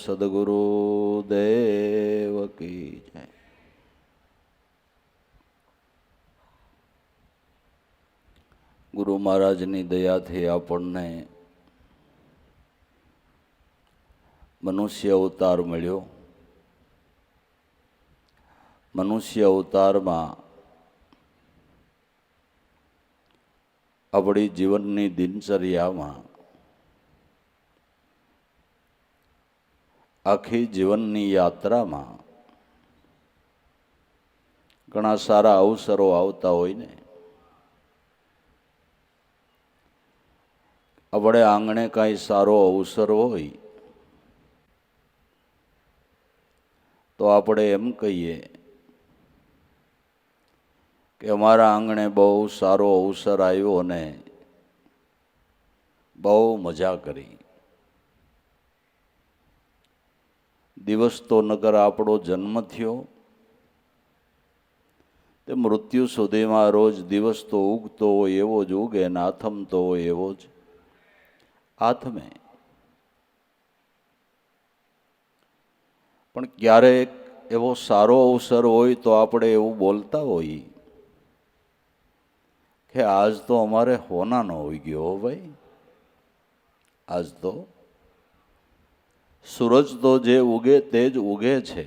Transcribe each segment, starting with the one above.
સદગુરુ દેવ કી જય. ગુરુ મહારાજની દયાથી આપણને મનુષ્ય અવતાર મળ્યો. મનુષ્ય અવતારમાં આપણી જીવનની દિનચર્યામાં આખી જીવનની યાત્રામાં ઘણા સારા અવસરો આવતા હોય ને. આપણે આંગણે કાંઈ સારો અવસર હોય તો આપણે એમ કહીએ કે અમારા આંગણે બહુ સારો અવસર આવ્યો અને બહુ મજા કરી. દિવસ તો નકર આપણો જન્મ થયો તે મૃત્યુ સુધીમાં રોજ દિવસ તો ઉગતો હોય એવો જ ઉગે ને આથમતો હોય એવો જ આથમે. પણ ક્યારેક એવો સારો અવસર હોય તો આપણે એવું બોલતા હોઈએ કે આજ તો અમારે હોનાનો હોઈ ગયો ભાઈ. આજ તો સૂરજ તો જે ઉગે તે જ ઉગે છે,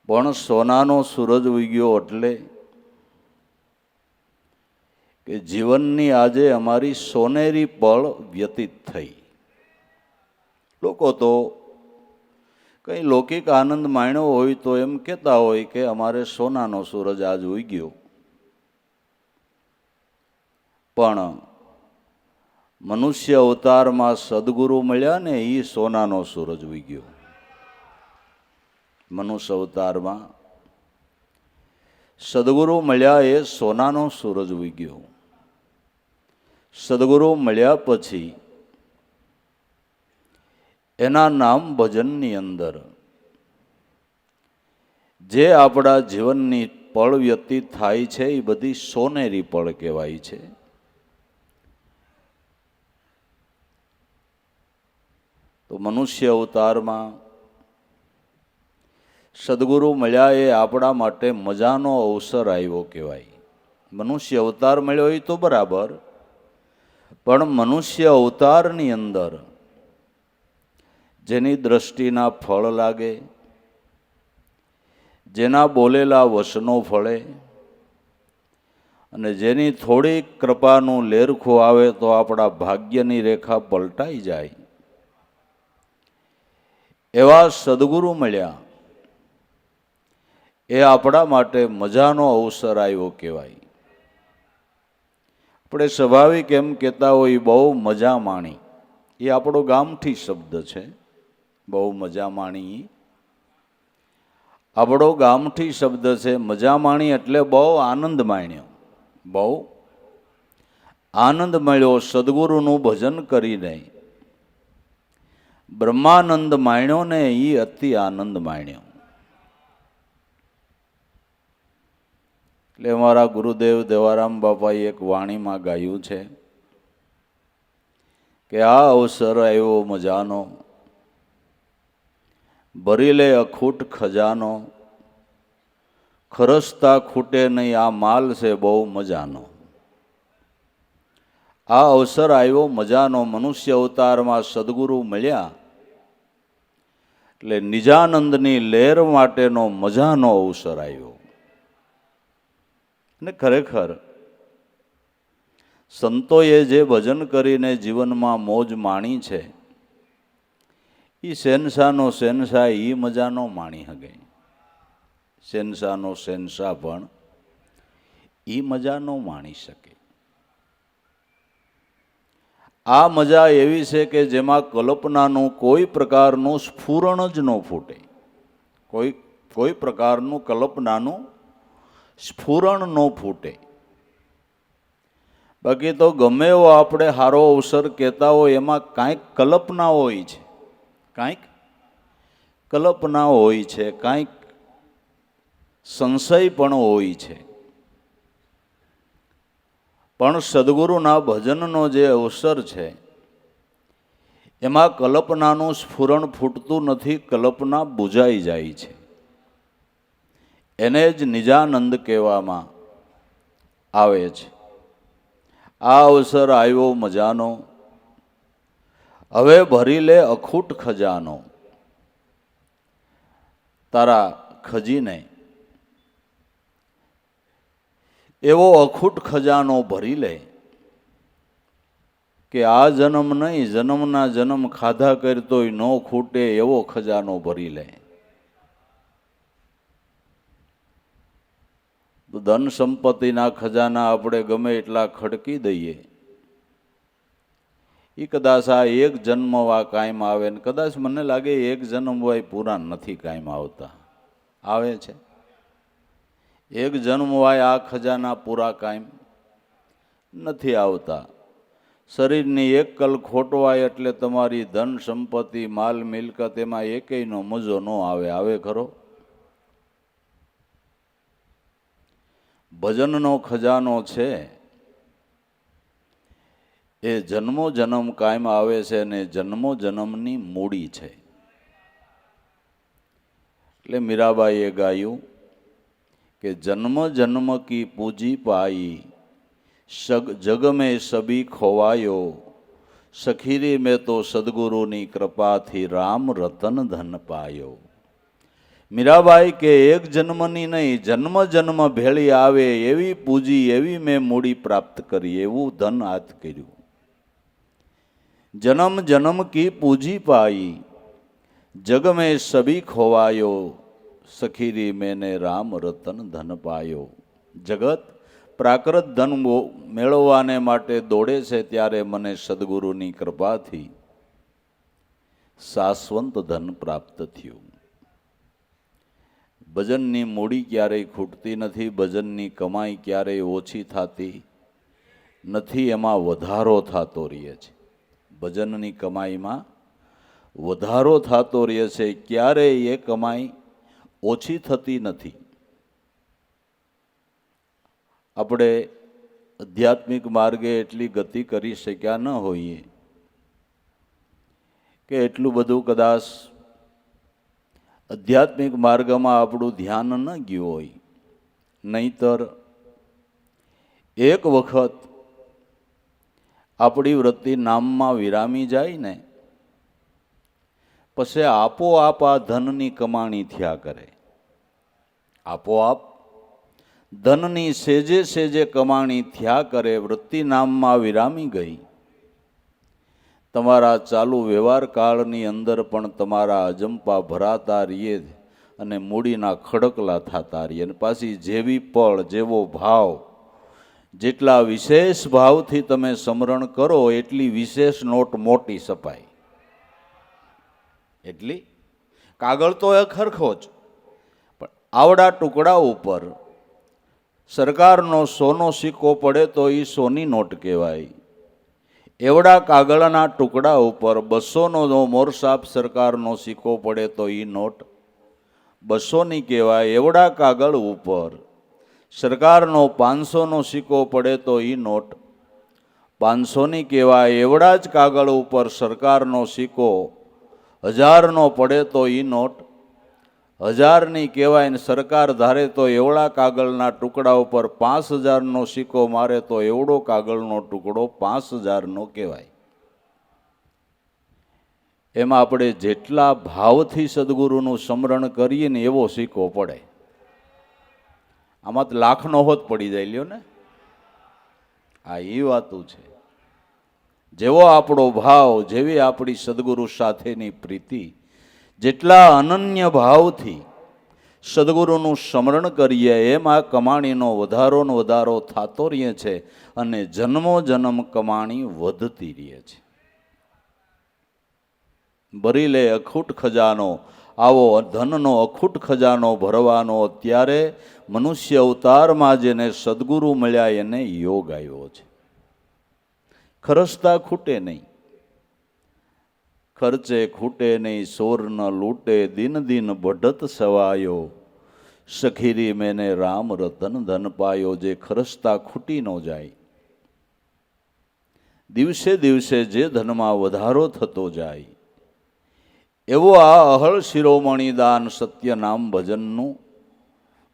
પણ સોનાનો સૂરજ ઉગ્યો એટલે કે જીવનની આજે અમારી સોનેરી પળ વ્યતીત થઈ. લોકો તો કંઈ લૌકિક આનંદ માણ્યો હોય તો એમ કહેતા હોય કે અમારે સોનાનો સૂરજ આજ ઉગ્યો, પણ મનુષ્ય અવતારમાં સદગુરુ મળ્યા ને એ સોનાનો સૂરજ ઉગ્યો. મનુષ્ય અવતારમાં સદગુરુ મળ્યા એ સોનાનો સૂરજ ઉગ્યો. સદગુરુ મળ્યા પછી એના નામ ભજનની અંદર જે આપણા જીવનની પળ વ્યતીત થાય છે એ બધી સોનેરી પળ કહેવાય છે. તો મનુષ્ય અવતારમાં સદગુરુ મળ્યા એ આપણા માટે મજાનો અવસર આવ્યો કહેવાય. મનુષ્ય અવતાર મળ્યો એ તો બરાબર, પણ મનુષ્ય અવતારની અંદર જેની દ્રષ્ટિના ફળ લાગે, જેના બોલેલા વચનો ફળે અને જેની થોડી કૃપાનું લેરખું આવે તો આપણા ભાગ્યની રેખા પલટાઈ જાય, એવા સદગુરુ મળ્યા એ આપણા માટે મજાનો અવસર આવ્યો કહેવાય. આપણે સ્વાભાવિક એમ કહેતા હોય બહુ મજા માણી, એ આપણો ગામઠી શબ્દ છે. બહુ મજા માણી આપણો ગામઠી શબ્દ છે. મજા માણી એટલે બહુ આનંદ માણ્યો, બહુ આનંદ મળ્યો. સદગુરુનું ભજન કરીને બ્રહ્માનંદ માણ્યો ને એ અતિ આનંદ માણ્યો. એટલે અમારા ગુરુદેવ દેવારામ બાપાએ એક વાણીમાં ગાયું છે કે આ અવસર આવ્યો મજાનો, ભરી લે અખૂટ ખજાનો, ખરસતા ખૂટે નહીં આ માલ છે બહુ મજાનો. આ અવસર આવ્યો મજાનો. મનુષ્ય અવતારમાં સદગુરુ મળ્યા એટલે નિજાનંદની લહેર માટેનો મજાનો અવસર આવ્યો. અને ખરેખર સંતોએ જે ભજન કરીને જીવનમાં મોજ માણી છે એ શહેનશાહનો શહેનશાહ એ મજાનો માણી શકે. શહેનશાહનો શહેનશાહ પણ એ મજાનો માણી શકે. આ મજા એવી છે કે જેમાં કલ્પનાનું કોઈ પ્રકારનું સ્ફુરણ જ ન ફૂટે. કોઈ પ્રકારનું કલ્પનાનું સ્ફુરણ ન ફૂટે. બાકી તો ગમે એવો આપણે સારો અવસર કહેતા હોય એમાં કાંઈક કલ્પના હોય છે, કાંઈક કલ્પના હોય છે, કાંઈક સંશય પણ હોય છે. પણ સદગુરુના ભજનનો જે અવસર છે એમાં કલ્પનાનું સ્ફુરણ ફૂટતું નથી, કલ્પના બુજાઈ જાય છે. એને જ નિજાનંદ કહેવામાં આવે છે. આ અવસર આવ્યો મજાનો, હવે ભરી લે અખૂટ ખજાનો. તારા ખજીને એવો અખૂટ ખજાનો ભરી લે કે આ જન્મ નહીં, જન્મના જન્મ ખાધા કરતોય ન ખૂટે એવો ખજાનો ભરી લે. તો ધન સંપત્તિના ખજાના આપણે ગમે એટલા ખડકી દઈએ, એ કદાચ આ એક જન્મવા કાયમ આવે ને કદાચ મને લાગે એક જન્મવા પૂરા નથી કાયમ આવતા. આવે છે એક જન્મવાય આ ખજાના પૂરા કાયમ નથી આવતા. શરીરની એક કલ ખોટવાય એટલે તમારી ધન સંપત્તિ માલ મિલકત એમાં એકેયનો મજો ન આવે. આવે ખરો? ભજનનો ખજાનો છે એ જન્મો જન્મ કાયમ આવે છે અને જન્મો જન્મની મૂડી છે. એટલે મીરાબાઈએ ગાયું કે જન્મ જન્મ કી પૂજી પાઈ, જગ મેં સબી ખોવાયો, સખીરી મેં તો સદગુરુની કૃપાથી રામ રતન ધન પાયો. મીરાબાઈ કે એક જન્મની નહીં, જન્મ જન્મ ભેળી આવે એવી પૂજી, એવી મેં મૂડી પ્રાપ્ત કરી, એવું ધન હાથ કર્યું. જન્મ જન્મ કી પૂજી પાઈ, જગ મેં સબી ખોવાયો, સખીરી મેને રામ રતન ધન પાયો. જગત પ્રાકૃત ધન મેળવવાને માટે દોડે છે, ત્યારે મને સદગુરુની કૃપાથી શાશ્વત ધન પ્રાપ્ત થયું. ભજનની મૂડી ક્યારેય ખૂટતી નથી, ભજનની કમાઈ ક્યારેય ઓછી થતી નથી, એમાં વધારો થતો રહે છે. ભજનની કમાઈમાં વધારો થતો રહે છે, ક્યારેય એ કમાઈ ઓછી થતી નથી. આપણે આધ્યાત્મિક માર્ગે એટલી ગતિ કરી શક્યા ન હોઈએ કે એટલું બધું કદાચ આધ્યાત્મિક માર્ગમાં આપણું ધ્યાન ન ગયું હોય. નહીતર એક વખત આપણી વૃત્તિ નામમાં વિરામી જાય ને પછી આપોઆપ આ ધનની કમાણી થયા કરે. આપોઆપ ધનની સેજે સેજે કમાણી થયા કરે. વૃત્તિ નામમાં વિરામી ગઈ. તમારા ચાલુ વ્યવહાર કાળની અંદર પણ તમારા અજંપા ભરાતા રહીએ અને મૂડીના ખડકલા થતા રહીએ. અને પાછી જેવી પળ, જેવો ભાવ, જેટલા વિશેષ ભાવથી તમે સ્મરણ કરો એટલી વિશેષ નોટ મોટી સપાય. એટલી કાગળ તો એ ખરખો જ, પણ આવડા ટુકડા ઉપર સરકારનો સોનો સિક્કો પડે તો એ સોની નોટ કહેવાય. એવડા કાગળના ટુકડા ઉપર 200નો મોરસાપ સરકારનો સિક્કો પડે તો એ નોટ 200ની કહેવાય. એવડા કાગળ ઉપર સરકારનો 500નો સિક્કો પડે તો એ નોટ 500ની કહેવાય. એવડા જ કાગળ ઉપર સરકારનો સિક્કો 1000નો પડે તો એ નોટ 1000ની કહેવાય. ને સરકાર ધારે તો એવડા કાગળના ટુકડા ઉપર 5000નો સિક્કો મારે તો એવડો કાગળનો ટુકડો 5000નો કહેવાય. એમાં આપણે જેટલા ભાવથી સદગુરુનું સ્મરણ કરીએ ને એવો સિક્કો પડે. આમાં તો લાખનો હોત પડી જાય લ્યો ને. આ એ વાતું છે. જેવો આપણો ભાવ, જેવી આપણી સદગુરુ સાથેની પ્રીતિ, જેટલા અનન્ય ભાવથી સદગુરુનું સ્મરણ કરીએ એમ આ કમાણીનો વધારો થતો રહે છે અને જન્મો જન્મ કમાણી વધતી રહે છે. ભરી લે અખૂટ ખજાનો, આવો ધનનો અખૂટ ખજાનો ભરવાનો અત્યારે મનુષ્ય અવતારમાં જેને સદગુરુ મળ્યા એને યોગ આવ્યો છે. ખરસતા ખૂટે નહીં, ખર્ચે ખૂટે નહીં, સોર ન લૂટે, દિન દિન બઢત સવાયો, સખીરી મેને રામ રતન ધન પાયો. જે ખરસતા ખૂટી ન જાય, દિવસે દિવસે જે ધનમાં વધારો થતો જાય એવો આ અહળ શિરોમણી દાન સત્ય નામ ભજનનું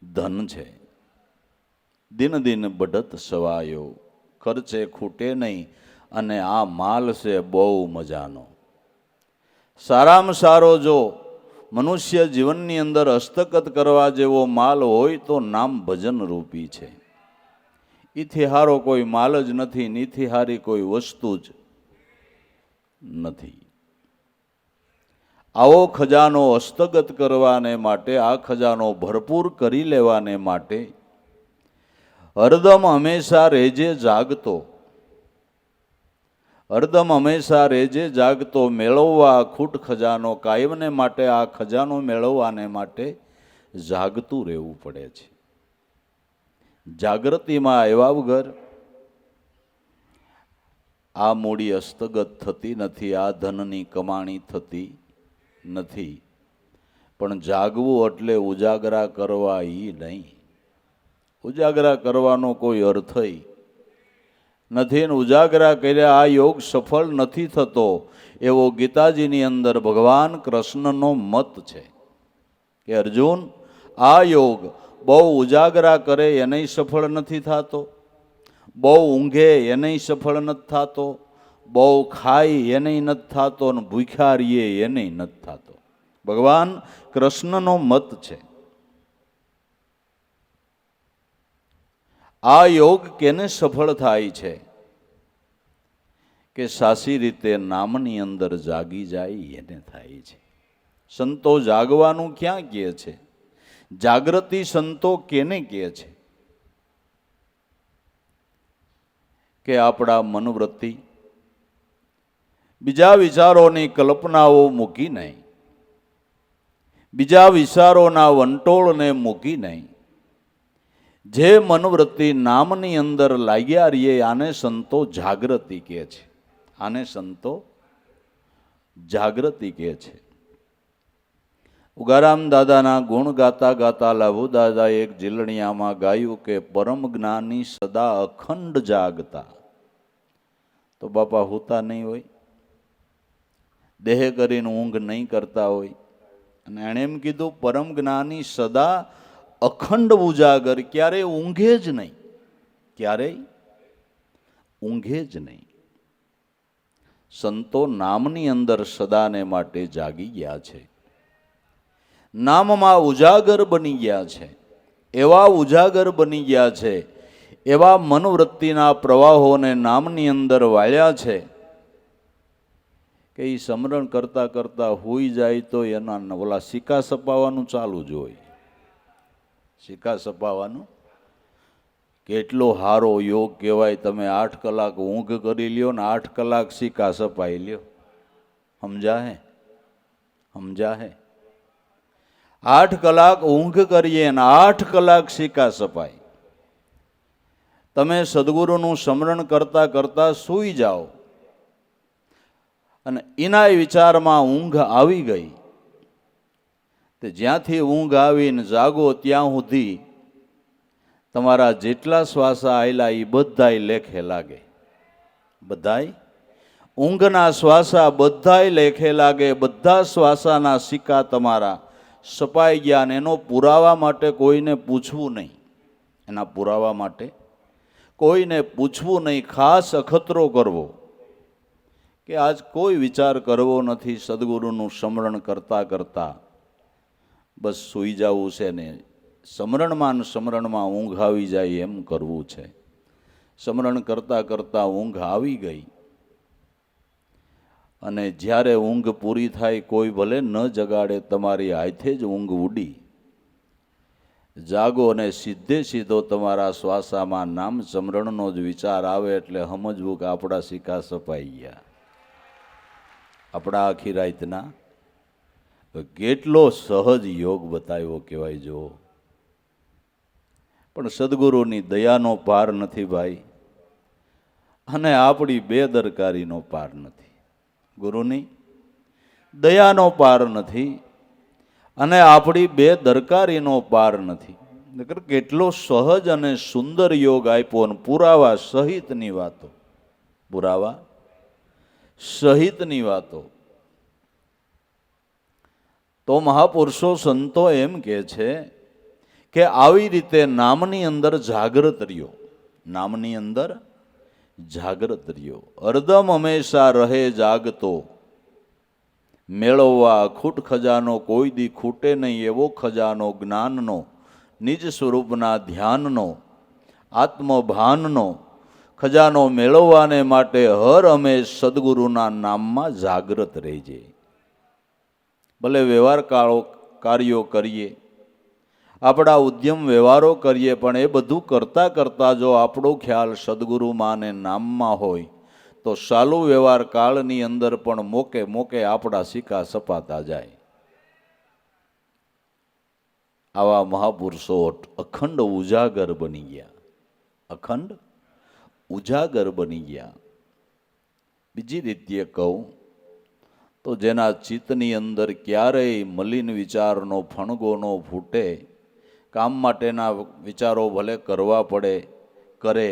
ધન છે. દિન દિન બઢત સવાયો, ખર્ચે ખૂટે નહીં, અને આ માલ છે બહુ મજાનો. સારામાં સારો જો મનુષ્ય જીવનની અંદર હસ્તગત કરવા જેવો માલ હોય તો નામ ભજન રૂપી છે. એથી હારો કોઈ માલ જ નથી, નીથી હારી કોઈ વસ્તુ જ નથી. આવો ખજાનો હસ્તગત કરવાને માટે, આ ખજાનો ભરપૂર કરી લેવાને માટે હરદમ હંમેશા રેજે જાગતો, હરદમ હંમેશા રેજે જાગતો, મેળવવા અખૂટ ખજાનો, કાયમને માટે આ ખજાનો મેળવવાને માટે જાગતું રહેવું પડે છે. જાગૃતિમાં આવ્યા વગર આ મૂડી હસ્તગત થતી નથી, આ ધનની કમાણી થતી નથી. પણ જાગવું એટલે ઉજાગરા કરવા ઈ નહીં. ઉજાગરા કરવાનો કોઈ અર્થ નથી. ઉજાગરા કર્યા આ યોગ સફળ નથી થતો એવો ગીતાજીની અંદર ભગવાન કૃષ્ણનો મત છે કે અર્જુન, આ યોગ બહુ ઉજાગરા કરે એને સફળ નથી થતો, બહુ ઊંઘે એને સફળ નથી થતો, બહુ ખાય એને નથી થતો, અને ભૂખ્યા રહીએ એને નથી થતો. ભગવાન કૃષ્ણનો મત છે. આ યોગ કેને સફળ થાય છે કે સાચી રીતે નામની અંદર જાગી જાય એને થાય છે. સંતો જાગવાનું ક્યાં કહે છે? જાગૃતિ સંતો કેને કહે છે? કે આપણા મનવૃત્તિ બીજા વિચારોની કલ્પનાઓ મૂકી નહીં, બીજા વિચારોના વંટોળને મૂકી નહીં, જે મનવૃત્તિ નામની અંદર લાગ્યા રહીએ આને સંતો જાગૃતિ કહે છે. આને સંતો જાગૃતિ કહે છે. ઉગારામ દાદાના ગુણ ગાતા ગાતા લાભુ દાદાએ એક જીલણિયામાં ગાયું કે પરમ જ્ઞાની સદા અખંડ જાગતા. તો બાપા હોતા નહીં હોય, દેહ કરીને ઊંઘ નહીં કરતા હોય, અને એણે એમ કીધું પરમ જ્ઞાની સદા અખંડ ઉજાગર, ક્યારેય ઊંઘે જ નહીં, ક્યારેય ઊંઘે જ નહીં. સંતો નામની અંદર સદાને માટે જાગી ગયા છે, નામમાં ઉજાગર બની ગયા છે. એવા ઉજાગર બની ગયા છે, એવા મનોવૃત્તિના પ્રવાહોને નામની અંદર વાળ્યા છે કે એ સમરણ કરતા કરતા હોઈ જાય તો એના ઓલા સિક્કા સપાવવાનું ચાલુ જ હોય. સિક્કા સપાવવાનું કેટલો સારો યોગ કહેવાય. તમે 8 કલાક ઊંઘ કરી લ્યો ને 8 કલાક સિક્કા સપાઈ લ્યો. સમજા હે? સમજા હે? 8 કલાક ઊંઘ કરીએ ને 8 કલાક સિક્કા સપાય. તમે સદગુરુનું સ્મરણ કરતા કરતા સૂઈ જાઓ અને એના વિચારમાં ઊંઘ આવી ગઈ, તે જ્યાંથી ઊંઘ આવીને જાગો ત્યાં સુધી તમારા જેટલા શ્વાસા આવેલા એ બધાય લેખે લાગે. બધાય ઊંઘના શ્વાસા બધાય લેખે લાગે. બધા શ્વાસાના સિક્કા તમારા સપાઈ ગયા. અને એનો પુરાવા માટે કોઈને પૂછવું નહીં. એના પુરાવા માટે કોઈને પૂછવું નહીં. ખાસ અખતરો કરવો કે આજ કોઈ વિચાર કરવો નથી. સદગુરુનું સ્મરણ કરતા કરતા બસ સૂઈ જવું છે ને સ્મરણમાં ઊંઘ આવી જાય એમ કરવું છે. સ્મરણ કરતા કરતા ઊંઘ આવી ગઈ અને જ્યારે ઊંઘ પૂરી થાય કોઈ ભલે ન જગાડે, તમારી હાથે જ ઊંઘ ઉડી. જાગો અને સીધે સીધો તમારા શ્વાસામાં નામ સ્મરણનો જ વિચાર આવે એટલે સમજવું કે આપણા સિક્કા સપાઈ ગયા. આપણા આખી રાતના કેટલો સહજ યોગ બતાવ્યો કહેવાય. જો પણ સદગુરુની દયાનો પાર નથી ભાઈ, અને આપણી બેદરકારીનો પાર નથી. ગુરુની દયાનો પાર નથી અને આપણી બેદરકારીનો પાર નથી. કેટલો સહજ અને સુંદર યોગ આપ્યો અને પુરાવા સહિતની વાતો. પુરાવા સહિતની વાતો. તો મહાપુરુષો સંતો એમ કહે છે કે આવી રીતે નામની અંદર જાગૃત રહ્યો, નામની અંદર જાગૃત રહ્યો. અર્ધમ હંમેશા રહે જાગતો, મેળવવા અખૂટ ખજાનો કોઈ દી ખૂટે નહીં એવો ખજાનો જ્ઞાનનો, નિજ સ્વરૂપના ધ્યાનનો, આત્મભાનનો ખજાનો મેળવવાને માટે હર હંમેશ સદગુરુના નામમાં જાગૃત રહેજે. ભલે વ્યવહાર કાર્યો કરીએ, આપણા ઉદ્યમ વ્યવહારો કરીએ, પણ એ બધું કરતાં કરતાં જો આપણો ખ્યાલ સદગુરુમાં ને નામમાં હોય તો ચાલુ વ્યવહાર કાળની અંદર પણ મોકે મોકે આપણા સિક્કા સપાતા જાય. આવા મહાપુરુષો અખંડ ઉજાગર બની ગયા, અખંડ ઉજાગર બની ગયા. બીજી રીતે કહું તો જેના ચિત્તની અંદર ક્યારેય મલિન વિચારનો ફણગો ન ફૂટે, કામ માટેના વિચારો ભલે કરવા પડે કરે,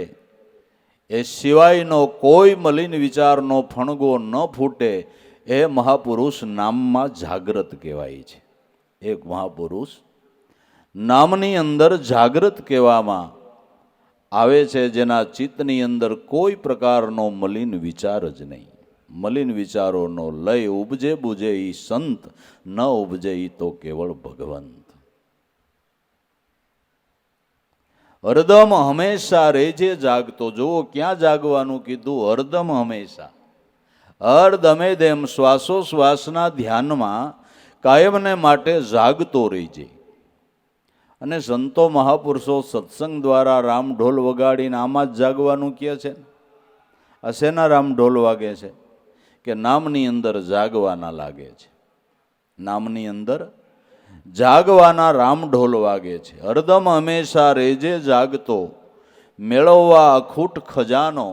એ સિવાયનો કોઈ મલિન વિચારનો ફણગો ન ફૂટે, એ મહાપુરુષ નામમાં જાગૃત કહેવાય છે. એક મહાપુરુષ નામની અંદર જાગૃત કહેવામાં આવે છે, જેના ચિત્તની અંદર કોઈ પ્રકારનો મલિન વિચાર જ નહીં. મલિન વિચારોનો લય ઉપજે બુજે ઈ સંત, ન ઉપજે ઈ તો કેવળ ભગવંત. હરદમ હંમેશા રેજે જાગતો. જુઓ ક્યાં જાગવાનું કીધું? હરદમ હંમેશા, હરદમે દેમ શ્વાસોશ્વાસના ધ્યાનમાં કાયમને માટે જાગતો રહેજે. અને સંતો મહાપુરુષો સત્સંગ દ્વારા રામ ઢોલ વગાડીને આમાં જ જાગવાનું કહે છે. આ શેના રામ ઢોલ વાગે છે? કે નામની અંદર જાગવાના લાગે છે, નામની અંદર જાગવાના રામ ઢોલ વાગે છે. હરદમ હંમેશા રેજે જાગતો, મેળવવા અખૂટ ખજાનો,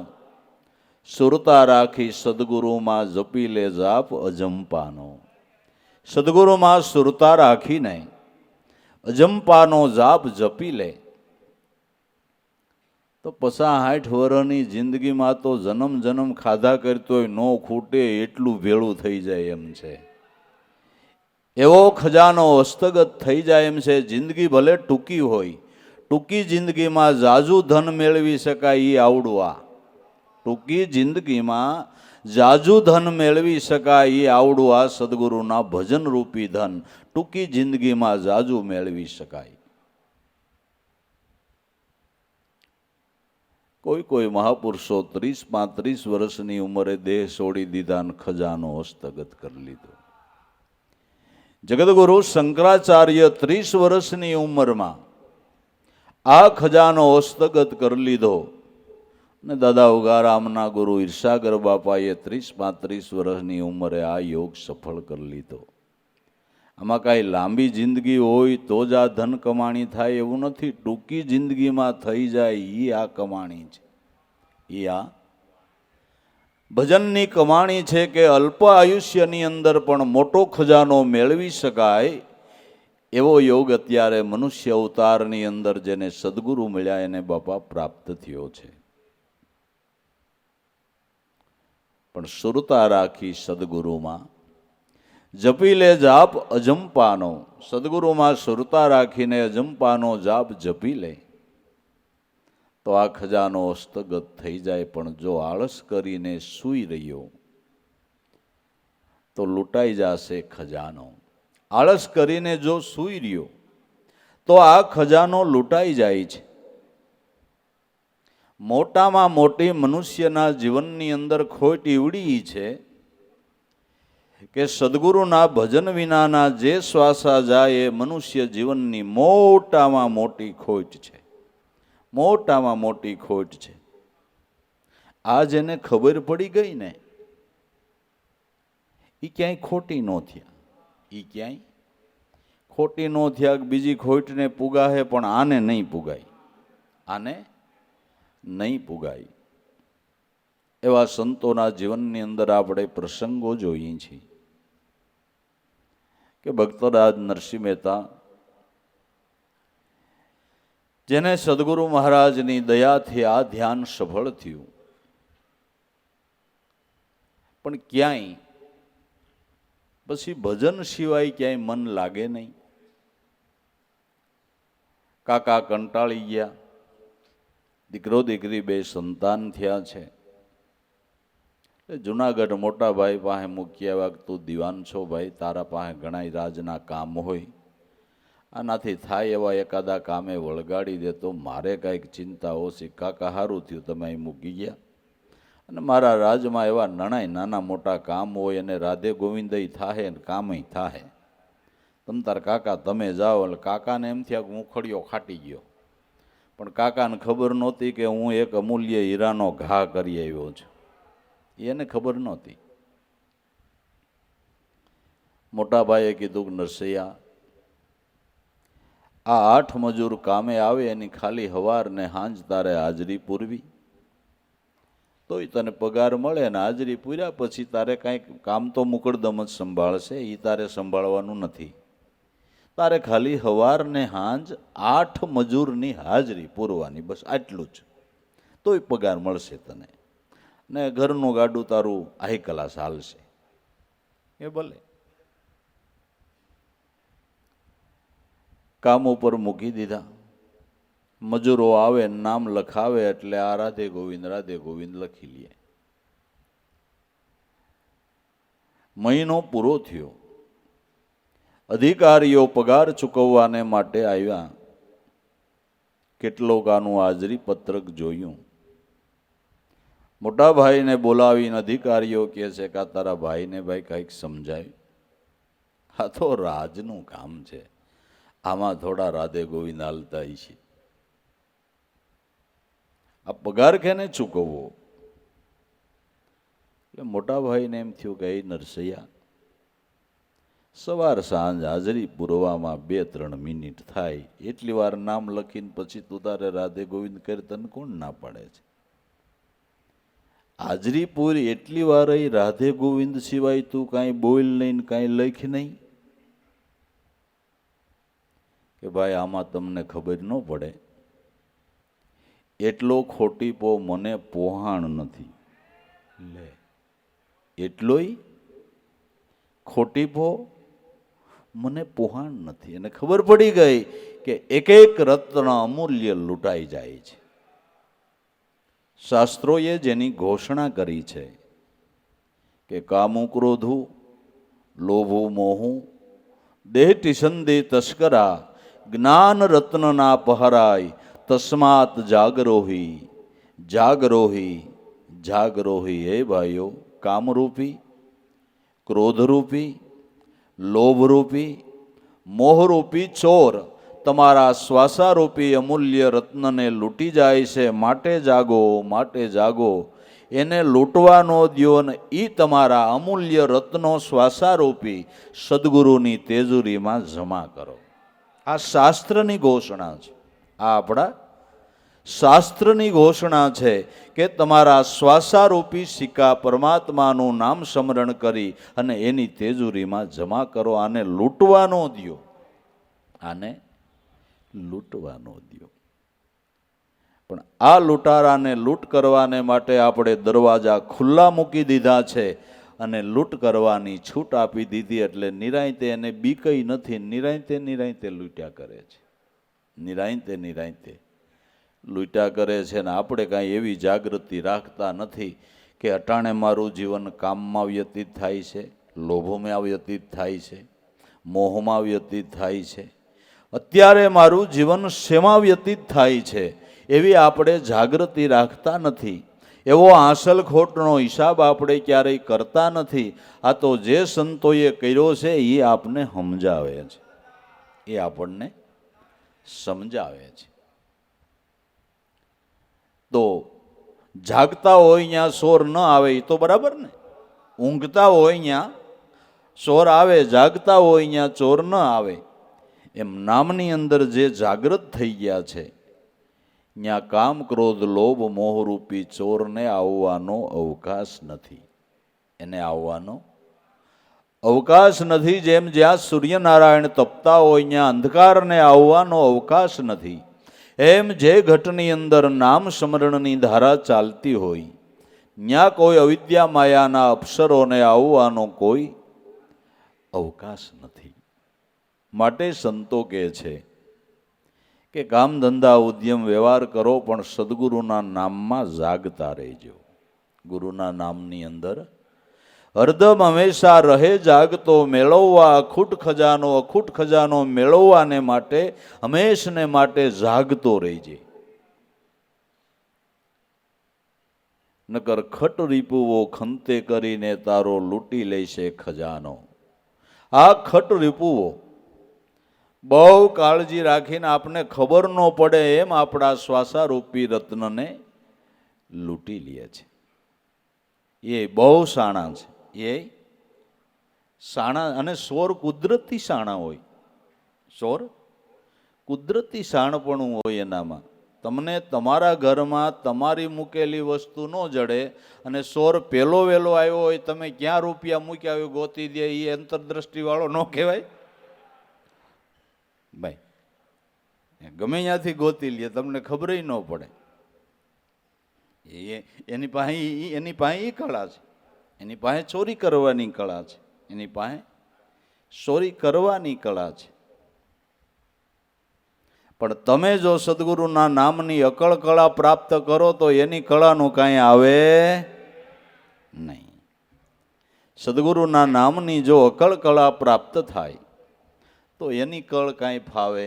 સુરતા રાખી સદગુરુમાં જપી લે જાપ અજંપાનો. સદગુરુમાં સુરતા રાખીને અજંપાનો જાપ જપી લે તો 50-60 વર્ષની જિંદગીમાં તો જન્મ જન્મ ખાધા કરતો હોય નો ખૂટે એટલું ભેળું થઈ જાય એમ છે. એવો ખજાનો હસ્તગત થઈ જાય એમ છે. જિંદગી ભલે ટૂંકી હોય, ટૂંકી જિંદગીમાં જાજુ ધન મેળવી શકાય એ આવડું આ. ટૂંકી જિંદગીમાં જાજુ ધન મેળવી શકાય એ આવડું આ સદગુરુના ભજન રૂપી ધન ટૂંકી જિંદગીમાં જાજુ મેળવી શકાય. કોઈ કોઈ મહાપુરુષો 30-35 વર્ષની ઉંમરે દેહ છોડી દીધા અને ખજાનો હસ્તગત કરી લીધો. જગદગુરુ શંકરાચાર્ય 30 વર્ષની ઉંમરમાં આ ખજાનો હસ્તગત કરી લીધો ને દાદા ઉગારામના ગુરુ ઈર્ષાગર બાપાએ 30-35 વર્ષની ઉંમરે આ યોગ સફળ કરી લીધો. આમાં કાંઈ લાંબી જિંદગી હોય તો જ આ ધન કમાણી થાય એવું નથી. ટૂંકી જિંદગીમાં થઈ જાય એ આ કમાણી છે. એ આ ભજનની કમાણી છે કે અલ્પ આયુષ્યની અંદર પણ મોટો ખજાનો મેળવી શકાય એવો યોગ અત્યારે મનુષ્ય અવતારની અંદર જેને સદગુરુ મળ્યા એને બાપા પ્રાપ્ત થયો છે. પણ સુરતા રાખી સદગુરુમાં જપી લે જાપ અજંપાનો. સદગુરુમાં સુરતા રાખીને અજંપાનો જાપ જપી લે તો આ ખજાનો હસ્તગત થઈ જાય. પણ જો આળસ કરીને સૂઈ રહ્યો તો લૂંટાઈ જશે ખજાનો. આળસ કરીને જો સૂઈ રહ્યો તો આ ખજાનો લૂંટાઈ જાય છે. મોટામાં મોટી મનુષ્યના જીવનની અંદર ખોટ એવડી છે કે સદગુરુના ભજન વિનાના જે શ્વાસા જાય એ મનુષ્ય જીવનની મોટામાં મોટી ખોટ છે. મોટામાં મોટી ખોટ છે. આ જેને ખબર પડી ગઈ ને એ ક્યાંય ખોટી ન થયા. એ ક્યાંય ખોટી ન થયા. બીજી ખોટને પુગાહે પણ આને નહીં પુગાય, આને નહીં પુગાય. એવા સંતોના જીવનની અંદર આપણે પ્રસંગો જોઈએ છીએ કે ભક્તરાજ નરસિંહ મહેતા જેને સદગુરુ મહારાજની દયાથી આ ધ્યાન સફળ થયું. પણ ક્યાંય પછી ભજન સિવાય ક્યાંય મન લાગે નહીં. કાકા કંટાળી ગયા, દીકરો દીકરી બે સંતાન થયા છે. જુનાગઢ મોટા ભાઈ પાસે મૂકી આવ્યા કે તું દિવાન છો ભાઈ, તારા પાસે ઘણા રાજના કામ હોય, આનાથી થાય એવા એકાદા કામે વળગાડી દે તો મારે કાંઈક ચિંતા ઓછી. કાકા સારું થયું તમે અહીં મૂકી ગયા, અને મારા રાજમાં એવા નણાય નાના મોટા કામ હોય અને રાધે ગોવિંદય થાહે ને કામય થાહે. તમ તાર કાકા તમે જાઓ. એટલે કાકાને એમ થયા કે હું ખડિયો ખાટી ગયો, પણ કાકાને ખબર નહોતી કે હું એક અમૂલ્ય હીરાનો ઘા કરી આવ્યો છું. એને ખબર નહોતી. મોટા ભાઈએ કીધું કે નરસૈયા, આ 8 મજૂર કામે આવે એની ખાલી હવાર ને હાંજ તારે હાજરી પૂરવી, તોય તને પગાર મળે. ને હાજરી પૂર્યા પછી તારે કાંઈક કામ તો મુકડદમ જ સંભાળશે, એ તારે સંભાળવાનું નથી. તારે ખાલી હવાર ને હાંજ 8 મજૂરની હાજરી પૂરવાની, બસ આટલું જ, તોય પગાર મળશે તને, ને ઘરનું ગાડું તારું હાઈ ક્લાસ હાલશે. એ ભલે. કામ ઉપર મૂકી દીધા. મજૂરો આવે, નામ લખાવે એટલે આ રાધે ગોવિંદ લખી લે. મહિનો પૂરો થયો. અધિકારીઓ પગાર ચૂકવવાને માટે આવ્યા. કેટલોક આનું હાજરી પત્રક જોયું. મોટા ભાઈને બોલાવીને અધિકારીઓ કહે છે કે આ તારા ભાઈને ભાઈ કંઈક સમજાય, આ તો રાજનું કામ છે, આમાં થોડા રાધે ગોવિંદ હાલતા છે. આ પગાર કેને ચૂકવવો? એટલે મોટા ભાઈને એમ થયું કે એ નરસૈયા, સવાર સાંજ હાજરી પૂરવામાં 2-3 મિનિટ થાય, એટલી વાર નામ લખીને પછી તું તારે રાધે ગોવિંદ કરી, તને કોણ ના પાડે છે? હાજરી પૂરી એટલી વાર રાધે ગોવિંદ સિવાય તું કાંઈ બોલ નહીં, કાંઈ લખ નહીં. કે ભાઈ આમાં તમને ખબર ન પડે, એટલો ખોટીપો મને પોહાણ નથી. લે, એટલોય ખોટીપો મને પોહાણ નથી. અને ખબર પડી ગઈ કે એક એક રત્ન અમૂલ્ય લૂંટાઈ જાય છે. શાસ્ત્રોએ જેની ઘોષણા કરી છે કે કામુ ક્રોધુ લોભુ મોહુ દેહ ટિસંદે તસ્કરા જ્ઞાન રત્નના પહરાય તસ્માત જાગરોહી જાગરોહી જાગરોહી. હે ભાઈઓ, કામરૂપી, ક્રોધરૂપી, લોભરૂપી, મોહરૂપી ચોર તમારા શ્વાસારૂપી અમૂલ્ય રત્નને લૂંટી જાય છે. માટે જાગો, માટે જાગો. એને લૂંટવા ન દ્યો ને એ તમારા અમૂલ્ય રત્નો શ્વાસારૂપી સદગુરુની તેજુરીમાં જમા કરો. આ શાસ્ત્રની ઘોષણા છે. આ આપણા શાસ્ત્રની ઘોષણા છે કે તમારા શ્વાસારૂપી સિક્કા પરમાત્માનું નામ સ્મરણ કરી અને એની તેજુરીમાં જમા કરો. આને લૂંટવા ન દ્યો, આને લૂંટવા ન દ્યો. પણ આ લૂંટારાને લૂંટ કરવાને માટે આપણે દરવાજા ખુલ્લા મૂકી દીધા છે અને લૂંટ કરવાની છૂટ આપી દીધી. એટલે નિરાંતે એને બીકઈ નથી, નિરાંતે લૂંટ્યા કરે છે. નિરાંતે લૂંટ્યા કરે છે. ને આપણે કાંઈ એવી જાગૃતિ રાખતા નથી કે અટાણે મારું જીવન કામમાં વ્યતીત થાય છે, લોભમાં વ્યતીત થાય છે, મોહમાં વ્યતીત થાય છે, અત્યારે મારું જીવન શેમાં વ્યતીત થાય છે, એવી આપણે જાગૃતિ રાખતા નથી. એવો હાંસલ ખોટનો હિસાબ આપણે ક્યારેય કરતા નથી. આ તો જે સંતોએ કર્યો છે એ આપને સમજાવે છે, એ આપણને સમજાવે છે. તો જાગતા હોય અહીંયા સોર ન આવે એ તો બરાબર ને. ઊંઘતા હોય અહીંયા ચોર આવે, જાગતા હોય અહીંયા ચોર ન આવે. એમ નામની અંદર જે જાગૃત થઈ ગયા છે ત્યાં કામ ક્રોધ લોભ મોહરૂપી ચોરને આવવાનો અવકાશ નથી. એને આવવાનો અવકાશ નથી. જેમ જ્યાં સૂર્યનારાયણ તપતા હોય ત્યાં અંધકારને આવવાનો અવકાશ નથી. એમ જે ઘટની અંદર નામ સ્મરણની ધારા ચાલતી હોય ન્યા કોઈ અવિદ્યા માયાના અપ્સરોને આવવાનો કોઈ અવકાશ નથી. માટે સંતો કહે છે કે કામ ધંધા ઉદ્યમ વ્યવહાર કરો પણ સદગુરુના નામમાં જાગતા રહેજો. ગુરુના નામની અંદર હરદમ હંમેશા રહે જાગતો, મેળવવા અખૂટ ખજાનો મેળવવાને માટે હંમેશને માટે જાગતો રહેજે. નકર ખટ રીપુવો ખંતે કરીને તારો લૂંટી લેશે ખજાનો. આ ખટ રીપુવો બહુ કાળજી રાખીને આપને ખબર ન પડે એમ આપણા શ્વાસારૂપી રત્નને લૂંટી લે છે. એ બહુ શાણા છે. એ શાણા, અને સોર કુદરતી શાણા હોય. સોર કુદરતી શાણપણું હોય એનામાં. તમને તમારા ઘરમાં તમારી મૂકેલી વસ્તુ ન જડે અને સોર પેલો વેલો આવ્યો હોય, તમે ક્યાં રૂપિયા મૂક્યા હોય ગોતી દે, એ અંતરદ્રષ્ટિ વાળો ન કહેવાય ભાઈ. ગમે ત્યાંથી ગોતી લે, તમને ખબર ન પડે. એની પાસે એ કળા છે. એની પાસે ચોરી કરવાની કળા છે. એની પાસે ચોરી કરવાની કળા છે. પણ તમે જો સદગુરુના નામની અકળ કળા પ્રાપ્ત કરો તો એની કળાનું કાંઈ આવે નહીં. સદગુરુના નામની જો અકળ કળા પ્રાપ્ત થાય તો એની કળ કાંઈ ફાવે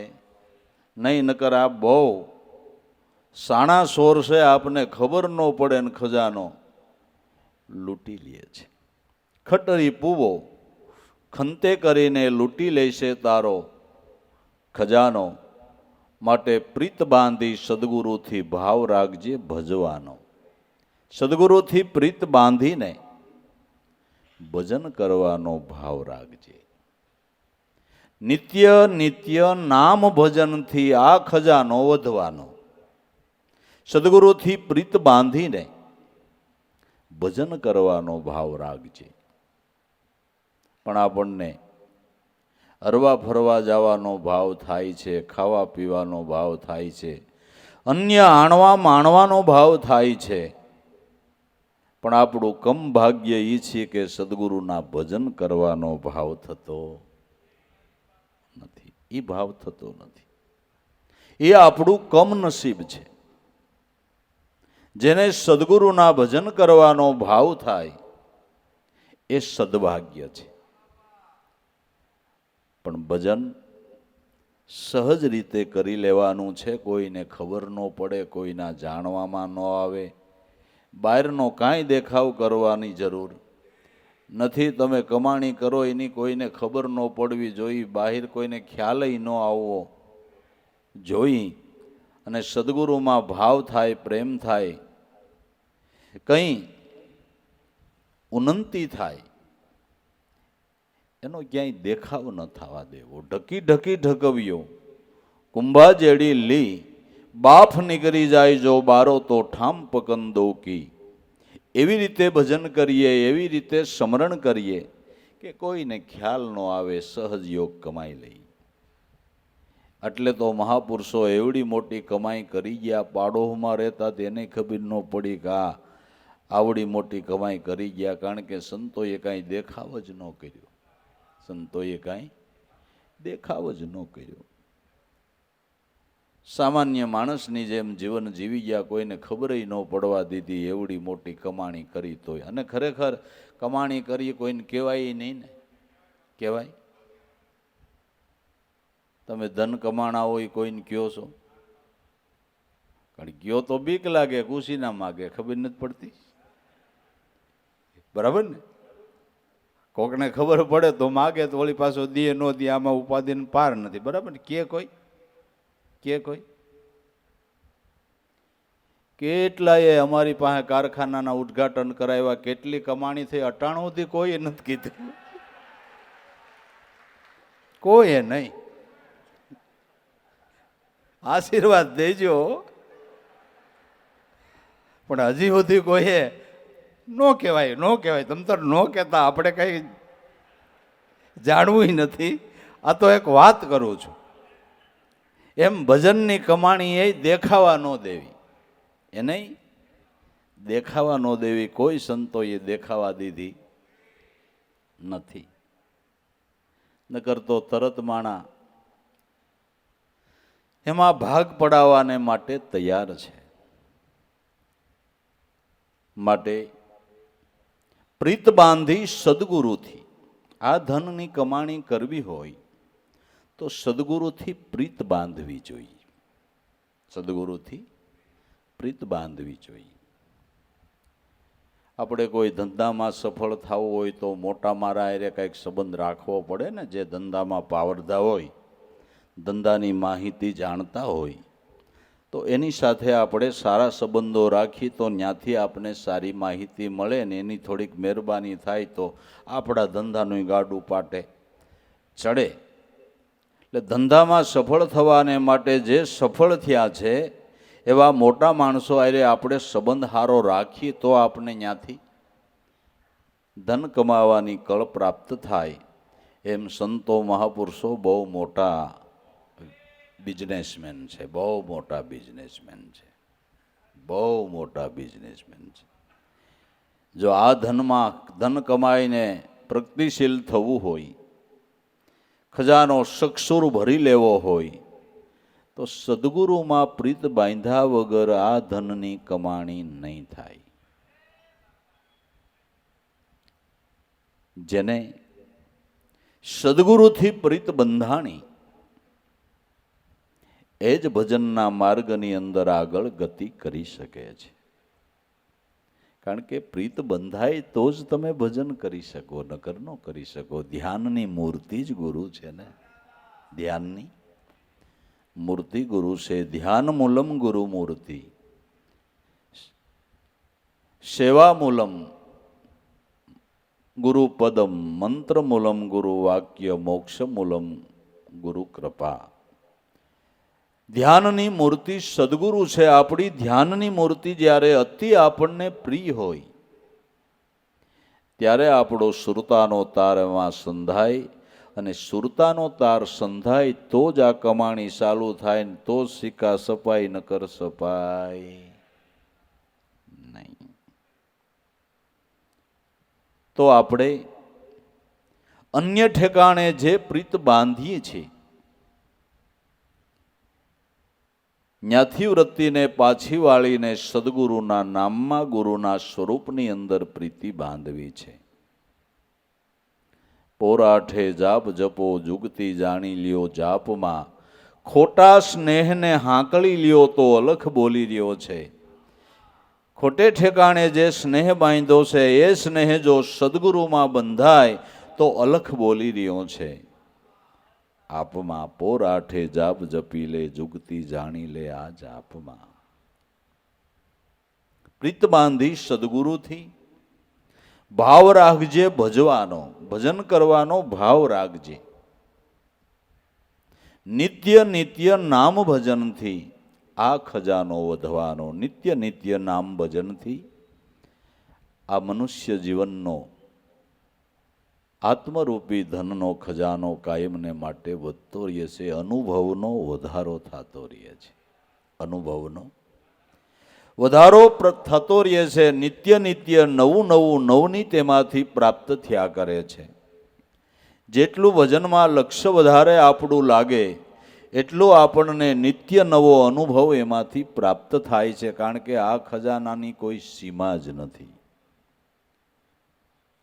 નહીં. નકર આ બહુ સાણા સોર છે, આપને ખબર ન પડે ને ખજાનો લૂંટી લે છે. ખટરી પૂવો ખંતે કરીને લૂંટી લેશે તારો ખજાનો. માટે પ્રીત બાંધી સદગુરુથી ભાવ રાખજે ભજવાનો. સદગુરુથી પ્રીત બાંધીને ભજન કરવાનો ભાવ રાખજે. નિત્ય નિત્ય નામ ભજનથી આ ખજાનો વધવાનો. સદગુરુથી પ્રીત બાંધીને ભજન કરવાનો ભાવ રાખજે. પણ આપણને હરવા ફરવા જવાનો ભાવ થાય છે, ખાવા પીવાનો ભાવ થાય છે, અન્ય આણવા માણવાનો ભાવ થાય છે. પણ આપણું કમ ભાગ્ય એ છે કે સદગુરુના ભજન કરવાનો ભાવ થતો નથી. એ ભાવ થતો નથી. એ આપણું કમ નસીબ છે. જેને સદગુરુના ભજન કરવાનો ભાવ થાય એ સદભાગ્ય છે. પણ ભજન સહજ રીતે કરી લેવાનું છે. કોઈને ખબર ન પડે, કોઈના જાણવામાં ન આવે, બહારનો કાંઈ દેખાવ કરવાની જરૂર નથી. તમે કમાણી કરો એની કોઈને ખબર ન પડવી જોઈએ, બહાર કોઈને ખ્યાલય ન આવવો જોઈ. અને સદગુરુમાં ભાવ થાય, પ્રેમ થાય, કંઈ ઉન્નતિ થાય, એનો ક્યાંય દેખાવ ન થવા દેવો. ઢકી ઢકી ઢકવ્યો કુંભા જેડી લી, બાફ નીકળી જાય જો બારો તો ઠામ પકંદો કી. એવી રીતે ભજન કરીએ, એવી રીતે સ્મરણ કરીએ કે કોઈને ખ્યાલ ન આવે, સહજ યોગ કમાઈ લઈ. એટલે તો મહાપુરુષો એવડી મોટી કમાઈ કરી ગયા. પાડોશમાં રહેતા તેને ખબર ન પડી કે આવડી મોટી કમાઈ કરી ગયા. કારણ કે સંતોએ કાંઈ દેખાવ જ ન કર્યો. સંતોએ કાંઈ દેખાવ જ ન કર્યો. સામાન્ય માણસની જેમ જીવન જીવી ગયા. કોઈને ખબર ન પડવા દીધી. એવડી મોટી કમાણી કરી તોય. અને ખરેખર કમાણી કરી કોઈને કહેવાય નહીં ને. કહેવાય? તમે ધન કમાણા હોય કોઈને કહો છો? કારણ કયો તો બીક લાગે, ખુશી ના માગે, ખબર નથી પડતી. બરાબર ને? કોકને ખબર પડે તો માગે તો વળી પાછો દીએ ન દે. આમાં ઉપાધિને પાર નથી. બરાબર ને? કે કોઈ કેટલાએ અમારી પાસે કારખાનાના ઉદ્ઘાટન કરાવ્યા, કેટલી કમાણી થઈ, 98 સુધી કોઈ નથી કીધું. કોઈ નહીં. આશીર્વાદ દેજો. પણ હજી સુધી કોઈએ નો કહેવાય. તમ તો નો કહેતા, આપણે કઈ જાણવું નથી. આ તો એક વાત કરું છું. એમ ભજનની કમાણી એ દેખાવા ન દેવી. એ નહીં, દેખાવા ન દેવી કોઈ સંતોએ દેખાવા દીધી નથી. નકર તો તરત માણા એમાં ભાગ પડાવવાને માટે તૈયાર છે. માટે પ્રીત બાંધી સદગુરુથી આ ધનની કમાણી કરવી હોય તો સદગુરુથી પ્રીત બાંધવી જોઈએ. સદગુરુથી પ્રીત બાંધવી જોઈએ. આપણે કોઈ ધંધામાં સફળ થવું હોય તો મોટા મારા હારે કંઈક સંબંધ રાખવો પડે ને. જે ધંધામાં પાવરદા હોય, ધંધાની માહિતી જાણતા હોય, તો એની સાથે આપણે સારા સંબંધો રાખી તો ત્યાંથી આપણને સારી માહિતી મળે ને એની થોડીક મહેરબાની થાય તો આપણા ધંધાનું ગાડું પાટે ચડે. એટલે ધંધામાં સફળ થવાને માટે જે સફળ થયા છે એવા મોટા માણસો હારે આપણે સંબંધ સારો રાખીએ તો આપણે ત્યાંથી ધન કમાવાની કળ પ્રાપ્ત થાય. એમ સંતો મહાપુરુષો બહુ મોટા બિઝનેસમેન છે. બહુ મોટા બિઝનેસમેન છે. બહુ મોટા બિઝનેસમેન છે. જો આ ધનમાં ધન કમાઈને પ્રગતિશીલ થવું હોય, ખજાનો સક્ષુર ભરી લેવો હોય તો સદગુરુમાં પ્રીત બાંધ્યા વગર આ ધનની કમાણી નહીં થાય. જેને સદગુરુથી પ્રીત બંધાણી એ જ ભજનના માર્ગની અંદર આગળ ગતિ કરી શકે છે. કારણ કે પ્રીત બંધાય તો જ તમે ભજન કરી શકો, નકર ન કરી શકો. ધ્યાનની મૂર્તિ જ ગુરુ છે ને. ધ્યાનની મૂર્તિ ગુરુ છે. ધ્યાન મૂલમ ગુરુ મૂર્તિ, સેવા મૂલમ ગુરુ પદમ, મંત્ર મૂલમ ગુરુ વાક્ય, મોક્ષ મૂલમ ગુરુ કૃપા. ધ્યાનની મૂર્તિ સદગુરુ છે. આપણી ધ્યાનની મૂર્તિ જ્યારે અતિ આપણને પ્રિય હોય ત્યારે આપણો સુરતાનો તાર એમાં સંધાય, અને સુરતાનો તાર સંધાય તો જ આ કમાણી ચાલુ થાય ને તો જ સિક્કા સપાય, નકર સપાય નહીં. તો આપણે અન્ય ઠેકાણે જે પ્રીત બાંધીએ છીએ ત્યાંથી વૃત્તિને પાછી વાળીને સદગુરુના નામમાં, ગુરુના સ્વરૂપની અંદર પ્રીતિ બાંધવી છે. પોરાઠે જાપ જપો જુગતી જાણી લ્યો જાપમાં, ખોટા સ્નેહને હાંકળી લ્યો તો અલખ બોલી રહ્યો છે. ખોટે ઠેકાણે જે સ્નેહ બાંધ્યો છે એ સ્નેહ જો સદગુરુમાં બંધાય તો અલખ બોલી રહ્યો છે. આપમાં પોરાઠે જાપ જપી લે જુગતી જાણી લે આ જાપમાં. પ્રીત બાંધી સદગુરુથી ભાવ રાખજે ભજવાનો, ભજન કરવાનો ભાવ રાખજે. નિત્ય નિત્ય નામ ભજનથી આ ખજાનો વધવાનો. નિત્ય નિત્ય નામ ભજનથી આ મનુષ્ય જીવનનો આત્મરૂપી ધનનો ખજાનો કાયમને માટે વધતો રહે છે. અનુભવનો વધારો થતો રહે છે. અનુભવનો વધારો થતો રહે છે. નિત્ય નિત્ય નવું નવું નવનીત એમાંથી પ્રાપ્ત થયા કરે છે. જેટલું ભજનમાં લક્ષ્ય વધારે આપણું લાગે એટલો આપણને નિત્ય નવો અનુભવ એમાંથી પ્રાપ્ત થાય છે. કારણ કે આ ખજાનાની કોઈ સીમા જ નથી.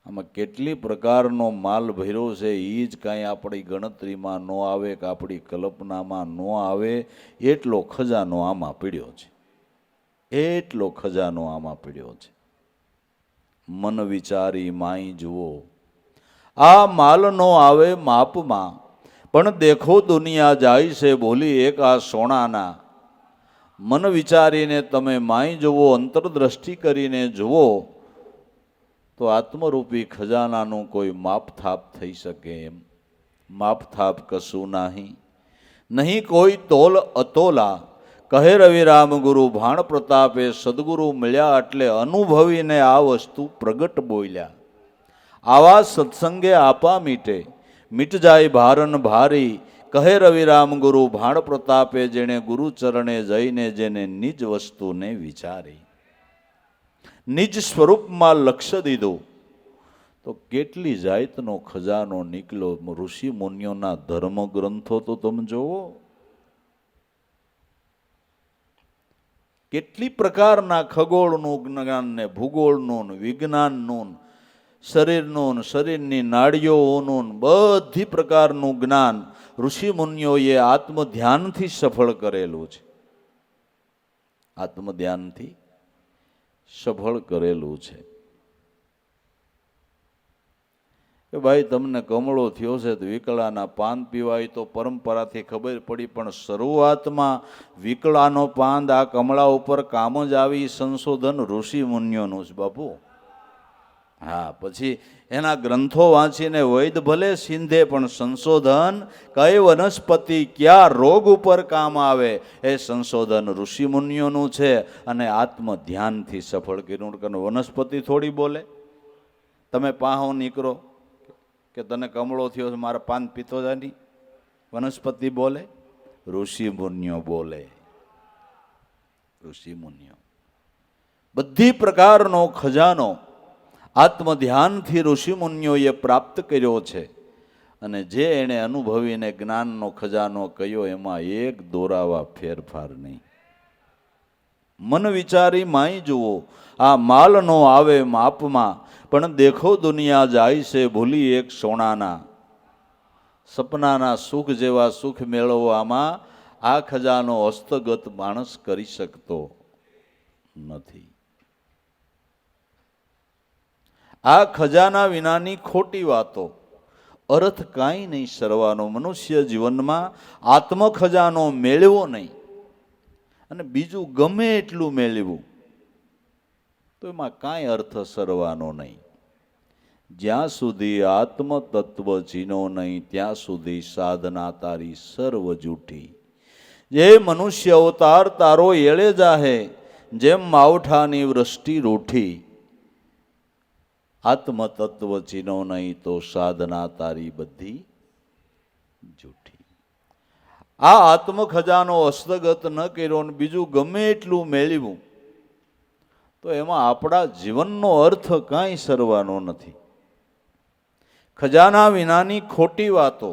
આમાં કેટલી પ્રકારનો માલ ભર્યો છે એ જ કાંઈ આપણી ગણતરીમાં ન આવે કે આપણી કલ્પનામાં ન આવે એટલો ખજાનો આમાં પીડ્યો છે. એટલો ખજાનો આમાં પીડ્યો છે. મન વિચારી માઈ જુઓ આ માલ નો આવે માપમાં, પણ દેખો દુનિયા જાય છે ભૂલી એક આ સોનાના. મન વિચારીને તમે માઈ જુઓ, અંતરદ્રષ્ટિ કરીને જુઓ તો આત્મરૂપી ખજાનાનું કોઈ માપથાપ થઈ શકે એમ માપથાપ કશું નહીં. નહીં કોઈ તોલ અતોલા, કહે રવિરામ ગુરુ ભાણ પ્રતાપે. સદગુરુ મળ્યા એટલે અનુભવીને આ વસ્તુ પ્રગટ બોલ્યા. આવા સત્સંગે આપા મીટે, મીટ જાય ભારન ભારી. કહે રવિરામ ગુરુ ભાણ પ્રતાપે. જેણે ગુરુ ચરણે જઈને જેને નિજ વસ્તુને વિચારી. નિજ સ્વરૂપમાં લક્ષ્ય દીધું તો કેટલી જાતનો ખજાનો નીકળ્યો. ઋષિ મુનિઓના ધર્મ ગ્રંથો તો તમે જોવો, કેટલી પ્રકારના ખગોળનું જ્ઞાન ને ભૂગોળનું વિજ્ઞાનનું, શરીરનું, શરીરની નાડીઓનું, બધી પ્રકારનું જ્ઞાન ઋષિ મુનિઓએ આત્મધ્યાનથી સફળ કરેલું છે. આત્મધ્યાનથી સફળ કરેલું છે. કે ભાઈ તમને કમળો થયો છે તો વિકળાના પાન પીવાય તો પરંપરાથી ખબર પડી, પણ શરૂઆતમાં વિકળાનો પાન આ કમળા ઉપર કામ જ આવી સંશોધન ઋષિ મુનિઓનું છે બાપુ. હા, પછી એના ગ્રંથો વાંચીને વૈદ ભલે સિંધે, પણ સંશોધન કઈ વનસ્પતિ કયા રોગ ઉપર કામ આવે એ સંશોધન ઋષિ મુનિઓનું છે. અને આત્મ ધ્યાનથી સફળ કર્યું. વનસ્પતિ થોડી બોલે. તમે પાહો નીકળો કે તને કમળો થયો છે, મારા પાન પીતો જાની, વનસ્પતિ બોલે? ઋષિ મુનિઓ બોલે. ઋષિ મુનિઓ બધી પ્રકારનો ખજાનો આત્મધ્યાનથી ઋષિ મુનિઓએ પ્રાપ્ત કર્યો છે. અને જે એણે અનુભવીને જ્ઞાનનો ખજાનો કહ્યો એમાં એક દોરાવા ફેરફાર નહીં. મન વિચારી માઈ જુઓ, આ માલ નો આવે માપમાં, પણ દેખો દુનિયા જાય છે ભૂલી એક સોનાના. સપનાના સુખ જેવા સુખ મેળવવામાં આ ખજાનો હસ્તગત માણસ કરી શકતો નથી. આ ખજાના વિનાની ખોટી વાતો, અર્થ કાંઈ નહીં સરવાનો. મનુષ્ય જીવનમાં આત્મ ખજાનો મેળવો નહીં અને બીજું ગમે એટલું મેળવું તો એમાં કાંઈ અર્થ સરવાનો નહીં. જ્યાં સુધી આત્મ તત્વ ચીનો નહીં ત્યાં સુધી સાધના તારી સર્વ જૂઠી. જે મનુષ્ય અવતાર તારો એળે જાહે, જેમ માવઠાની વૃષ્ટિ રૂઠી. આત્મ તત્વ ચીનો નહીં તો સાધના તારી બધી જૂઠી. આ આત્મ ખજાનો હસ્તગત ન કર્યો ને બીજું ગમે એટલું મેળવ્યું તો એમાં આપણા જીવનનો અર્થ કાંઈ સરવાનો નથી. ખજાના વિનાની ખોટી વાતો,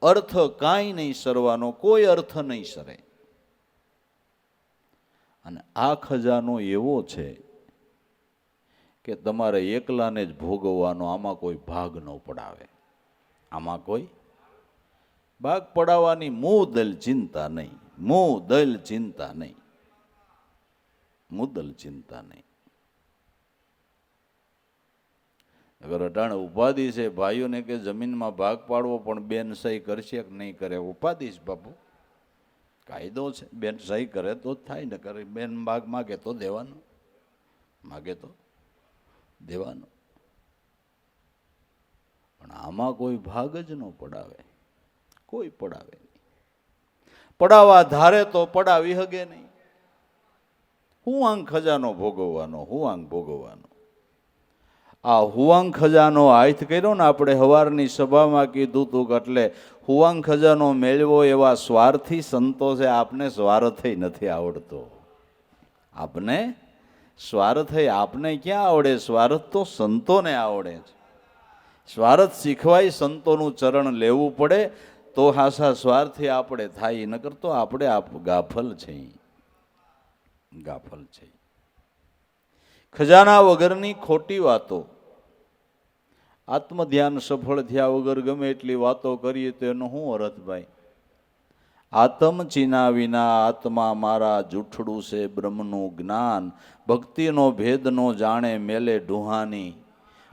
અર્થ કાંઈ નહીં સરવાનો, કોઈ અર્થ નહીં સરે. અને આ ખજાનો એવો છે કે તમારે એકલાને જ ભોગવવાનો, આમાં કોઈ ભાગ ન પડાવે. આમાં કોઈ ભાગ પડાવવાની મુદલ ચિંતા નહીં. મુદલ ચિંતા નહીં. મુદલ ચિંતા નહીં. અગર અટાણે ઉપાધિ છે ભાઈઓને કે જમીનમાં ભાગ પાડવો, પણ બેન સહી કરશે કે નહીં કરે, ઉપાધિ છે બાપુ. કાયદો છે, બેન સહી કરે તો જ થાય ને, કરે બેન ભાગ માગે તો દેવાનો, માગે તો દેવાનો. પણ આમાં કોઈ ભાગ જ ન પડાવે, કોઈ પડાવે નહીં. પડાવવા ધારે તો પડાવી હગે નહીં. હું આંગ ખજાનો ભોગવવાનો, હું આંગ ભોગવવાનો. આ હુવાંગ ખજાનો હાથ કર્યો ને આપણે હવારની સભામાં કીધું તું કે એટલે હુવાંગ ખજાનો મેળવો એવા સ્વાર્થી સંતો છે. આપને સ્વાર્થ નથી આવડતો. આપને સ્વાર્થ આપને ક્યાં આવડે? સ્વાર્થ તો સંતોને આવડે છે. સ્વાર્થ શીખવાય સંતોનું ચરણ લેવું પડે તો હાસા સ્વાર્થી આપણે થાય. નકર તો આપણે ગાફલ છે, ગાફલ છે. ખજાના વગરની ખોટી વાતો. આત્મધ્યાન સફળ થયા વગર ગમે એટલી વાતો કરીએ તો એનો શું અર્થ ભાઈ? આત્મ ચીના વિના આત્મા મારા જૂઠડું છે બ્રહ્મનું જ્ઞાન. ભક્તિનો ભેદ નો જાણે મેલે ડુહાની.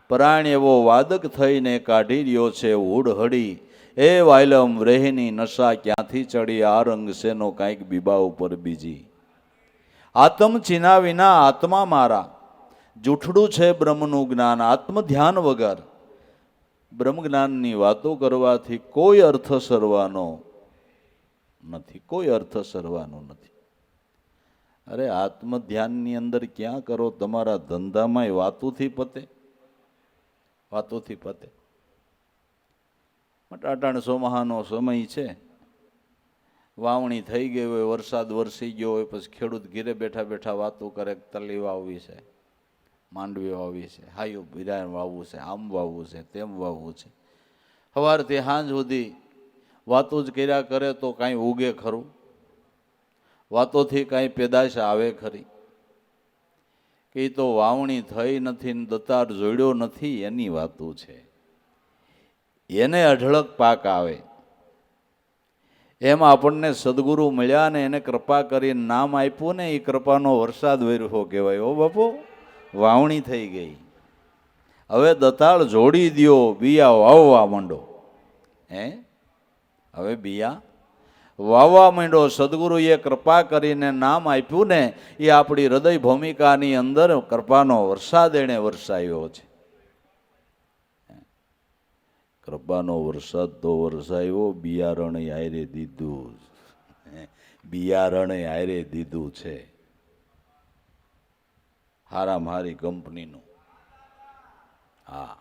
પરાણ એવો વાદક થઈને કાઢી રહ્યો છે ઉડહડી. એ વાયલમ રેહની નશા ક્યાંથી ચડી, આ રંગ શેનો કાંઈક બીબા ઉપર બીજી. આત્મ ચીના વિના આત્મા મારા જૂઠડું છે બ્રહ્મનું જ્ઞાન. આત્મ ધ્યાન વગર બ્રહ્મ જ્ઞાનની વાતો કરવાથી કોઈ અર્થ સરવાનો નથી, કોઈ અર્થ સરવાનો નથી. અરે આત્મ ધ્યાનની અંદર ક્યાં કરો? તમારા ધંધામાં વાતોથી પતે, વાતોથી પતે. અટાણ સોમાહાનો સમય છે, વાવણી થઈ ગઈ હોય, વરસાદ વરસી ગયો હોય, પછી ખેડૂત ઘીરે બેઠા બેઠા વાતો કરે તલી વાવવી છે. માંડવી વાવી છે, હાયું બિરાણ વાવવું છે, આમ વાવવું છે, તેમ વાવવું છે. સવારથી સાંજ સુધી વાતો જ કર્યા કરે તો કાંઈ ઉગે ખરું? વાતોથી કાંઈ પેદાશ આવે ખરી? કે તો વાવણી થઈ નથી ને દતાર જોડ્યો નથી એની વાતો છે. એને અઢળક પાક આવે. એમ આપણને સદગુરુ મળ્યા ને એને કૃપા કરીને નામ આપ્યું ને, એ કૃપાનો વરસાદ વર્યો કહેવાય. ઓ બાપુ, વાવણી થઈ ગઈ. હવે દતાળ જોડી દ્યો, બિયા વાવવા માંડો. હવે બિયા વાવવા માંડો. સદગુરુએ કૃપા કરીને નામ આપ્યું ને, એ આપણી હૃદય ભૂમિકાની અંદર કૃપાનો વરસાદ એણે વરસાવ્યો છે. કૃપાનો વરસાદ તો વરસાવ્યો, બિયારણ આયરે દીધું. બિયારણ આયરે દીધું છે. હારામાં હારી કંપનીનું. હા,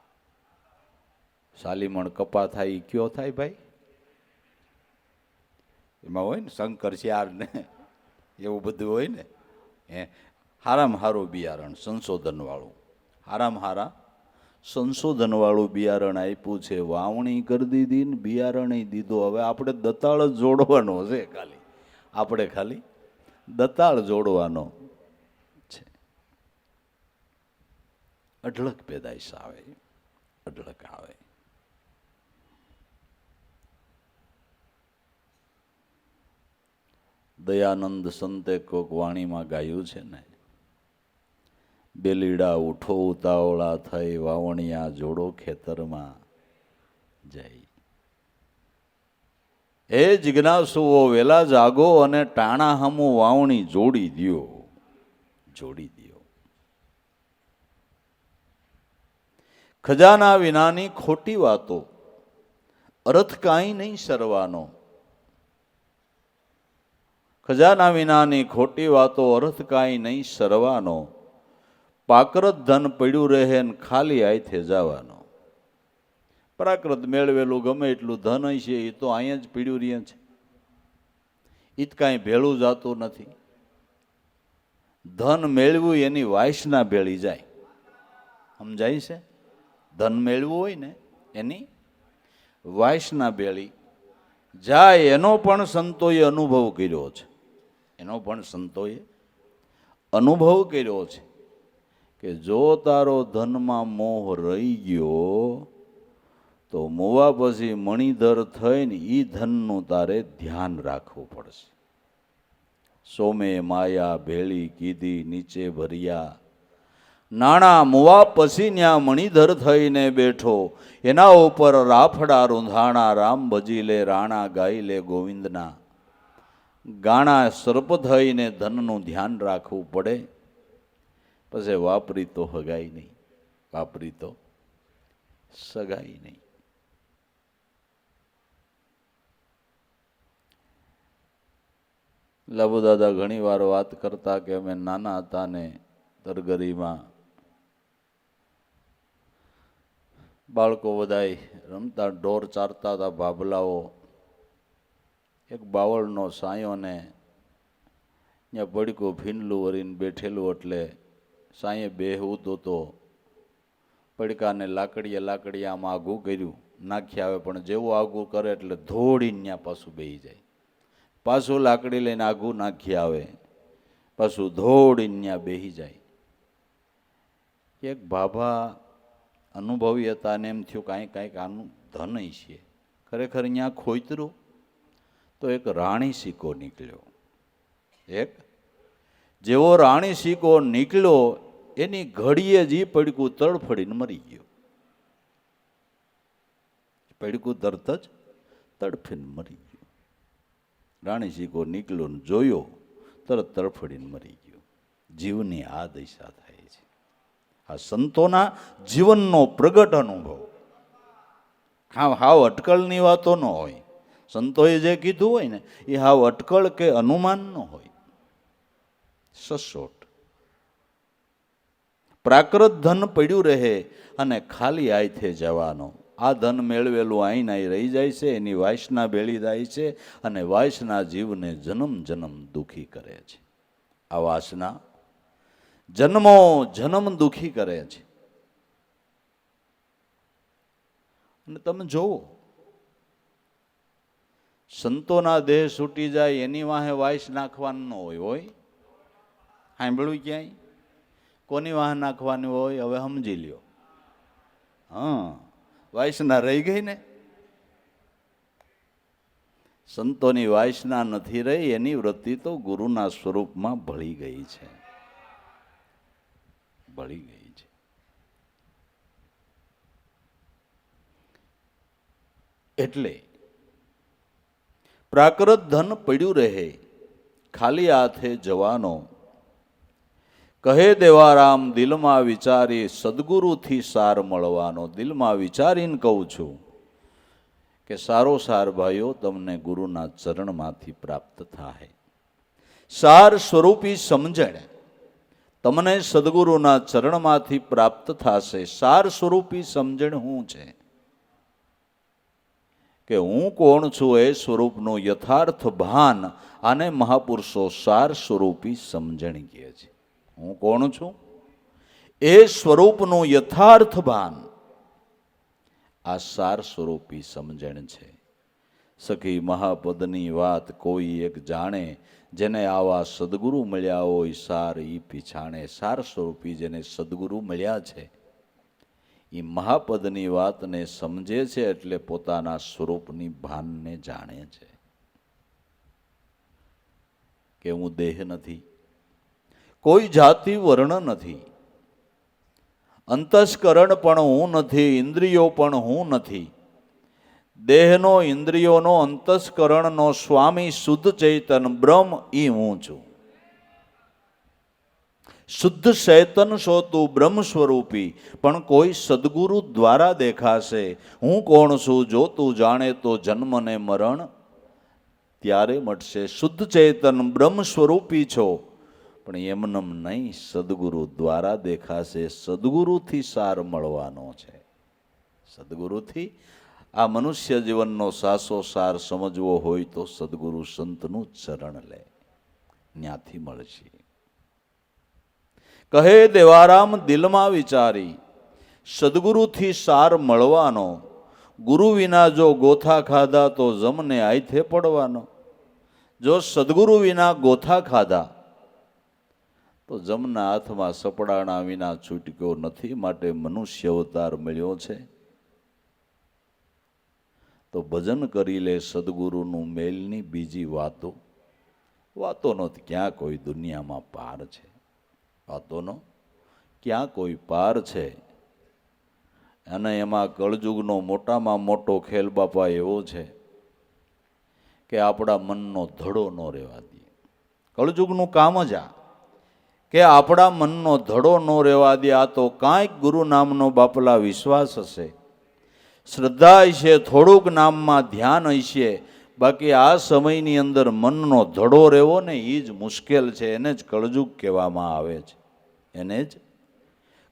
સાલીમણ કપા થાય એ કયો થાય ભાઈ? એમાં હોય ને શંકર શ્યાર ને એવું બધું હોય ને. હારામાં હારું બિયારણ સંશોધન વાળું, હારામાં હારા સંશોધન વાળું બિયારણ આપ્યું છે. વાવણી કરી દીધી ને બિયારણ દીધો. હવે આપણે દતાળ જ જોડવાનો છે. આપણે ખાલી દતાળ જોડવાનો છે. અઢળક પેદાઈશ આવે, અઢળક આવે. દયાનંદ સંતે કોક વાણીમાં ગાયું છે ને, બેલીડા ઉઠો ઉતાવળા થઈ, વાવણિયા જોડો ખેતરમાં જઈ. એ જિજ્ઞાસુઓ વેલા જાગો અને ટાણા હમું વાવણી જોડી દ્યો, જોડી દ્યો. ખજાના વિનાની ખોટી વાતો, અર્થ કાંઈ નહીં સરવાનો. ખજાના વિનાની ખોટી વાતો, અર્થ કાંઈ નહીં સરવાનો. પાકરત ધન પડ્યું રહે ને ખાલી આયથે જવાનો. પ્રાકૃત મેળવેલું ગમે એટલું ધન હશે એ તો અહીંયા જ પીડ્યું રહે છે. એ જ કાંઈ ભેળું જાતું નથી. ધન મેળવું એની વાસના ભેળી જાય. સમજાય છે? ધન મેળવું હોય ને એની વાસના ભેળી જાય. એનો પણ સંતોએ અનુભવ કર્યો છે. એનો પણ સંતોએ અનુભવ કર્યો છે કે જો તારો ધનમાં મોહ રહી ગયો તો મોવા પછી મણિધર થઈને એ ધનનું તારે ધ્યાન રાખવું પડશે. સોમે માયા ભેળી કીધી નીચે ભર્યા, નાણા મુવા પછી ન્યા મણિધર થઈને બેઠો. એના ઉપર રાફડા રૂંધાણા, રામ ભજી લે રાણા ગાઈ લે ગોવિંદના ગાણા. સર્પ થઈને ધનનું ધ્યાન રાખવું પડે. પછી વાપરી તો હગાઈ નહીં, વાપરી તો સગાઈ નહીં. લાભુ દાદા ઘણી વાર વાત કરતા કે અમે નાના હતા ને તરગરીમાં બાળકો બધાય રમતા, ઢોર ચારતા હતા, ભાભલાઓ. એક બાવળનો સાયો ને ત્યાં પડીકું ભીંડલું વરીને બેઠેલું, એટલે સાંયે બેહવું તો પડકાને લાકડીએ આમ આઘું કર્યું, નાખી આવે. પણ જેવું આઘું કરે એટલે ધોડીને ત્યાં પાછું બેહી જાય. પાછું લાકડી લઈને આઘું નાખી આવે, પાછું ધોડીને ત્યાં બેહી જાય. એક ભાભા અનુભવી હતા અને એમ થયું કાંઈક આનું ધન છે. ખરેખર ત્યાં ખોતરું તો એક રાણી સિક્કો નીકળ્યો. એક જેવો રાણી સિક્કો નીકળ્યો એની ઘડીએ જ પડકું તડફડીને મરી ગયું. પડકું તરત જ તડફીને મરી ગયું. રાણી સિક્કો નીકળ્યો ને જોયો, તરત તડફડીને મરી ગયો. જીવની આ દશા થાય છે. આ સંતોના જીવનનો પ્રગટ અનુભવ. હાવ અટકળની વાતો ન હોય. સંતોએ જે કીધું હોય ને એ હાવ અટકળ કે અનુમાન ન હોય. સચોટ પ્રાકૃત ધન પડ્યું રહે અને ખાલી આયથે જવાનો. આ ધન મેળવેલું આઈ નાઈ રહી જાય છે. એની વાસના ભેળી જાય છે અને વાસના જીવને જન્મ જન્મ દુખી કરે છે. આ વાસના જન્મો જન્મ દુખી કરે છે. અને તમે જોવો, સંતોના દેહ છૂટી જાય એની વાહે વાઈસ નાખવાનું ન હોય. સાંભળ્યું ક્યાંય? કોની વાહે નાખવાની હોય? હવે સમજી લ્યો. હા, વાસના રહી ગઈ ને. સંતોની વાસના નથી રહી, એની વૃત્તિ તો ગુરુના સ્વરૂપમાં ભળી ગઈ છે. ભળી ગઈ છે. એટલે પ્રાકૃત ધન પડ્યું રહે, ખાલી હાથે જવાનો. કહે દેવારામ દિલમાં વિચારી, સદગુરુથી સાર મળવાનો. દિલમાં વિચારીને કહું છું કે સારો સાર ભાઈઓ તમને ગુરુના ચરણમાંથી પ્રાપ્ત થાય. સાર સ્વરૂપી સમજણ તમને સદગુરુના ચરણમાંથી પ્રાપ્ત થશે. સાર સ્વરૂપી સમજણ શું છે? કે હું કોણ છું એ સ્વરૂપનું યથાર્થ ભાન આને મહાપુરુષો સાર સ્વરૂપી સમજણ કહે છે. હું કોણ છું એ સ્વરૂપનું યથાર્થ ભાન આ સાર સ્વરૂપી સમજણ છે. સખી મહાપદની વાત કોઈ એક જાણે, જેને આવા સદગુરુ મળ્યા હોય સાર ઈ પીછાણે. સાર સ્વરૂપી જેને સદગુરુ મળ્યા છે એ મહાપદની વાતને સમજે છે, એટલે પોતાના સ્વરૂપની ભાનને જાણે છે કે હું દેહ નથી, કોઈ જાતિ વર્ણ નથી, અંતસ્કરણ પણ હું નથી, ઇન્દ્રિયો પણ હું નથી. દેહનો, ઇન્દ્રિયોનો, અંતસ્કરણનો સ્વામી શુદ્ધ ચૈતન બ્રહ્મ ઈ હું છું. શુદ્ધ ચૈતન છો તું બ્રહ્મ સ્વરૂપી, પણ કોઈ સદગુરુ દ્વારા દેખાશે. હું કોણ છું જો તું જાણે તો જન્મ ને મરણ ત્યારે મટશે. શુદ્ધ ચૈતન બ્રહ્મ સ્વરૂપી છો, પણ એમનેમ નહીં, સદગુરુ દ્વારા દેખાશે. સદગુરુથી સાર મળવાનો છે. સદગુરુથી આ મનુષ્ય જીવનનો સાસો સાર સમજવો હોય તો સદગુરુ સંતનું ચરણ લે, ત્યાંથી મળશે. કહે દેવારામ દિલમાં વિચારી, સદગુરુથી સાર મળવાનો. ગુરુ વિના જો ગોથા ખાધા તો જમને આયથે પડવાનો. જો સદગુરુ વિના ગોથા ખાધા તો જમના હાથમાં સપડાણા વિના છૂટક્યો નથી. માટે મનુષ્ય અવતાર મળ્યો છે તો ભજન કરી લે સદગુરુનું. મેલની બીજી વાતોનો ક્યાં કોઈ દુનિયામાં પાર છે? વાતોનો ક્યાં કોઈ પાર છે? અને એમાં કળજુગનો મોટામાં મોટો ખેલ બાપા એવો છે કે આપણા મનનો ધડો ન રહેવા દે. કળજુગનું કામ જ આ કે આપણા મનનો ધડો ન રહેવા દે. આ તો કાંઈક ગુરુ નામનો બાપલા વિશ્વાસ હશે, શ્રદ્ધા હશે, થોડુંક નામમાં ધ્યાન હશે. બાકી આ સમયની અંદર મનનો ધડો રહેવો ને એ જ મુશ્કેલ છે. એને જ કળજુગ કહેવામાં આવે છે. એને જ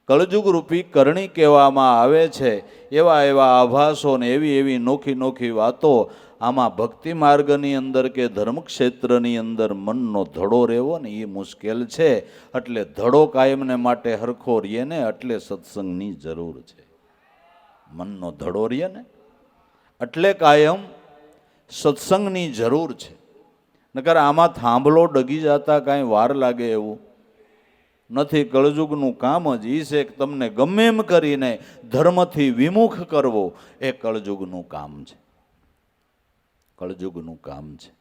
કળજુગ રૂપી કરણી કહેવામાં આવે છે. એવા એવા આભાસો ને એવી નોખી નોખી વાતો આમાં ભક્તિ માર્ગની અંદર કે ધર્મક્ષેત્રની અંદર મનનો ધડો રહેવો ને એ મુશ્કેલ છે. એટલે ધડો કાયમને માટે હરખો રહીએ ને એટલે સત્સંગની જરૂર છે. મનનો ધડો રહીએ ને એટલે કાયમ સત્સંગની જરૂર છે. નકર આમાં થાંભલો ડગી જતા કાંઈ વાર લાગે એવું નથી. કળજુગનું કામ જ એ છે કે તમને ગમે એમ કરીને ધર્મથી વિમુખ કરવો એ કળજુગનું કામ છે. કળજુગનું કામ છે.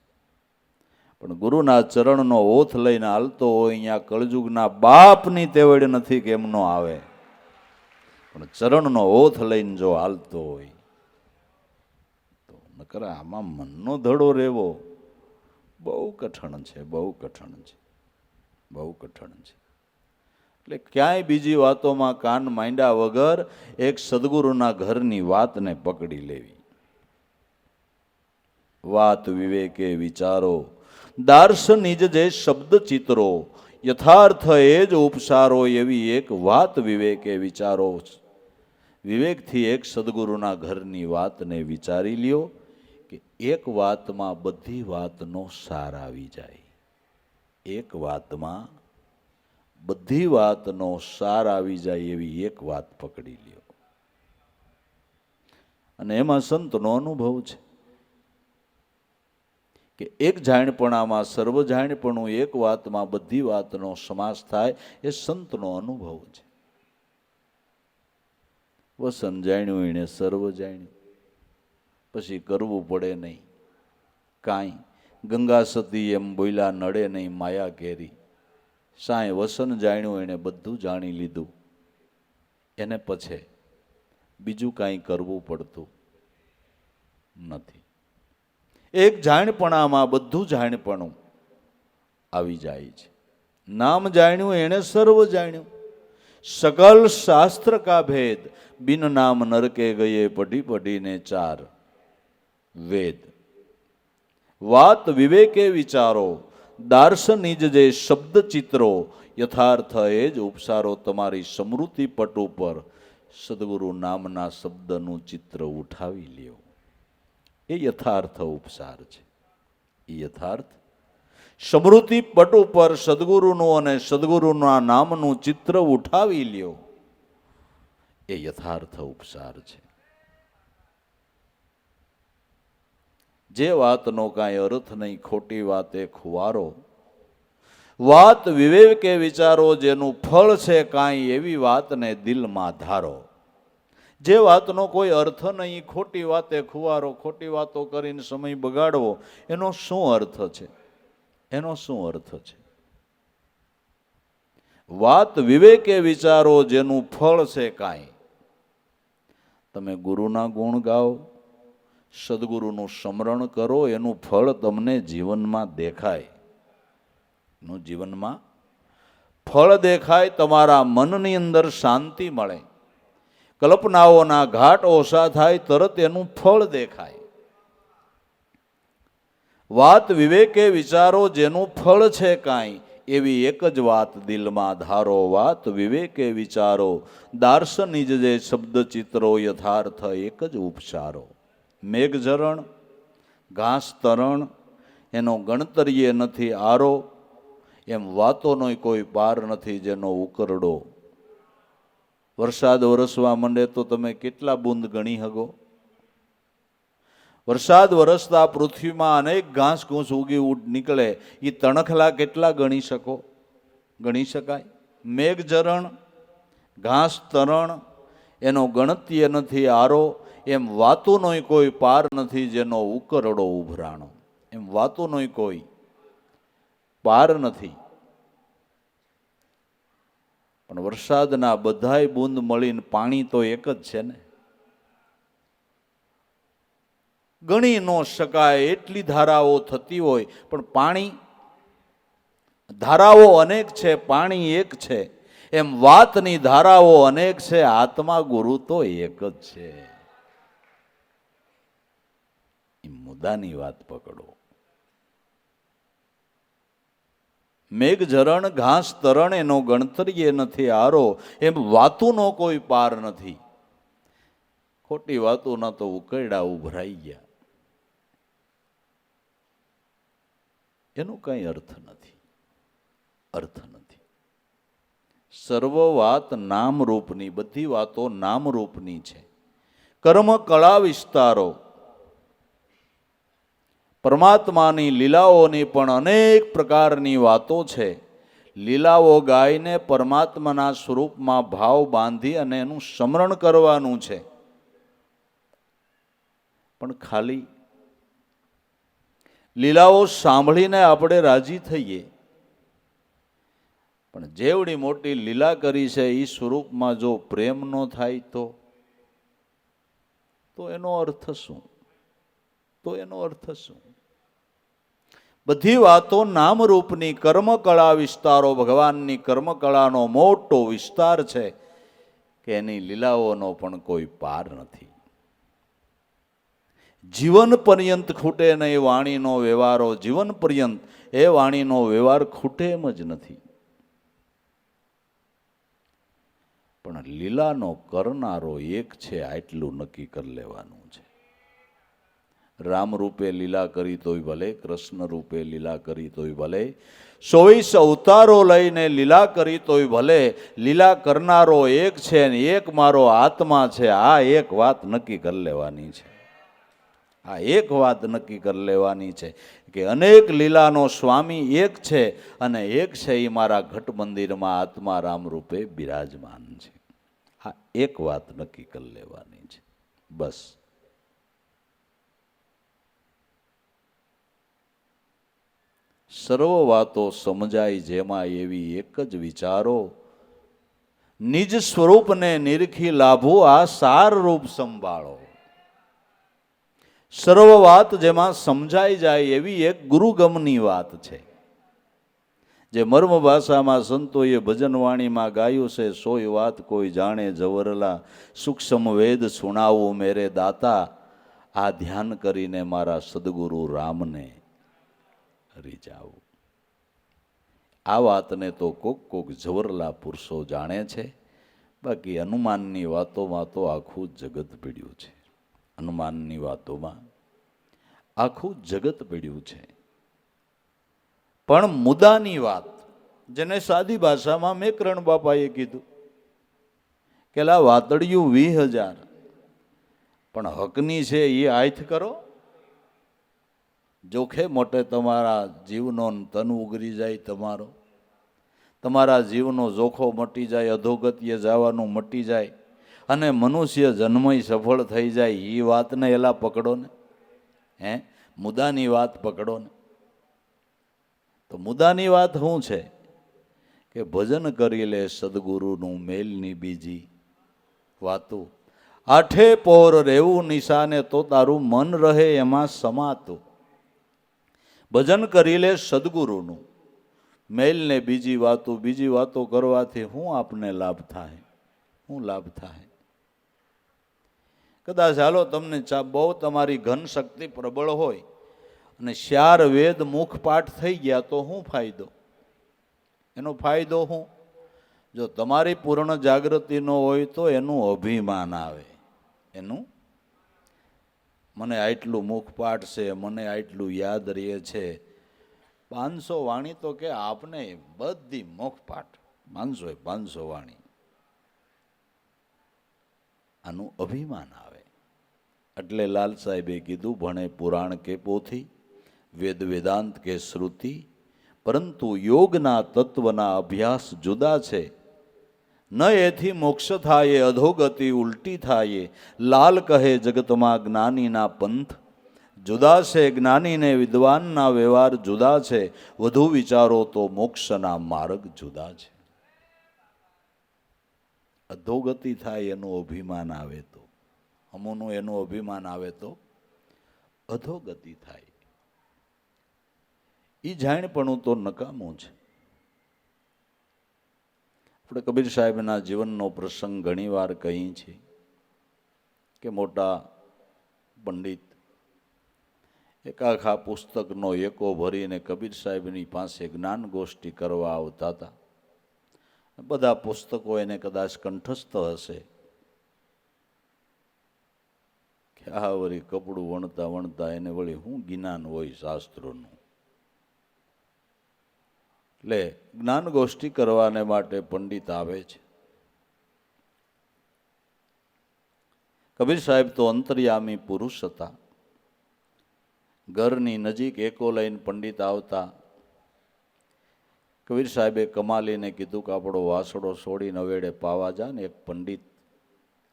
પણ ગુરુના ચરણનો ઓથ લઈને હાલતો હોય અહીંયા કળજુગના બાપની તેવડ નથી કે એમનો આવે, પણ ચરણનો ઓથ લઈને જો હાલતો હોય તો નકર આમાં મનનો ધડો રહેવો બહુ કઠણ છે. બહુ કઠણ છે. બહુ કઠણ છે. એટલે ક્યાંય બીજી વાતોમાં કાન માંડ્યા વગર એક સદગુરુના ઘરની વાતને પકડી લેવી. વાત વિવેકે વિચારો, દાર્શનિજ જે શબ્દ ચિત્રો, યથાર્થ એ જ ઉપસારો. એવી એક વાત વિવેકે વિચારો. વિવેકથી એક સદગુરુના ઘરની વાતને વિચારી લ્યો કે એક વાતમાં બધી વાતનો સાર આવી જાય. એક વાતમાં બધી વાતનો સાર આવી જાય એવી એક વાત પકડી લ્યો, અને એમાં સંતનો અનુભવ છે કે એક જાણપણામાં સર્વ જાણપણું, એક વાતમાં બધી વાતનો સમાસ થાય, એ સંતનો અનુભવ છે. વસન જાણ્યું એને સર્વ જાણ્યું, પછી કરવું પડે નહીં કાંઈ. ગંગા સતી એમ બોલ્યા નડે નહીં માયા કેરી. સાંય વસન જાણ્યું એને બધું જાણી લીધું, એને પછી બીજું કાંઈ કરવું પડતું નથી. એક જાણપણામાં બધું જાણપણું આવી જાય છે. નામ જાણ્યું એને સર્વ જાણ્યું. સકલ શાસ્ત્ર કા ભેદ, બિન નામ નરકે ગયે પઢી પઢીને ચાર વેદ. વાત વિવેકે વિચારો, દાર્શનિજ જે શબ્દ ચિત્રો, યથાર્થ એ જ ઉપસારો. તમારી સ્મૃતિ પટ ઉપર સદગુરુ નામના શબ્દનું ચિત્ર ઉઠાવી લ્યો, એ યથાર્થ ઉપસાર છે. એ યથાર્થ સ્મૃતિ પટ ઉપર સદગુરુનું અને સદગુરુના નામનું ચિત્ર ઉઠાવી લ્યો, એ યથાર્થ ઉપસાર છે. જે વાતનો કાંઈ અર્થ નહીં, ખોટી વાતે ખુવારો. વાત વિવેકે વિચારો, જેનું ફળ છે કાંઈ, એવી વાતને દિલમાં ધારો. જે વાતનો કોઈ અર્થ નહીં, ખોટી વાતે ખુવારો, ખોટી વાતો કરીને સમય બગાડવો, એનો શું અર્થ છે? એનો શું અર્થ છે? વાત વિવેકે વિચારો, જેનું ફળ છે કાંઈ. તમે ગુરુના ગુણ ગાઓ, સદગુરુનું સ્મરણ કરો, એનું ફળ તમને જીવનમાં દેખાય. એનું જીવનમાં ફળ દેખાય, તમારા મનની અંદર શાંતિ મળે, કલ્પનાઓના ઘાટ ઓછા થાય, તરત એનું ફળ દેખાય. વાત વિવેકે વિચારો, જેનું ફળ છે કાંઈ, એવી એક જ વાત દિલમાં ધારો. વાત વિવેકે વિચારો, દાર્શનિજ જે શબ્દ ચિત્રો, યથાર્થ એક જ ઉપસારો. મેઘઝરણ ઘાસ તરણ, એનો ગણતરીએ નથી આરો. એમ વાતોનો કોઈ પાર નથી, જેનો ઉકરડો. વરસાદ વરસવા માંડે તો તમે કેટલા બૂંદ ગણી શકો? વરસાદ વરસતા પૃથ્વીમાં અનેક ઘાસ ઘૂસ ઉગી નીકળે, એ તણખલા કેટલા ગણી શકો? ગણી શકાય? મેઘઝરણ ઘાસ તરણ, એનો ગણતરીએ નથી આરો. એમ વાતોનો કોઈ પાર નથી, જેનો ઉકરડો ઉભરાણો. એમ વાતોનો કોઈ પાર નથી. પણ વરસાદના બધાય બૂંદ મળીને પાણી તો એક જ છે ને. ગણી ન શકાય એટલી ધારાઓ થતી હોય, પણ પાણી, ધારાઓ અનેક છે, પાણી એક છે. એમ વાતની ધારાઓ અનેક છે, આત્મા ગુરુ તો એક જ છે. એ મુદ્દાની વાત પકડો. મેઘઝરણ ઘાસ તરણ, એનો ગણતરીએ નથી આરો. એમ વાતોનો કોઈ પાર નથી. ખોટી વાતોના તો ઉકેડા ઉભરાઈ ગયા, એનો કઈ અર્થ નથી. અર્થ નથી. સર્વ વાત નામરૂપની, બધી વાતો નામરૂપની છે. કર્મ કળા વિસ્તારો, પરમાત્માની લીલાઓની પણ અનેક પ્રકારની વાતો છે. લીલાઓ ગાઈને પરમાત્માના સ્વરૂપમાં ભાવ બાંધી અને એનું સ્મરણ કરવાનું છે. પણ ખાલી લીલાઓ સાંભળીને આપણે રાજી થઈએ, પણ જેવડી મોટી લીલા કરી છે એ સ્વરૂપમાં જો પ્રેમ ન થાય તો એનો અર્થ શું? તો એનો અર્થ શું? બધી વાતો નામરૂપની, કર્મકળા વિસ્તારો, ભગવાનની કર્મકળાનો મોટો વિસ્તાર છે કે એની લીલાઓનો પણ કોઈ પાર નથી. જીવન પર્યંત ખૂટે નહીં વાણીનો વ્યવહારો. જીવન પર્યંત એ વાણીનો વ્યવહાર ખૂટે એમ જ નથી. પણ લીલાનો કરનારો એક છે, આટલું નક્કી કરી લેવાનું છે. રામ રૂપે લીલા કરી તોય ભલે, કૃષ્ણ રૂપે લીલા કરી તોય ભલે, 24 અવતારો લઈને લીલા કરી તોય ભલે, લીલા કરનારો એક છે ને એક મારો આત્મા છે. આ એક વાત નક્કી કરી લેવાની છે. આ એક વાત નક્કી કરી લેવાની છે કે અનેક લીલાનો સ્વામી એક છે અને એક છે એ મારા ઘટ મંદિરમાં આત્મા રામ રૂપે બિરાજમાન છે. આ એક વાત નક્કી કરી લેવાની છે બસ. સર્વ વાતો સમજાય જેમાં એવી એક જ વિચારો, નિજ સ્વરૂપને નિરખી લાભો આ સાર રૂપ સંભાળો. સર્વ વાત જેમાં સમજાઈ જાય એવી એક ગુરુગમની વાત છે. જે મર્મ ભાષામાં સંતોએ ભજનવાણીમાં ગાયું છે, સોય વાત કોઈ જાણે જવરલા, સૂક્ષ્મ વેદ સુણાવું મેરે દાતા, આ ધ્યાન કરીને મારા સદગુરુ રામને રીઝાવું. આ વાતને તો કોક જવરલા પુરુષો જાણે છે, બાકી હનુમાનની વાતોમાં તો આખું જગત પીડ્યું છે. હનુમાનની વાતોમાં આખું જગત પીડ્યું છે. પણ મુદ્દાની વાત, જેને સાદી ભાષામાં મેકરણ બાપાએ કીધું કે લા વાતડિયું 20,000 પણ હકની છે એ આયથ કરો. જોખે મોટે તમારા જીવનો તન ઉગરી જાય, તમારા જીવનો જોખો મટી જાય, અધોગતિએ જવાનું મટી જાય અને મનુષ્ય જન્મય સફળ થઈ જાય. એ વાતને એલા પકડો ને, મુદ્દાની વાત પકડો ને. તો મુદ્દાની વાત શું છે કે ભજન કરી લે સદગુરુનું મેલની બીજી વાતું, આઠે પોર રહેવું નિશાને તો તારું મન રહે એમાં સમાતું. ભજન કરી લે સદગુરુનું મેલને બીજી વાતો કરવાથી શું આપને લાભ થાય? શું લાભ થાય? કદાચ હાલો તમને બહુ તમારી ઘન શક્તિ પ્રબળ હોય અને 4 વેદ મુખ પાઠ થઈ ગયા તો શું ફાયદો? એનો ફાયદો શું? જો તમારી પૂર્ણ જાગૃતિ ન હોય તો એનું અભિમાન આવે. એનું મને આટલું મુખ પાઠ છે, મને આટલું યાદ રહે છે. 500 વાણી તો કે આપને બધી મુખ પાઠ 500 વાણી, આનું અભિમાન આવે. એટલે લાલ સાહેબે કીધું, ભણે પુરાણ કે પોથી, વેદ વેદાંત કે શ્રુતિ, પરંતુ યોગના તત્વના અભ્યાસ જુદા છે. ન એથી મોક્ષ થાય, અધોગતિ ઉલટી થાય. લાલ કહે જગતમાં જ્ઞાનીના પંથ જુદા છે, જ્ઞાનીને વિદ્વાનના વ્યવહાર જુદા છે. વધુ વિચારો તો મોક્ષના માર્ગ જુદા છે. અધોગતિ થાય એનું અભિમાન આવે તો, અમોનું એનું અભિમાન આવે તો અધોગતિ થાય. એ જાણપણું તો નકામું છે. આપણે કબીર સાહેબના જીવનનો પ્રસંગ ઘણીવાર કહી છે કે મોટા પંડિત એક આખા પુસ્તકનો એકો ભરીને કબીર સાહેબની પાસે જ્ઞાન ગોષ્ઠી કરવા આવતા હતા. બધા પુસ્તકો એને કદાચ કંઠસ્થ હશે કે આ વળી કપડું વણતા એને વળી શું જ્ઞાન હોય શાસ્ત્રોનું. એટલે જ્ઞાન ગોષ્ઠી કરવાને માટે પંડિત આવે છે. કબીર સાહેબ તો અંતર્યામી પુરુષ હતા. ઘરની નજીક એકો લઈને પંડિત આવતા. કબીર સાહેબે કમાલીને કીધું કે આપણો વાસડો છોડીને અવેડે પાવા જા ને, એક પંડિત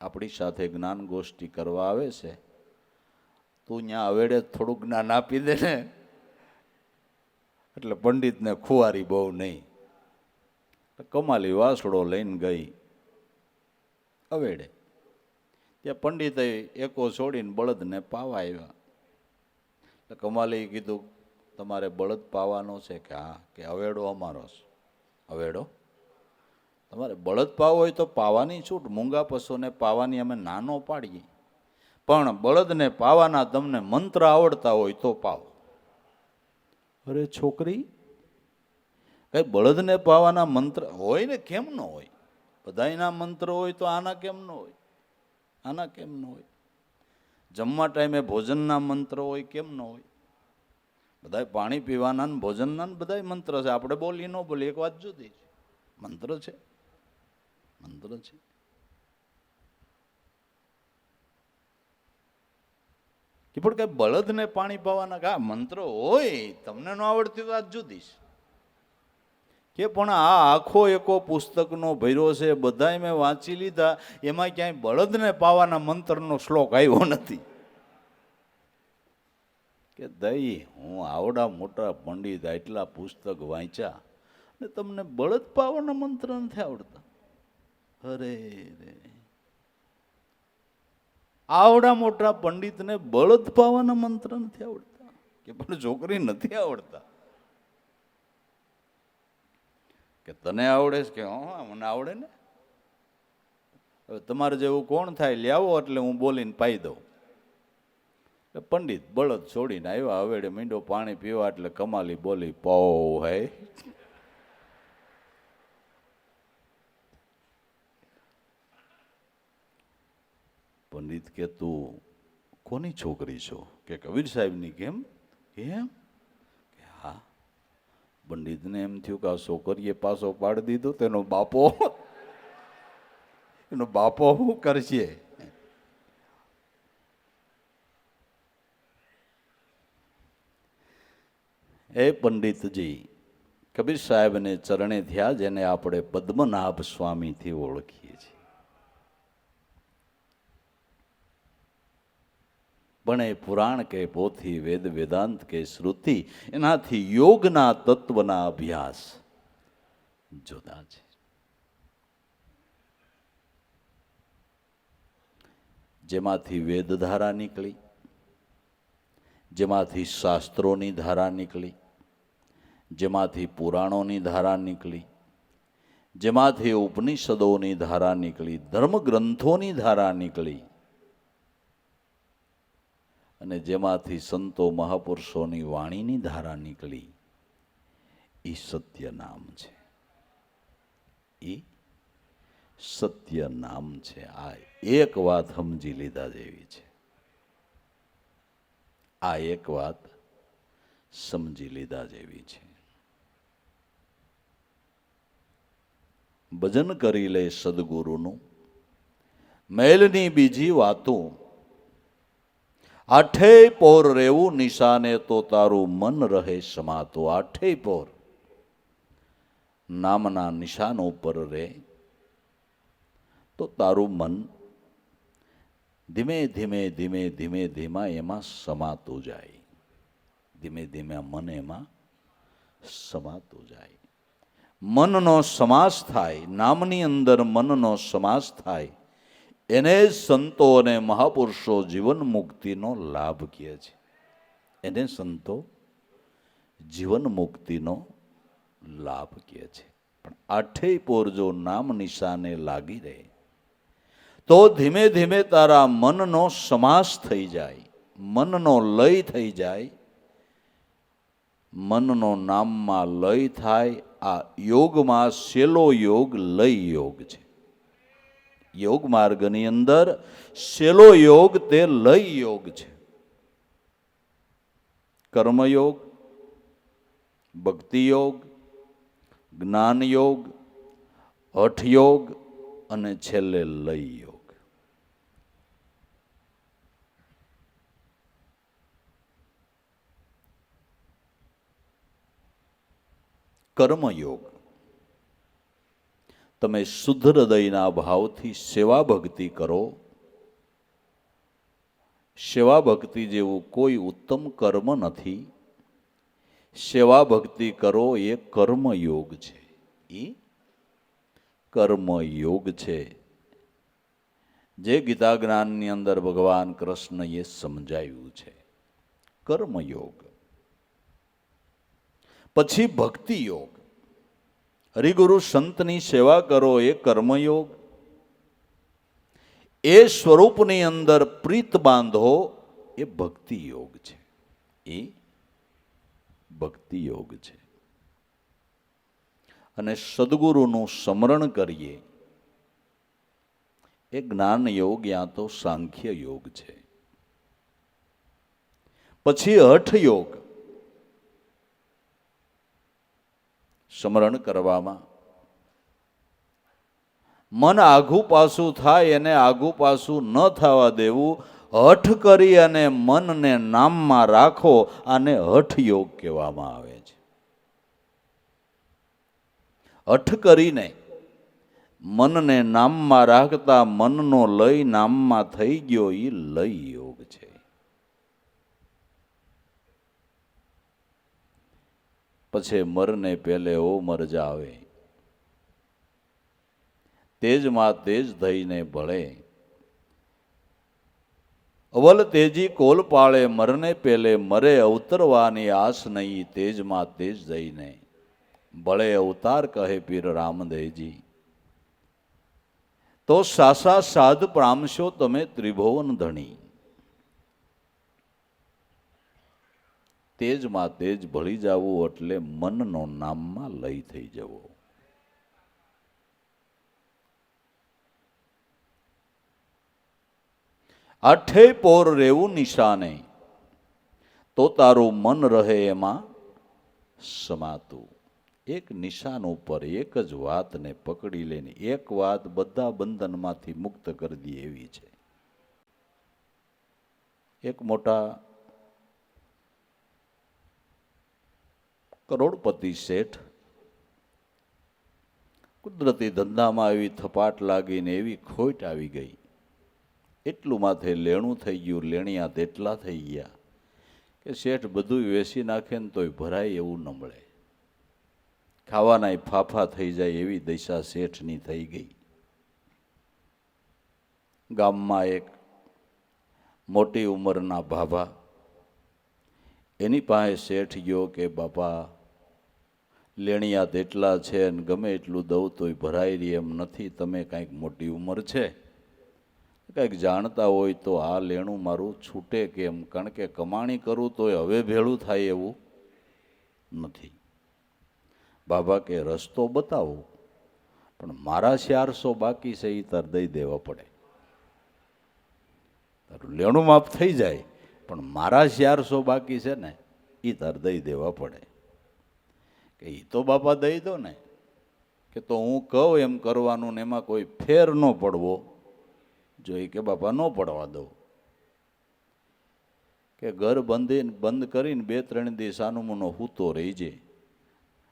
આપણી સાથે જ્ઞાન ગોષ્ઠી કરવા આવે છે, તું ત્યાં અવેડે થોડું જ્ઞાન આપી દે ને. એટલે પંડિતને ખુવારી બહુ નહીં. કમાલી વાસડો લઈને ગઈ અવેડે. ત્યાં પંડિતે એકો છોડીને બળદને પાવા આવ્યા. એટલે કમાલીએ કીધું, તમારે બળદ પાવાનો છે? કે હા. કે અવેડો અમારો છે. અવેડો તમારે બળદ પાવો હોય તો પાવાની છૂટ, મૂંગા પશુને પાવાની અમે નાનો પાડીએ, પણ બળદને પાવાના તમને મંત્ર આવડતા હોય તો પાવો. અરે છોકરી, કઈ બળદને પાવાના મંત્ર હોય ને? કેમ ન હોય? બધાયના મંત્ર હોય તો આના કેમ ન હોય? આના કેમ ન હોય? જમવા ટાઈમે ભોજનના મંત્ર હોય, કેમ ન હોય? બધાય પાણી પીવાના ને ભોજનના ને બધાય મંત્ર છે. આપણે બોલી ન બોલી એક વાત જુદી છે. મંત્ર છે, મંત્ર છે. કે પણ કઈ બળદને પાણી પાવાના કા મંત્ર હોય, તમને ન આવડતી વાત જુદી છે. કે પણ આ આખો એકો પુસ્તકનો ભર્યો છે, બધાય મેં વાંચી લીધા, એમાં ક્યાંય બળદને પાવાના મંત્રનો શ્લોક આવ્યો નથી. કે દઈ હું આવડા મોટા પંડિત, આટલા પુસ્તક વાંચ્યા ને તમને બળદ પાવાના મંત્ર નથી આવડતા? અરે રે, આવડા મોટા પંડિતને બળદ પાવાના મંત્ર નથી આવડતા? કે પણ છોકરી નથી આવડતા? કે તને આવડે છે? કે હા મને આવડે ને. હવે તમારે જેવું કોણ થાય? લ્યાવો એટલે હું બોલીને પાઈ દઉં. પંડિત બળદ છોડીને આવ્યા, હવેડે મીંડો પાણી પીવા, એટલે કમાલી બોલી પો હે. પંડિત કે તું કોની છોકરી છો? કે કબીર સાહેબની. કેમ? એમ કે હા. પંડિતને એમ થયું કે આ છોકરીએ પાછો પાડી દીધો, તેનો બાપો શું કરશે? એ પંડિતજી કબીર સાહેબને ચરણે થયા, જેને આપણે પદ્મનાભ સ્વામીથી ઓળખીએ છીએ. ભણે પુરાણ કે પોથી, વેદ વેદાંત કે શ્રુતિ, એનાથી યોગના તત્વના અભ્યાસ જુદા છે. જેમાંથી વેદ ધારા નીકળી, જેમાંથી શાસ્ત્રોની ધારા નીકળી, જેમાંથી પુરાણોની ધારા નીકળી, જેમાંથી ઉપનિષદોની ધારા નીકળી, ધર્મગ્રંથોની ધારા નીકળી, અને જેમાંથી સંતો મહાપુરુષોની વાણીની ધારા નીકળી, એ સત્ય નામ છે. એ સત્ય નામ છે. આ એક વાત સમજી લીધા જેવી છે. આ એક વાત સમજી લીધા જેવી છે. ભજન કરી લે સદગુરુનું, મેલની બીજી વાતો, આઠે પોર રેવું નિશાને તો તારું મન રહે સમાતું. આઠે પોર નામના નિશાન ઉપર રહે તો તારું મન ધીમે ધીમે ધીમે ધીમે ધીમા એમાં સમાતું જાય. ધીમે ધીમે મન એમાં સમાતું જાય. મનનો સમાસ થાય, નામની અંદર મનનો સમાસ થાય, એને સંતો અને મહાપુરુષો જીવન મુક્તિનો લાભ કહે છે. એને સંતો જીવન મુક્તિનો લાભ કહે છે. પણ આઠેય પોર જો નામ નિશાને લાગી રહે તો ધીમે ધીમે તારા મનનો સમાસ થઈ જાય, મનનો લય થઈ જાય. મનનો નામમાં લય થાય. આ યોગમાં છેલ્લો યોગ લય યોગ છે. યોગ માર્ગની અંદર છેલ્લો યોગ તે લય યોગ છે. કર્મયોગ, ભક્તિ યોગ, જ્ઞાન યોગ, હઠ યોગ અને છેલ્લે લય યોગ. કર્મયોગ, તમે શુદ્ધ હૃદયના ભાવથી સેવા ભક્તિ કરો. સેવા ભક્તિ જેવું કોઈ ઉત્તમ કર્મ નથી. સેવા ભક્તિ કરો એ કર્મયોગ છે. એ કર્મયોગ છે, જે ગીતા જ્ઞાનની અંદર ભગવાન કૃષ્ણએ સમજાવ્યું છે. કર્મયોગ. પછી ભક્તિ યોગ, હરિગુરુ સંતની સેવા કરો એ કર્મયોગ. એ સ્વરૂપની અંદર પ્રીત બાંધો એ ભક્તિ યોગ છે. એ ભક્તિ યોગ છે. અને સદગુરુનું સ્મરણ કરીએ એ જ્ઞાન યોગ યા તો સાંખ્ય યોગ છે. પછી હઠયોગ, સ્મરણ કરવામાં મન આઘું પાછું થાય એને આઘું પાછું ન થવા દેવું. હઠ કરી અને મનને નામમાં રાખો, આને હઠયોગ કહેવામાં આવે છે. હઠ કરીને મનને નામમાં રાખતા મનનો લય નામમાં થઈ ગયો, એ લય યોગ છે. પછી મરને પેલે ઓ મર જાવે, તેજમાં તેજ થઈને ભળે. અવલ તેજી કોલ પાળે, મરને પેલે મરે અવતરવાની આસ નહીં. તેજમાં તેજ જઈને ભળે અવતાર કહે પીર રામદેવજી. તો સાસા સાધ પામશો તમે ત્રિભુવન ધણી. તેજમાં તેજ ભળી જવું એટલે મનનો નામમાં લય થઈ જવો. આઠે પોર રેવું નિશાને, તો તારું મન રહે એમાં સમાતું. એક નિશાન ઉપર એક જ વાતને પકડી લઈને એક વાત બધા બંધનમાંથી મુક્ત કરી દે એવી છે. એક મોટા કરોડપતિ શેઠ, કુદરતી ધંધામાં એવી થપાટ લાગીને એવી ખોટ આવી ગઈ, એટલું માથે લેણું થઈ ગયું, લેણિયા તેટલા થઈ ગયા કે શેઠ બધું વેચી નાખે ને તોય ભરાય એવું ન મળે. ખાવાના ફાફા થઈ જાય એવી દશા શેઠની થઈ ગઈ. ગામમાં એક મોટી ઉંમરના ભાભા, એની પાસે શેઠ ગયો કે બાપા લેણિયા તેટલા છે ને ગમે એટલું દઉં તોય ભરાય રહી એમ નથી, તમે કાંઈક મોટી ઉંમર છે, કંઈક જાણતા હોય તો આ લેણું મારું છૂટે કેમ, કારણ કે કમાણી કરું તોય હવે ભેળું થાય એવું નથી. બાબા કે રસ્તો બતાવો, પણ મારા 400 બાકી છે એ તાર દઈ દેવા પડે. તારું લેણું માફ થઈ જાય પણ મારા 400 બાકી છે ને એ તાર દઈ દેવા પડે. કે એ તો બાપા દઈ દો ને, કે તો હું કહું એમ કરવાનું ને એમાં કોઈ ફેર ન પડવો જોઈએ, કે બાપા ન પડવા દો. કે ઘર બંધ કરીને 2-3 દિવસ આનુમનો હૂતો રહી જાય,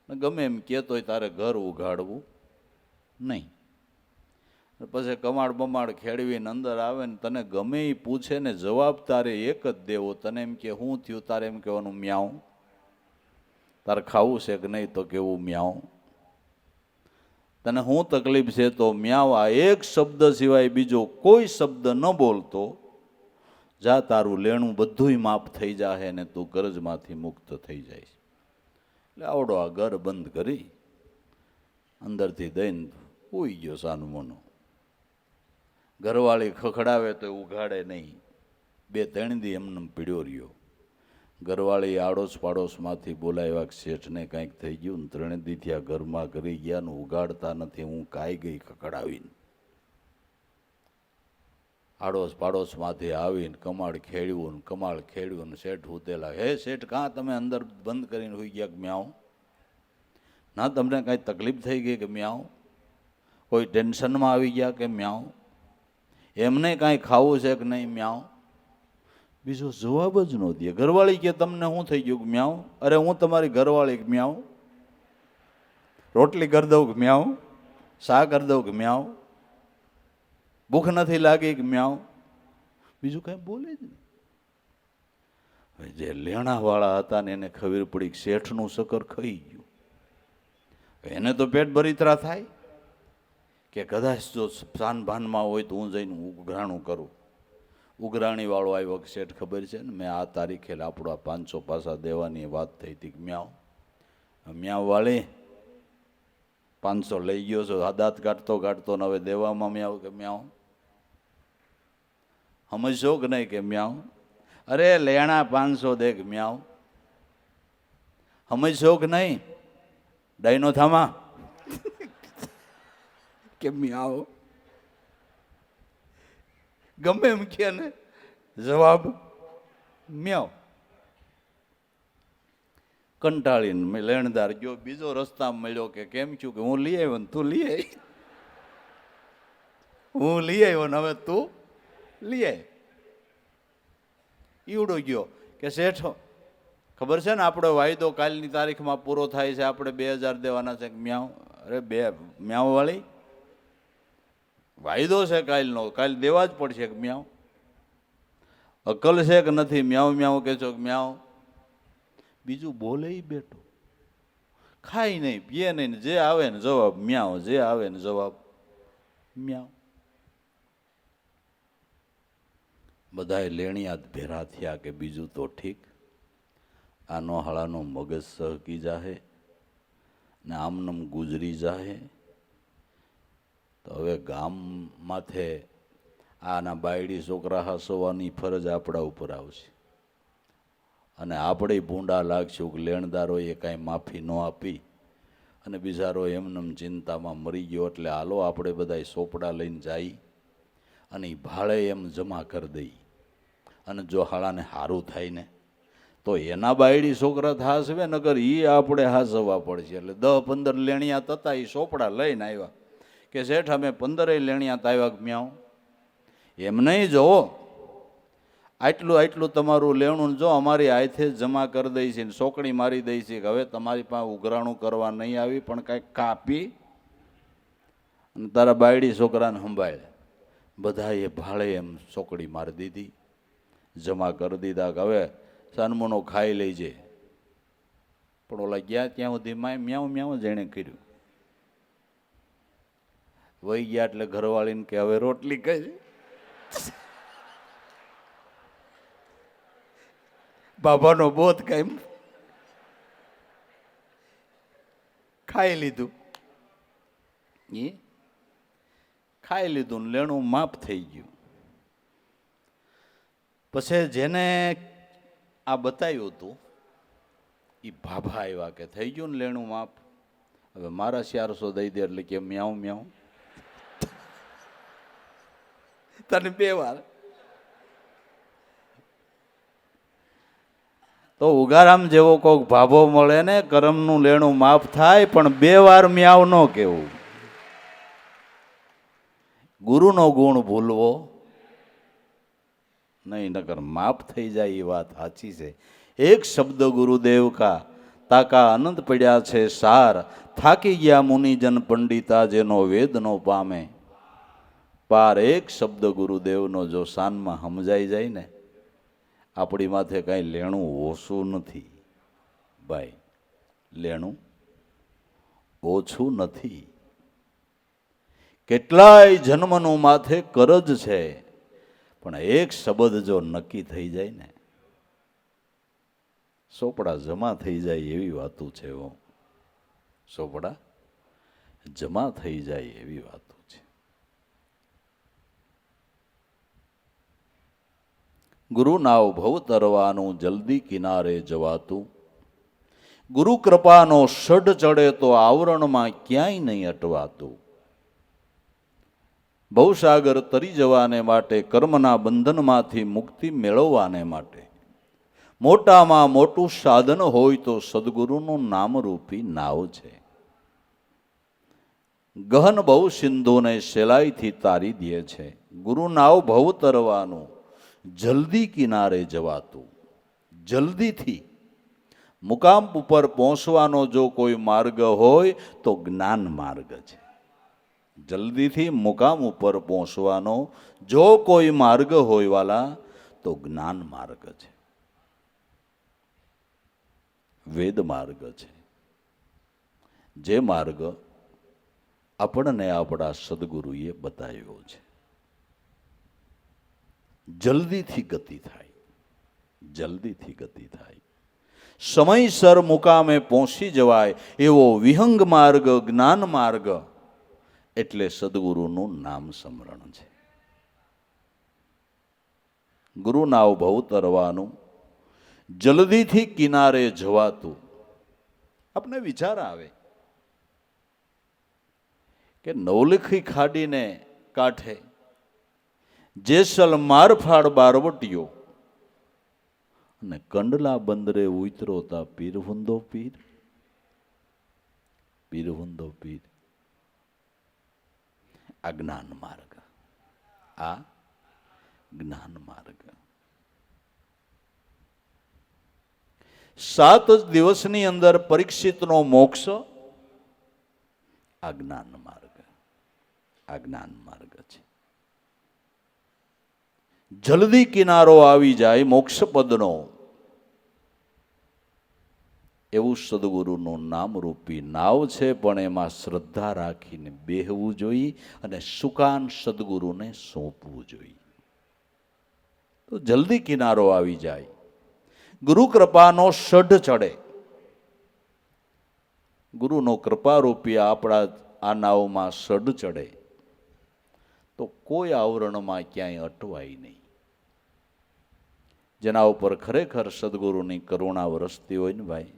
ગમે એમ કહેતોય તારે ઘર ઉઘાડવું નહીં. પછી કમાડ બમાડ ખેડવીને અંદર આવે ને તને ગમે એ પૂછે ને જવાબ તારે એક જ દેવો. તને એમ કે શું થયું, તારે એમ કહેવાનું મ્યાઉ. તારે ખાવું છે કે નહીં, તો કેવું મ્યાઉ. તને શું તકલીફ છે તો મ્યાઉ. આ એક શબ્દ સિવાય બીજો કોઈ શબ્દ ન બોલતો. જા તારું લેણું બધુંય માફ થઈ જાય ને તું ગરજમાંથી મુક્ત થઈ જાય. એટલે આવડો આ ઘર બંધ કરી અંદરથી દઈને ઉઈ ગયો સાનુમોનો. ઘરવાળી ખખડાવે તો ઉઘાડે નહીં, 2-3 દી એમને પીડ્યો રહ્યો. ઘરવાળી આડોશ પાડોશમાંથી બોલાવ્યા, શેઠને કાંઈક થઈ ગયું ને 3 દી થયા ઘરમાં કરી ગયા ને ઉઘાડતા નથી, હું કાંઈ ગઈ ખખડાવીને. આડોશ પાડોશમાંથી આવીને કમાડ ખેડ્યું ને શેઠ ઉતેલા. હે શેઠ, કાં તમે અંદર બંધ કરીને હોઈ ગયા કે મ્યાઉ? ના તમને કાંઈ તકલીફ થઈ ગઈ કે મ્યાઉ? કોઈ ટેન્શનમાં આવી ગયા કે મ્યાઉ? એમને કાંઈ ખાવું છે કે નહીં મ્યાઉ? બીજો જવાબ જ ન દે. ઘરવાળી કે તમને શું થઈ ગયું કે મ્યાઉ? અરે હું તમારી ઘરવાળી કે મ્યાઉ? રોટલી કરી દઉં કે મ્યાઉ? શા કરી દઉં કે મ્યાઉ? ભૂખ નથી લાગી કે મ્યાઉ? બીજું કાંઈ બોલે જ નહીં. જે લેણાવાળા હતા ને એને ખબર પડી કે શેઠનું સકર ખાઈ ગયું. એને તો પેટ ભરીતરા થાય કે કદાચ જો સાનભાનમાં હોય તો હું જઈને ઉઘરાણું કરું. ઉઘરાણી વાળો આવ્યો કે શેઠ ખબર છે ને મેં આ તારીખે આપણા 500 પાસા દેવાની વાત થઈ હતી કે મ્યાઉ વાળી 500 લઈ ગયો છો, દાંત કાઢતો ને હવે દેવામાં મ્યાઉ કે મ્યાઉ? સમજશો કે નહીં કે મ્યાઉ? અરે લેણા 500 દે કે મ્યાઉ? સમજશો કે નહીં? ડાયનો થામા કે મ્યાઉ? ગમે એમ કે ને જવાબ મ્યાઉ. કંટાળીને લેણદાર ગયો, બીજો રસ્તામાં મળ્યો કે કેમ છું, કે હું લઈ આવ્યો ને તું લઈ આવી, હું લઈ આવ્યો ને હવે તું લઈ આવી. ઈવડો ગયો કે શેઠો ખબર છે ને આપણો વાયદો કાલની તારીખમાં પૂરો થાય છે, આપણે 2000 દેવાના છે. મ્યાઉ, અરે મ્યાઉ વાળી વાયદો છે કાલનો, કાલ દેવા જ પડશે. કે મ્યાઉ, અકલ છે કે નથી? મ્યાઉ મ્યાઉ કે છો? મ્યાઉ. બીજું બોલે બેઠો, ખાય નહીં પીએ નહીં, જે આવે ને જવાબ મ્યાઉ, જે આવે ને જવાબ મ્યાઉ. બધાએ લેણિયાત ભેરા થયા કે બીજું તો ઠીક, આનો હાળાનો મગજ સહકી જાહે ને આમનમ ગુજરી જાહે. તો હવે ગામ માથે આના બાયડી છોકરા હાસવાની ફરજ આપણા ઉપર આવશે, અને આપણે ભૂંડા લાગશું કે લેણદારોએ કાંઈ માફી ન આપી અને બિચારો એમનેમ ચિંતામાં મરી ગયો, એટલે હાલો આપણે બધાય સોપડા લઈને જઈ અને એ ભાડે એમ જમા કરી દઈ, અને જો હાળાને સારું થાય ને તો એના બાયડી છોકરા હાસવે, નકર એ આપણે હાસવા પડશે. એટલે 10-15 લેણિયાત હતા, એ સોપડા લઈને આવ્યા કે શેઠ અમે 15 લેણિયાત આવ્યા. મ્યાઉ, એમ નહીં જોવો, આટલું તમારું લેણું જો અમારી હાથે જમા કરી દઈ છે, સોકડી મારી દઈ છે કે હવે તમારી પાસે ઉઘરાણું કરવા નહીં આવી, પણ કાંઈક કાપી અને તારા બાયડી છોકરાને સંભાળે. બધાએ ભાડે એમ સોકડી મારી દીધી, જમા કરી દીધા કે હવે સાનમોનો ખાઈ લેજે. પણ ઓલા ગયા ત્યાં સુધી મ્યાઉ મ્યાઉ જેણે કર્યું. વહી ગયા એટલે ઘરવાળીને કે હવે રોટલી કરી. બાબાનો બોધ કાંઈ ખાઈ લીધું, એ ખાઈ લીધું ને લેણું માફ થઈ ગયું. પછી જેને આ બતાવ્યું હતું એ ભાભા આવ્યા કે થઈ ગયું ને લેણું માફ, હવે મારા 400 દઈ દે. એટલે કે મ્યાઉ મ્યાઉ તને 2 વાર તો ઉગારામ જેવો કોઈક ભાભો મળે ને, કરમનું લેણું માફ થાય, પણ 2 વાર મ્યાવ ન કહેવું. ગુરુનો ગુણ ભૂલવો નહીં, નકર માફ થઈ જાય. એ વાત સાચી છે. એક શબ્દ ગુરુદેવ કા તાકા અનંત પડ્યા છે સાર, થાકી ગયા મુનિજન પંડિતા જેનો વેદ નો પામે પાર. એક શબ્દ ગુરુદેવનો જો શાનમાં સમજાઈ જાય ને, આપણી માથે કાંઈ લેણું ઓછું નથી ભાઈ, લેણું ઓછું નથી. કેટલાય જન્મનું માથે કરજ છે, પણ એક શબ્દ જો નક્કી થઈ જાય ને, સોપડા જમા થઈ જાય એવી વાતું છે. સોપડા જમા થઈ જાય એવી વાતું છે. ગુરુ નાવ ભવ તરવાનું જલ્દી કિનારે જવાતું, ગુરુ કૃપાનો ષડ ચડે તો આવરણમાં ક્યાંય નહીં અટવાતું. ભવસાગર તરી જવાને માટે, કર્મના બંધનમાંથી મુક્તિ મેળવવાને માટે મોટામાં મોટું સાધન હોય તો સદગુરુનું નામરૂપી નાવ છે. ગહન બહુ સિંધુને સેલાઈથી તારી દે છે. ગુરુ નાવ ભવ તરવાનું જલ્દી કિનારે જવાતું. જલ્દીથી મુકામ ઉપર પહોંચવાનો જો કોઈ માર્ગ હોય તો જ્ઞાન માર્ગ છે. જલ્દીથી મુકામ ઉપર પહોંચવાનો જો કોઈ માર્ગ હોય વાલા તો જ્ઞાન માર્ગ છે, વેદ માર્ગ છે. જે માર્ગ આપણને આપણા સદગુરુએ બતાવ્યો છે. જલ્દીથી ગતિ થાય, જલ્દીથી ગતિ થાય, સમયસર મુકામે પહોંચી જવાય એવો વિહંગ માર્ગ, જ્ઞાન માર્ગ એટલે સદગુરુનું નામ સ્મરણ છે. ગુરુ નાવ ભવ તરવાનું જલ્દીથી કિનારે જવાતું. આપને વિચાર આવે કે નવલખી ખાડીને કાંઠે જેસલ મારફાડ બારવટીયો ને કંડલા બંદરે ઉતરો તા પીર હુંદો પીર, પીર હુંદો પીર. આ જ્ઞાન માર્ગ, આ જ્ઞાન માર્ગ. 7 દિવસની અંદર પરીક્ષિતનો મોક્ષ આ જ્ઞાન માર્ગ, આ જ્ઞાન માર્ગ છે. જલ્દી કિનારો આવી જાય મોક્ષ પદનો, એવું સદગુરુનું નામરૂપી નાવ છે. પણ એમાં શ્રદ્ધા રાખીને બેહવું જોઈએ અને સુકાન સદગુરુને સોંપવું જોઈએ, તો જલ્દી કિનારો આવી જાય. ગુરુ કૃપાનો સઢ ચડે. ગુરુનો કૃપારૂપી આપણા આ નાવમાં સઢ ચડે તો કોઈ આવરણમાં ક્યાંય અટવાય નહીં. જેના ઉપર ખરેખર સદગુરુની કરુણા વરસતી હોય ને ભાઈ,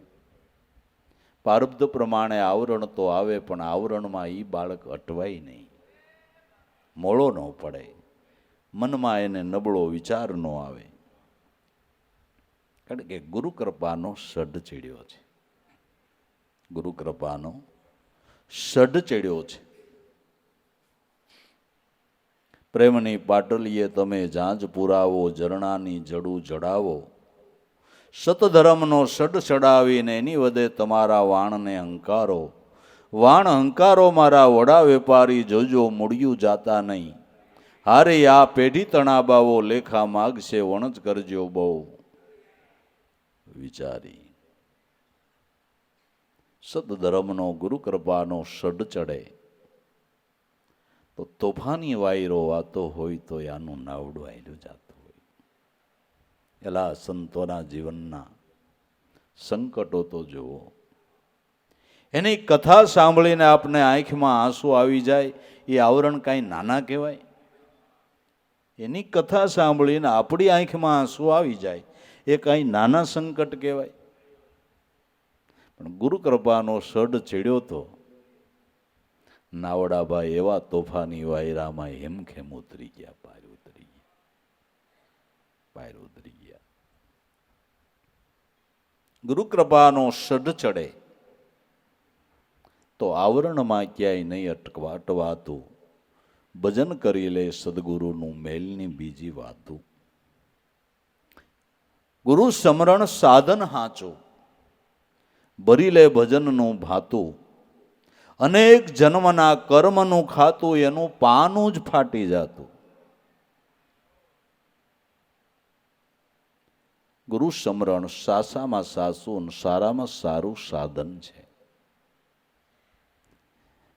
પ્રારબ્ધ પ્રમાણે આવરણ તો આવે પણ આવરણમાં એ બાળક અટવાય નહીં, મોળો ન પડે, મનમાં એને નબળો વિચાર ન આવે. કારણ કે ગુરુ કૃપાનો સઢ ચડ્યો છે, ગુરુ કૃપાનો સઢ ચડ્યો છે. પ્રેમની પાટલીએ તમે જાંજ પુરાવો, ઝરણાની જડું જડાવો. સતધર્મનો સઢ ચડાવીને એની વધે તમારા વાણને હંકારો. વાણ હંકારો મારા વડા વેપારી, જોજો મૂળિયું જાતા નહીં. હારે આ પેઢી તણાબાવો, લેખા માગશે વણજ કરજો બહુ વિચારી. સતધર્મનો ગુરુ કૃપાનો સઢ ચડે તો તોફાની વાયરો વાતો હોય તો આનું નાવડું આયલું જાતું હોય. એલા સંતોના જીવનના સંકટો તો જુઓ. એની કથા સાંભળીને આપને આંખમાં આંસુ આવી જાય, એ આવરણ કાંઈ નાના કહેવાય? એની કથા સાંભળીને આપણી આંખમાં આંસુ આવી જાય, એ કાંઈ નાના સંકટ કહેવાય? પણ ગુરુ કૃપાનો સઢ ચડ્યો તો નાવડાભાઈ એવા તોફાની વાયરામાં હેમખેમ ઉતરી ગયા, પાર ઉતરી ગયા, પાર ઉતરી ગયા. ગુરુ કૃપાનો સઢ ચડે તો આવરણમાં ક્યાંય નહીં અટવાતું. ભજન કરી લે સદગુરુનું મેલની બીજી વાતું. ગુરુ સમરણ સાધન હાચું, ભરી લે ભજનનું ભાતું. અનેક જન્મના કર્મનું ખાતું, એનું પાનું જ ફાટી જાતું. ગુરુ સમરણ સાસામાં સાસું, સારામાં સારું સાધન છે.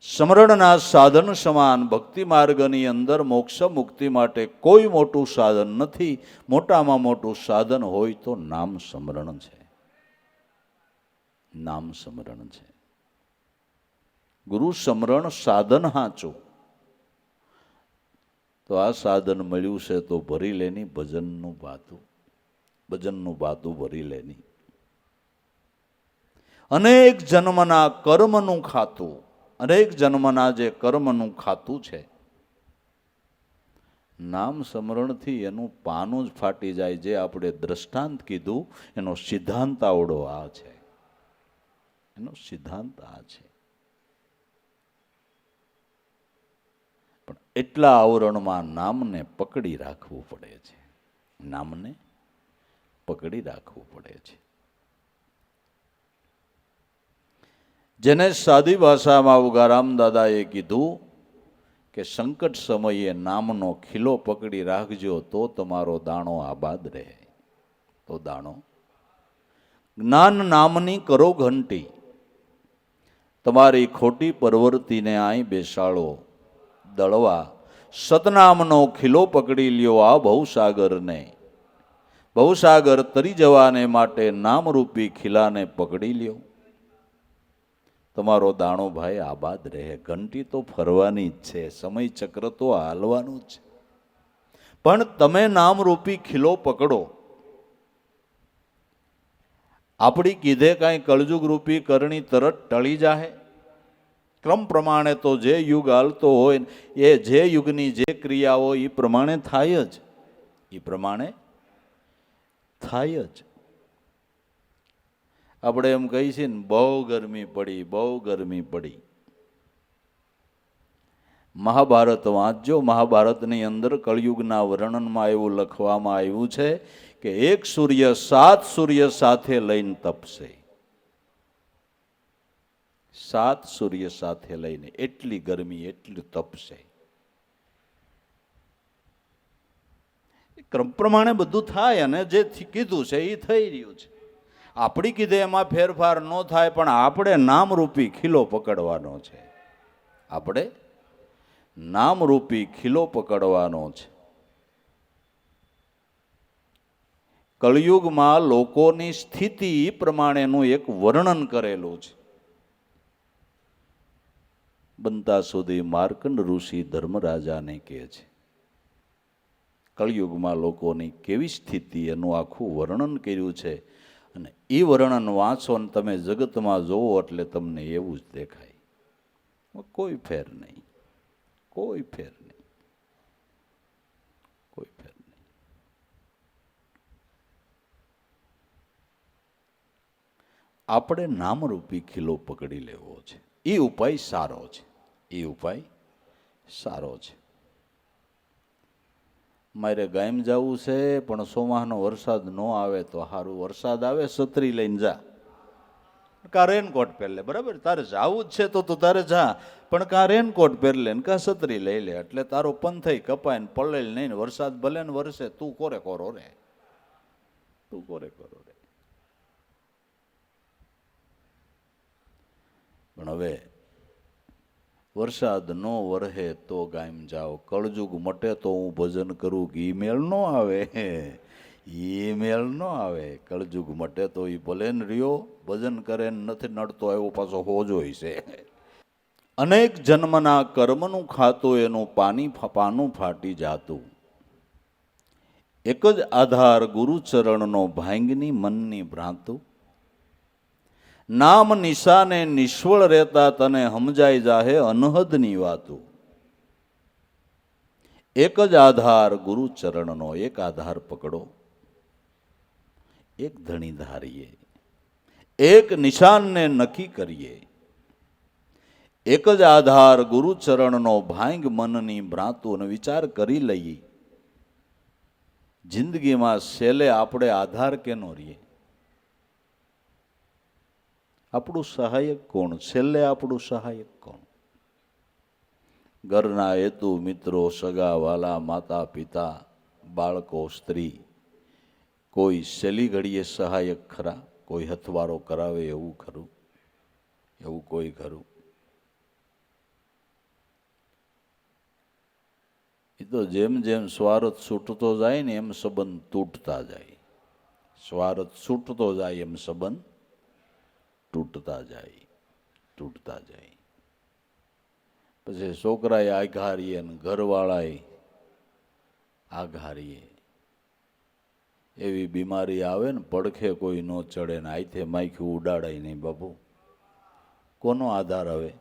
સમરણના સાધન સમાન ભક્તિ માર્ગની અંદર મોક્ષ મુક્તિ માટે કોઈ મોટું સાધન નથી. મોટામાં મોટું સાધન હોય તો નામ સમરણ છે, નામ સમરણ છે. ગુરુ સમરણ સાધન હાચું. તો આ સાધન મળ્યું છે તો ભરી લેની ભજનનું બાતું, ભજનનું બાતું ભરી લેની. અનેક જન્મના કર્મનું ખાતું, અનેક જન્મના જે કર્મનું ખાતું છે, નામ સ્મરણથી એનું પાનું જ ફાટી જાય. જે આપણે દ્રષ્ટાંત કીધું એનો સિદ્ધાંત આવડો આ છે, એનો સિદ્ધાંત આ છે. પણ એટલા આવરણમાં નામને પકડી રાખવું પડે છે, નામને પકડી રાખવું પડે છે. જેને સાદી ભાષામાં ઉગારામ દાદાએ કીધું કે સંકટ સમયે નામનો ખીલો પકડી રાખજો તો તમારો દાણો આબાદ રહે. તો દાણો જ્ઞાન નામની કરો ઘંટી, તમારી ખોટી પરવર્તીને આઈ બેસાડો દળવા. સતનામનો ખીલો પકડી લ્યો આ ભવસાગરને, ભવસાગર તરી જવાને માટે નામરૂપી ખીલાને પકડી લ્યો. તમારો દાણો ભાઈ આબાદ રહે. ઘંટી તો ફરવાની જ છે, સમય ચક્ર તો હાલવાનું જ છે, પણ તમે નામરૂપી ખીલો પકડો. આપણી કીધે કાંઈ કળજુગ રૂપી કરણી તરત ટળી જાહે? ક્રમ પ્રમાણે તો જે યુગ હાલતો હોય એ જે યુગની જે ક્રિયાઓ એ પ્રમાણે થાય જ, એ પ્રમાણે થાય જ. આપણે એમ કહીએ છીએ ને, બહુ ગરમી પડી, બહુ ગરમી પડી. મહાભારત વાંચજો. મહાભારતની અંદર કળિયુગના વર્ણનમાં એવું લખવામાં આવ્યું છે કે એક સૂર્ય 7 સૂર્ય સાથે લઈને તપશે. 7 સૂર્ય સાથે લઈને એટલી ગરમી, એટલું તપશે. ક્રમ પ્રમાણે બધું થાય અને જે કીધું છે એ થઈ રહ્યું છે. આપણી કીધે એમાં ફેરફાર ન થાય, પણ આપણે નામરૂપી ખીલો પકડવાનો છે. આપણે નામરૂપી ખીલો પકડવાનો છે. કળિયુગમાં લોકોની સ્થિતિ પ્રમાણેનું એક વર્ણન કરેલું છે. બનતા સુધી માર્કંડ ઋષિ ધર્મરાજાને કહે છે, કળિયુગમાં લોકોની કેવી સ્થિતિ એનું આખું વર્ણન કર્યું છે. અને એ વર્ણન વાંચો ને તમે જગતમાં જોવો એટલે તમને એવું જ દેખાય. કોઈ ફેર નહીં, કોઈ ફેર નહીં, કોઈ ફેર નહીં. આપણે નામરૂપી ખીલો પકડી લેવો છે. એ ઉપાય સારો છે. એ ઉપાય સારો છે. મારે ગામ જવું છે, પણ સોમાહનો વરસાદ ન આવે તો સારું. વરસાદ આવે છત્રી લઈને જા, કા રેનકોટ પહેર લે. બરાબર, તારે જવું જ છે તો તું તારે જા, પણ કા રેનકોટ પહેર લે ને કા છત્રી લઈ લે. એટલે તારો પંથઈ કપાય ને પલળે નહીં. વરસાદ ભલે ને વરસે, તું કોરે કોરો રે, તું કોરે કોરો રે. પણ હવે વરસાદ ન વરહે તો ગામ જાઓ, કળજુગ મટે તો હું ભજન કરું કે ઈમેલ ન આવે, ઈમેલ ન આવે. કળજુગ મટે તો એ ભલે ને રહ્યો, ભજન કરે નથી નડતો એવો પાછો હોજો છે. અનેક જન્મના કર્મનું ખાતું એનું પાનું ફાટી જાતું. એક જ આધાર ગુરુચરણનો ભાંગની મનની ભ્રાંતું. નામ નિશાને નિષ્ફળ રહેતા તને સમજાઈ જાહે અનહદની વાતું. એક જ આધાર ગુરુચરણનો, એક આધાર પકડો, એક ધણી ધારીએ, એક નિશાનને નક્કી કરીએ. એક જ આધાર ગુરુચરણનો ભાંગ મનની ભ્રાંતું. અને વિચાર કરી લઈએ, જિંદગીમાં છેલ્લે આપણે આધાર કેનો રહીએ? આપણું સહાયક કોણ? છેલ્લે આપણું સહાયક કોણ? ઘરના હેતુ, મિત્રો, સગા વાલા, માતા પિતા, બાળકો, સ્ત્રી. કોઈ છેલ્લી ઘડીએ સહાયક ખરા? કોઈ હથવારો કરાવે એવું ખરું? એવું કોઈ ખરું? એ તો જેમ જેમ સ્વાર્થ છૂટતો જાય ને એમ સંબંધ તૂટતા જાય. સ્વાર્થ છૂટતો જાય એમ સંબંધ તૂટતા જાય, તૂટતા જાય. પછી છોકરાએ આઘારીએ ને ઘરવાળાએ આઘારીએ. એવી બીમારી આવે ને પડખે કોઈ ન ચડે ને આઈથે માખ્યું ઉડાડાય નહીં. બાપુ કોનો આધાર? હવે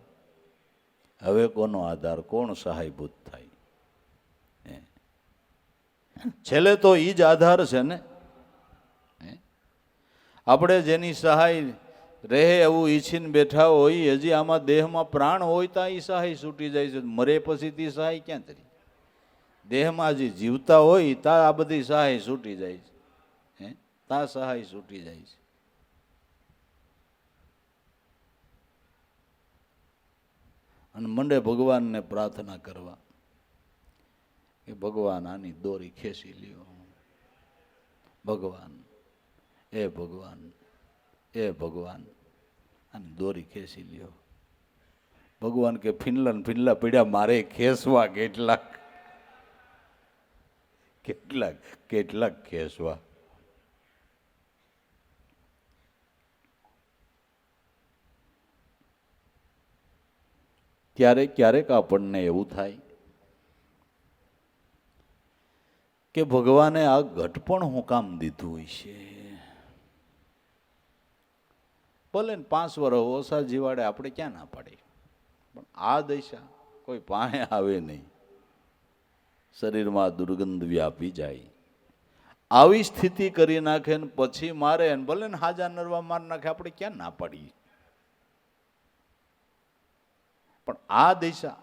હવે કોનો આધાર? કોણ સહાયભૂત થાય? છેલ્લે તો ઈ જ આધાર છે ને. આપણે જેની સહાય રહે એવું ઈચ્છીને બેઠા હોય, હજી આમાં દેહમાં પ્રાણ હોય ત્યાં એ સહાય છૂટી જાય છે. મરે પછી તે સહાય ક્યાં તરી? દેહમાં હજી જીવતા હોય ત્યાં આ બધી સહાય છૂટી જાય છે. ત્યાં સહાય છૂટી જાય છે. અને મંડે ભગવાનને પ્રાર્થના કરવા કે ભગવાન આની દોરી ખેંચી લ્યો. ભગવાન, એ ભગવાન, એ ભગવાન આની દોરી ખેંચી લ્યો. ભગવાન કે ફિનલા પીડ્યા મારે ખેંચવા કેટલાક કેટલાક કેટલાક ખેંચવા. ક્યારેક ક્યારેક આપણને એવું થાય કે ભગવાને આ ઘટપણ હું કામ દીધું હોય છે. ભલે ને 5 વર્ષ ઓછા જીવાડે, આપણે ક્યાં ના પાડીએ, પણ આ દશા કોઈ પાસે આવે નહીં. શરીરમાં દુર્ગંધ વ્યાપી જાય. આવી સ્થિતિ કરી નાખે ને પછી મારે ને ભલે ને હાજા નરવા માર નાખે, આપણે ક્યાં ના પાડીએ? પણ આ દિશા,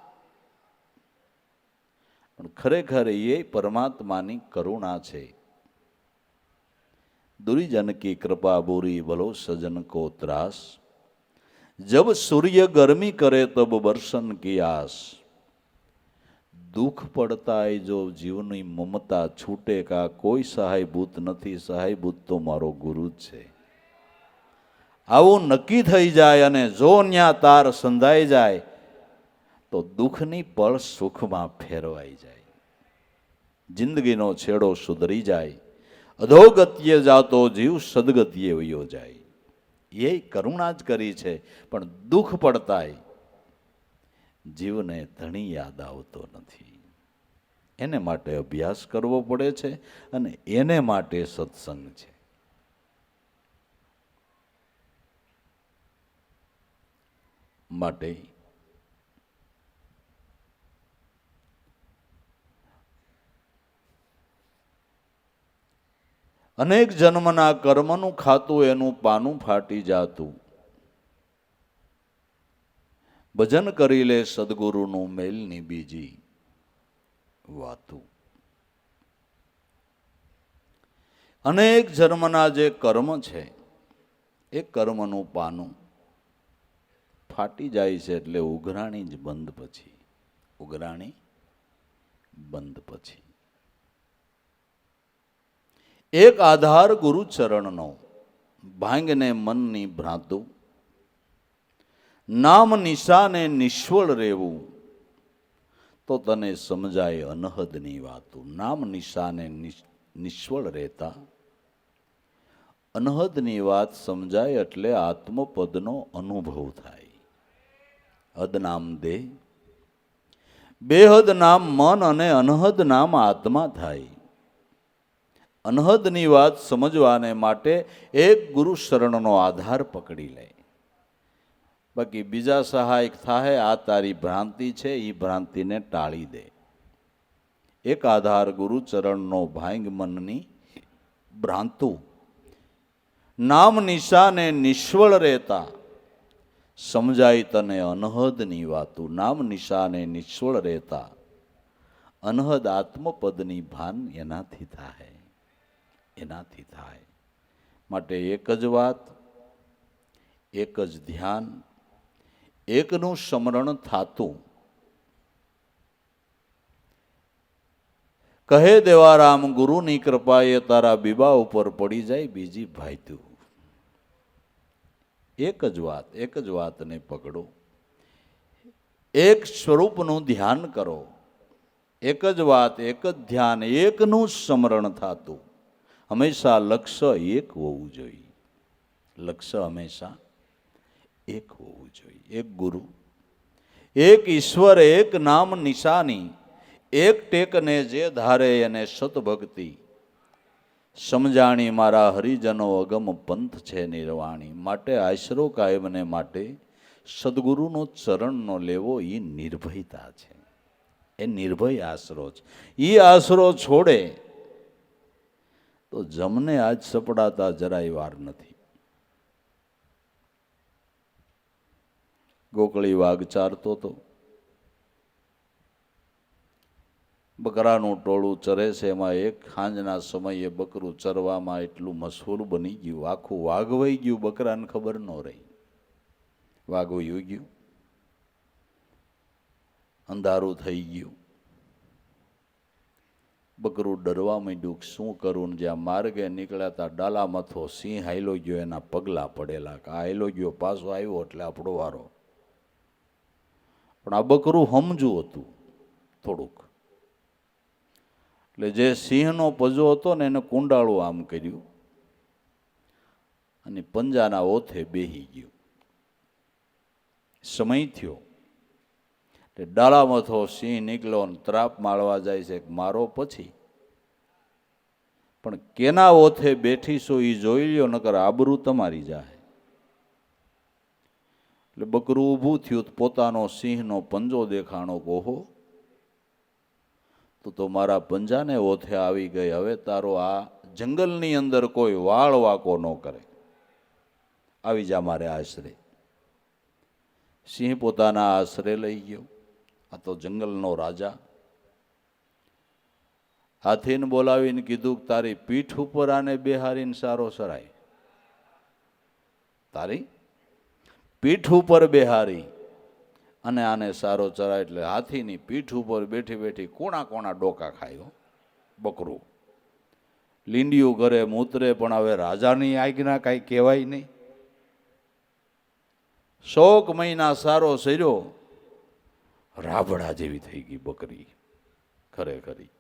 પણ ખરેખર એ પરમાત્માની કરુણા છે. दुर्जन की कृपा बुरी भलो सजन को त्रास, जब सूर्य गर्मी करे तब बरसन की आस. दुख પડતા એ જો જીવની મમતા છૂટે કા કોઈ સહાયભૂત નથી, સહાયભૂત તો મારો ગુરુ જ છે. આવું નક્કી થઈ જાય અને જો ન્યા તાર સંધાઈ જાય તો દુઃખની પળ સુખમાં ફેરવાઈ જાય, જિંદગીનો છેડો સુધરી જાય, અધોગત્યે જાતો જીવ સદગત્યે વયો જાય. એ કરુણા જ કરી છે. પણ દુઃખ પડતાય જીવને ધણી યાદ આવતો નથી. એને માટે અભ્યાસ કરવો પડે છે અને એને માટે સત્સંગ છે. માટે અનેક જન્મના કર્મનું ખાતું એનું પાનું ફાટી જાતું, ભજન કરી લે સદગુરુનું મેલની બીજી વાતું. અનેક જન્મના જે કર્મ છે એ કર્મનું પાનું ફાટી જાય છે એટલે ઉઘરાણી જ બંધ પછી, ઉઘરાણી બંધ પછી. એક આધાર ગુરુ ચરણનો, ભાંગને મનની ભ્રાંતું, નામ નિશાને નિષ્ફળ રહેવું તો તને સમજાય અનહદની વાતું. નામ નિશાને નિષ્ફળ રહેતા અનહદની વાત સમજાય એટલે આત્મપદનો અનુભવ થાય. હદ નામ દેહ, બેહદ નામ મન અને અનહદ નામ આત્મા થાય. અનહદની વાત સમજવાને માટે એક ગુરુ શરણનો આધાર પકડી લે. બાકી બીજા સહાયક થાય આ તારી ભ્રાંતિ છે, એ ભ્રાંતિને ટાળી દે. એક આધાર ગુરુ ચરણનો ભાંગ મનની ભ્રાંતું, નામ નિશાને નિષ્ફળ રહેતા સમજાય તને અનહદની વાતું. નામ નિશાને નિષ્ફળ રહેતા અનહદ આત્મપદની ભાન એનાથી થાય, એનાથી થાય. માટે એક જ વાત, એક જ ધ્યાન, એકનું સ્મરણ થાતું. કહે દેવારામ ગુરુની કૃપાએ તારા બીબા ઉપર પડી જાય બીજી ભાઈતું. એક જ વાત, એક જ વાતને પકડો, એક સ્વરૂપનું ધ્યાન કરો. એક જ વાત, એક જ ધ્યાન, એકનું સ્મરણ થાતું. હંમેશા લક્ષ્ય એક હોવું જોઈએ, લક્ષ્ય હંમેશા એક હોવું જોઈએ. એક ગુરુ, એક ઈશ્વર, એક નામ નિશાની, એક ટેકને જે ધારે એને સતભક્તિ. સમજાણી મારા હરિજનો અગમ પંથ છે નિર્વાણી. માટે આશરો કાયમને માટે સદગુરુનો ચરણનો લેવો એ નિર્ભયતા છે, એ નિર્ભય આશરો છે. એ આશરો છોડે તો જમને આજ સપડાતા જરાય વાર નથી. ગોકળી વાઘ ચારતો તો બકરાનું ટોળું ચરે છે, એમાં એક સાંજના સમયે બકરું ચરવામાં એટલું મશહૂર બની ગયું, આખું વાઘ વહી ગયું, બકરાને ખબર ન રહી. વાઘ વહી ગયું, અંધારું થઈ ગયું, બકરું ડરવા માંડ્યું, શું કરું? જ્યાં માર્ગે નીકળ્યા હતા ડાલા મથો સિંહ હાયલો ગયો, એના પગલા પડેલા. આ હાયલો ગયો પાછો આવ્યો એટલે આપણો વારો. પણ આ બકરું સમજું હતું થોડુંક, એટલે જે સિંહનો પજો હતો ને એને કુંડાળું આમ કર્યું અને પંજાના ઓથે બેહી ગયું. સમય થયો એટલે ડાળા મથો સિંહ નીકળ્યો ને ત્રાપ માળવા જાય છે, મારો પછી પણ કેના ઓથે બેઠીશો એ જોઈ લ્યો, નકર આબરૂ તમારી જાય. એટલે બકરું ઊભું થયું, પોતાનો સિંહનો પંજો દેખાણો. ઓહો, તો મારા પંજાને ઓથે આવી ગઈ, હવે તારો આ જંગલની અંદર કોઈ વાળ વાકો ન કરે. આવી જા મારે આશરે. સિંહ પોતાના આશરે લઈ ગયો. આ તો જંગલનો રાજા. હાથીને બોલાવીને કીધું, તારી પીઠ ઉપર આને બેહારીને સારો સરાય. તારી પીઠ ઉપર બેહારી અને આને સારો ચરાય. એટલે હાથીની પીઠ ઉપર બેઠી બેઠી કોણા કોણા ડોકા ખાયો બકરું. લીંડિયું કરે મૂતરે, પણ હવે રાજાની આજ્ઞા કાંઈ કહેવાય નહીં. 100 મહિના સારો સર્યો, રાબડા જેવી થઈ ગઈ બકરી ખરેખરી.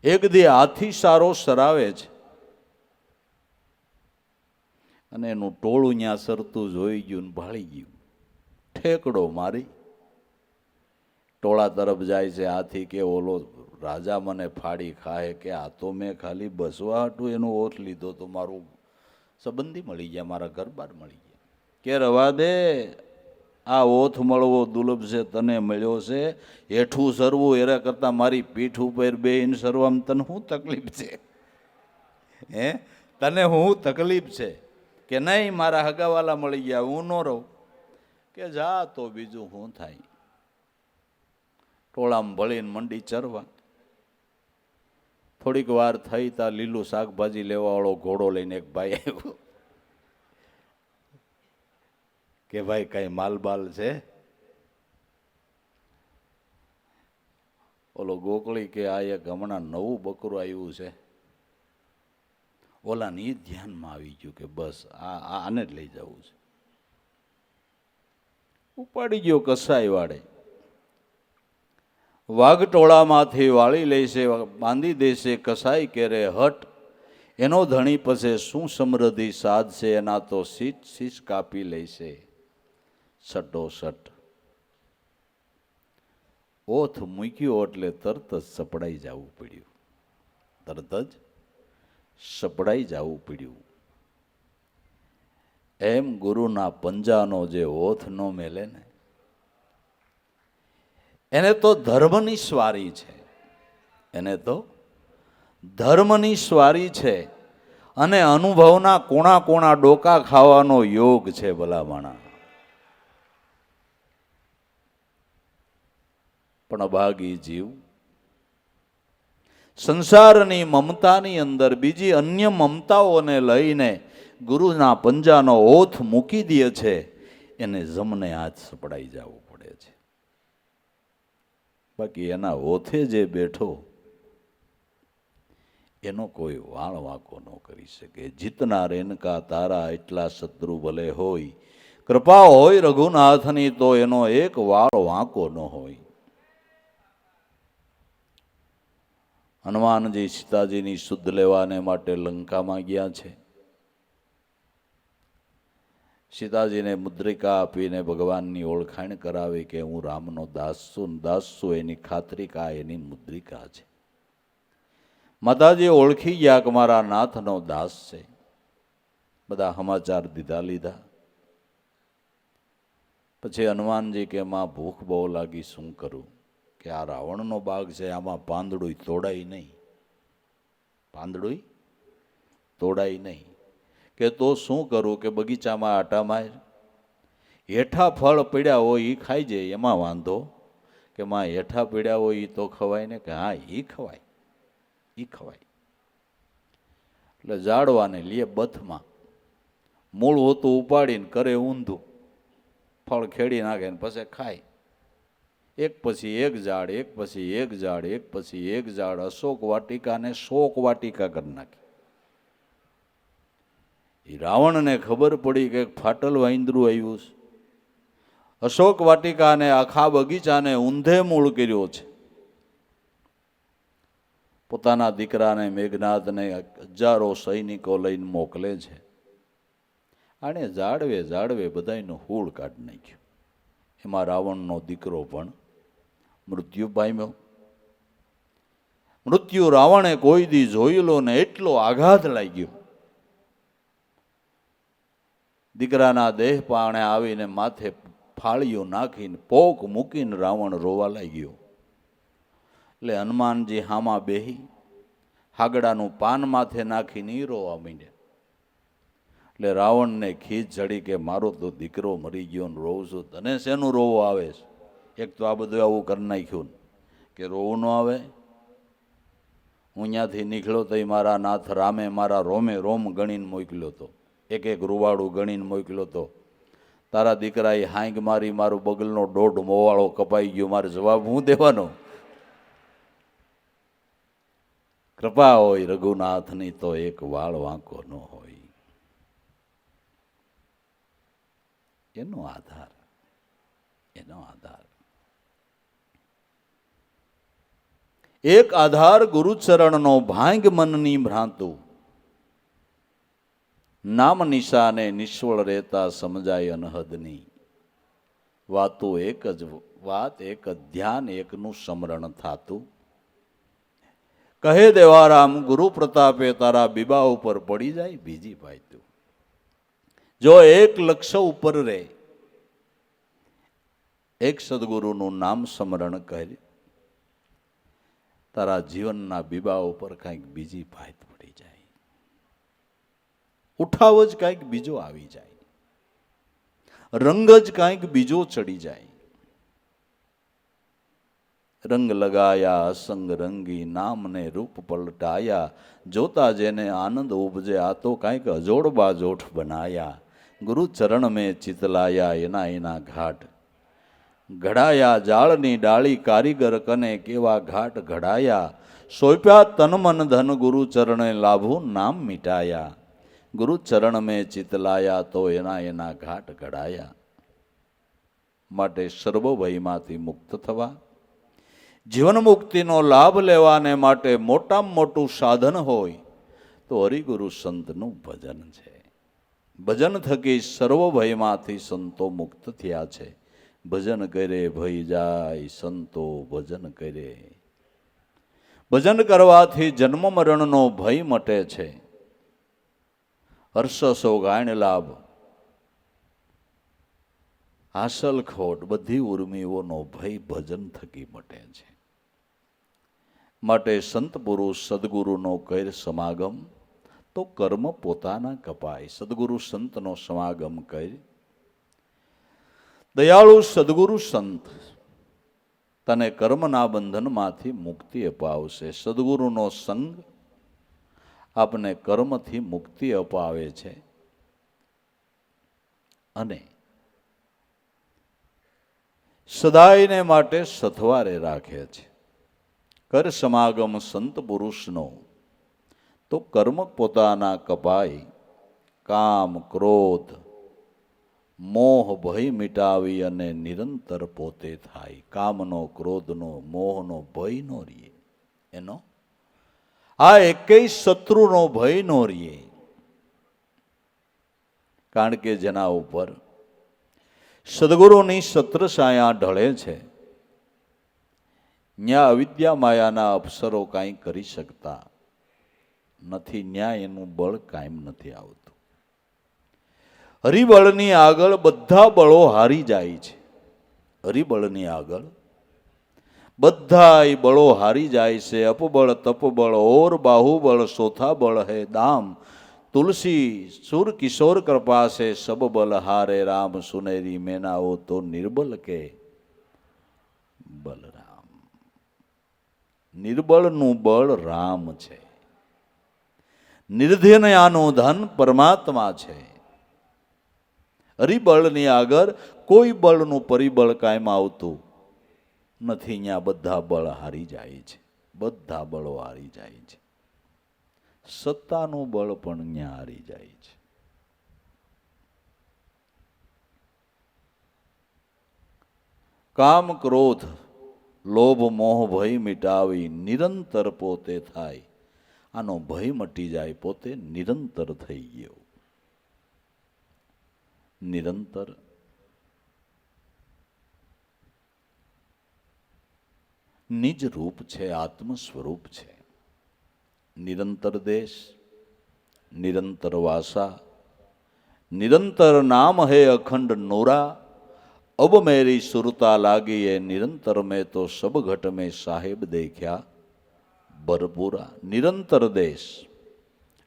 એક દી હાથી સારો સરાવે છે અને એનું ટોળું ત્યાં સરતું જોઈ ગયું ને ભાળી ગયું. ઠેકડો મારી ટોળા તરફ જાય છે. હાથી કે ઓલો રાજા મને ફાડી ખાય કે આ તો મેં ખાલી બસવા હાટું એનો ઓથ લીધો તો મારું સંબંધી મળી ગયા, મારા ઘર બાર મળી ગયા. કે રવા દે, આ ઓથ મળવો દુર્લભ છે, તને મળ્યો છે. હેઠું સરવું એના કરતાં મારી પીઠ ઉપર બેહીને સરવામાં તને શું તકલીફ છે? હે, તને શું તકલીફ છે? કે નહીં, મારા હગાવાલા મળી ગયા, હું ન રહું. કે જા તો બીજું શું થાય. ટોળામાં ભળીને મંડી ચરવા. થોડીક વાર થઈ તા લીલું શાકભાજી લેવાવાળો ઘોડો લઈને એક ભાઈ આવ્યો. કે ભાઈ કઈ માલબાલ છે? ઓલો ગોકળી કે આ એક હમણાં નવું બકરું આવ્યું છે. ઓલાને ઈ ધ્યાનમાં આવી ગયું કે બસ આને જ લઈ જવું છે. ઉપાડી ગયો કસાઈ વાળે. વાઘટોળામાંથી વાળી લેશે, બાંધી દેશે. કસાઈ કેરે હટ, એનો ધણી પાસે શું સમૃદ્ધિ સાધશે, એના તો શીશ કાપી લેશે સટોસટ. ઓથ મૂક્યો એટલે તરત જ સપડાઈ જવું પડ્યું. તરત જ સપડાઈ જવું પડ્યું. એમ ગુરુના પંજાનો જે ઓથ નો મેલે ને, એને તો ધર્મની સ્વારી છે. એને તો ધર્મની સ્વારી છે અને અનુભવના કોણા કોણા ડોકા ખાવાનો યોગ છે ભલામણા. પણ અભાગી જીવ સંસારની મમતાની અંદર બીજી અન્ય મમતાઓને લઈને ગુરુના પંજાનો ઓથ મૂકી દે છે. એને જમને હાથ સપડાઈ જવું પડે છે. બાકી એના ઓથે જે બેઠો એનો કોઈ વાળ વાંકો ન કરી શકે. જીતના રેનકા તારા એટલા શત્રુ ભલે હોય, કૃપા હોય રઘુનાથની તો એનો એક વાળ વાંકો ન હોય. હનુમાનજી સીતાજીની શુદ્ધ લેવાને માટે લંકામાં ગયા છે. સીતાજીને મુદ્રિકા આપીને ભગવાનની ઓળખાણ કરાવી કે હું રામનો દાસ છું. દાસ છું એની ખાતરી કા એની મુદ્રિકા છે. માતાજી ઓળખી ગયા કે મારા નાથનો દાસ છે. બધા સમાચાર લીધા. પછી હનુમાનજી કે માં ભૂખ બહુ લાગી, શું કરું? કે આ રાવણનો બાગ છે, આમાં પાંદડું તોડાય નહીં. પાંદડું તોડાય નહીં. કે તો શું કરું? કે બગીચામાં આટા માર, હેઠા ફળ પડ્યા હોય એ ખાઈ જાય, એમાં વાંધો. કે માં હેઠા પડ્યા હોય એ તો ખવાય ને? કે હા, એ ખવાય, એ ખવાય. એટલે ઝાડવાને લે બથમાં, મૂળ હોતું ઉપાડીને કરે ઊંધું, ફળ ખેડી નાખે ને પછી ખાય. એક પછી એક ઝાડ, એક પછી એક ઝાડ, એક પછી એક ઝાડ. અશોક વાટિકાને શોક વાટિકા કરી નાખી. એ રાવણને ખબર પડી કે ફાટલ વાંદરું આવ્યું છે. અશોક વાટિકાને આખા બગીચાને ઊંધે મૂળ કર્યો છે. પોતાના દીકરાને મેઘનાથને હજારો સૈનિકો લઈને મોકલે છે. આને ઝાડવે ઝાડવે બધાયનું હૂળ કાઢી નાખ્યું. એમાં રાવણનો દીકરો પણ મૃત્યુ પામ્યો. મૃત્યુ રાવણે કોઈ દી જોયેલો ને એટલો આઘાત લાગ્યો. દીકરાના દેહ પાણે આવીને માથે ફાળીઓ નાખીને પોક મૂકીને રાવણ રોવા લાગ્યો. એટલે હનુમાનજી હામાં બેહી હાગડાનું પાન માથે નાખીને ઈ રોવા માંડ્યા. એટલે રાવણને ખીજ ચડી કે મારો તો દીકરો મરી ગયો ને રોવું છું, તને શેનું રોવો આવે છે? એક તો આ બધું આવું કરી નાખ્યું કે રોવું ન આવે. હું ત્યાંથી નીકળ્યો તો મારા નાથ રામે મારા રોમે રોમ ગણીને મોકલ્યો હતો, એક એક રૂવાડું ગણીને મોકલ્યો હતો. તારા દીકરાએ હાંગ મારી મારું બગલનો દોઢ મોવાળો કપાઈ ગયો, મારે જવાબ હું દેવાનો? કૃપા હોય રઘુનાથની તો એક વાળ વાંકો ન હોય. એનો આધાર, એનો આધાર. એક આધાર ગુરુચરણનો ભાંગ મનની ભ્રાંતું, નામ નિશાને નિષ્ફળ રહેતા સમજાય અનહદની. વાતો એક જ વાત, એક જ ધ્યાન, એકનું સ્મરણ થાતું. કહે દેવારામ ગુરુ પ્રતાપે તારા બીબા ઉપર પડી જાય બીજી પાયતું. જો એક લક્ષ્ય ઉપર રહે, એક સદગુરુનું નામ સ્મરણ કરી, તારા જીવનના બીબા ઉપર કંઈક બીજી ભાત પડી જાય, ઉઠાવ જ કંઈક બીજો આવી જાય, રંગ જ કંઈક બીજો ચડી જાય. રંગ લગાયા અસંગ રંગી, નામને રૂપ પલટાયા, જોતા જેને આનંદ ઉપજે આ તો કંઈક અજોડબા જોઠ બનાયા. ગુરુ ચરણ મેં ચિતલાયા એના એના ઘાટ ઘડાયા, જાળની ડાળી કારીગર કને કેવા ઘાટ ઘડાયા. સોંપ્યા તન મન ધન ગુરુ ચરણે લાભું નામ મિટાયા. ગુરુ ચરણ મેં ચિતલાયા તો એના એના ઘાટ ઘડાયા. માટે સર્વ ભયમાંથી મુક્ત થવા, જીવન મુક્તિનો લાભ લેવાને માટે મોટામાં મોટું સાધન હોય તો હરિગુરુ સંતનું ભજન છે. ભજન થકી સર્વ ભયમાંથી સંતો મુક્ત થયા છે. ભજન કરે ભય જાય સંતો ભજન કરે. ભજન કરવાથી જન્મ મરણનો ભય મટે છે. હર્ષ સોગાણ લાભ, હાસલ ખોટ બધી ઉર્મિઓનો ભય ભજન થકી મટે છે. માટે સંત પુરુષ સદગુરુનો કર સમાગમ તો કર્મ પોતાના કપાય. સદગુરુ સંતનો સમાગમ કરી, દયાળુ સદગુરુ સંત તને કર્મના બંધનમાંથી મુક્તિ અપાવશે. સદગુરુનો સંગ આપને કર્મથી મુક્તિ અપાવે છે અને સદાયને માટે સથવારે રાખે છે. કર સમાગમ સંત પુરુષનો તો કર્મ પોતાના કપાય. કામ ક્રોધ મોહ ભય મિટાવી અને નિરંતર પોતે થાય. કામનો ક્રોધનો મોહનો ભય નો રહીએ, એનો આ એકેય શત્રુનો ભય નો રહીએ. કારણ કે જેના ઉપર સદગુરુની છત્રછાયા ઢળે છે, ન્યા અવિદ્યા માયાના અપસરો કાંઈ કરી શકતા નથી. ન્યાય એનું બળ કાયમ નથી આવતું. હરિબળની આગળ બધા બળો હારી જાય છે. હરિબળની આગળ બધા બળો હારી જાય છે. અપબળ તપબળ ઓર બાહુબળ ચોથા બળ હે દામ. તુલસી સુર કિશોર કૃપા છે સબ બલ હારે રામ. સુનેરી મેનાઓ તો નિર્બલ કે બલરામ. નિર્બળનું બળ રામ છે, નિર્ધનયાનું ધન પરમાત્મા છે. હરિબળની આગળ કોઈ બળનું પરિબળ કાયમ આવતું નથી. અહીંયા બધા બળ હારી જાય છે, બધા બળો હારી જાય છે. સત્તાનું બળ પણ અહીંયા હારી જાય છે. કામ ક્રોધ લોભ મોહ ભય મિટાવી નિરંતર પોતે થાય. આનો ભય મટી જાય, પોતે નિરંતર થઈ ગયો. નિરંતર નિજ રૂપ છે, આત્મ સ્વરૂપ છે. નિરંતર દેશ, નિરંતર વાસા, નિરંતર નામ હે અખંડ નોરા. अब मेरी सुरता लागी है निरंतर में तो सब घट में साहेब देख्या ભરપૂરા નિરંતર દેશ.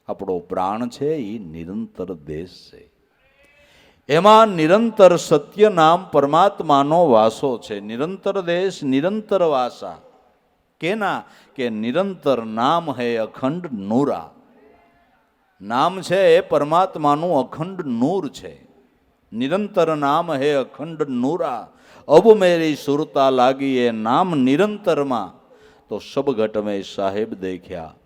આપણો પ્રાણ છે એ નિરંતર દેશ છે. એમાં નિરંતર સત્ય નામ પરમાત્માનો વાસો છે. નિરંતર દેશ નિરંતર વાસા. કેના? કે નિરંતર નામ હે અખંડ નૂરા. નામ છે એ પરમાત્માનું અખંડ નૂર છે. નિરંતર નામ હે અખંડ નૂરા. અબ મેરી સુરતા લાગી એ નામ નિરંતરમાં તો સબ ઘટ મેં સાહેબ દેખ્યા.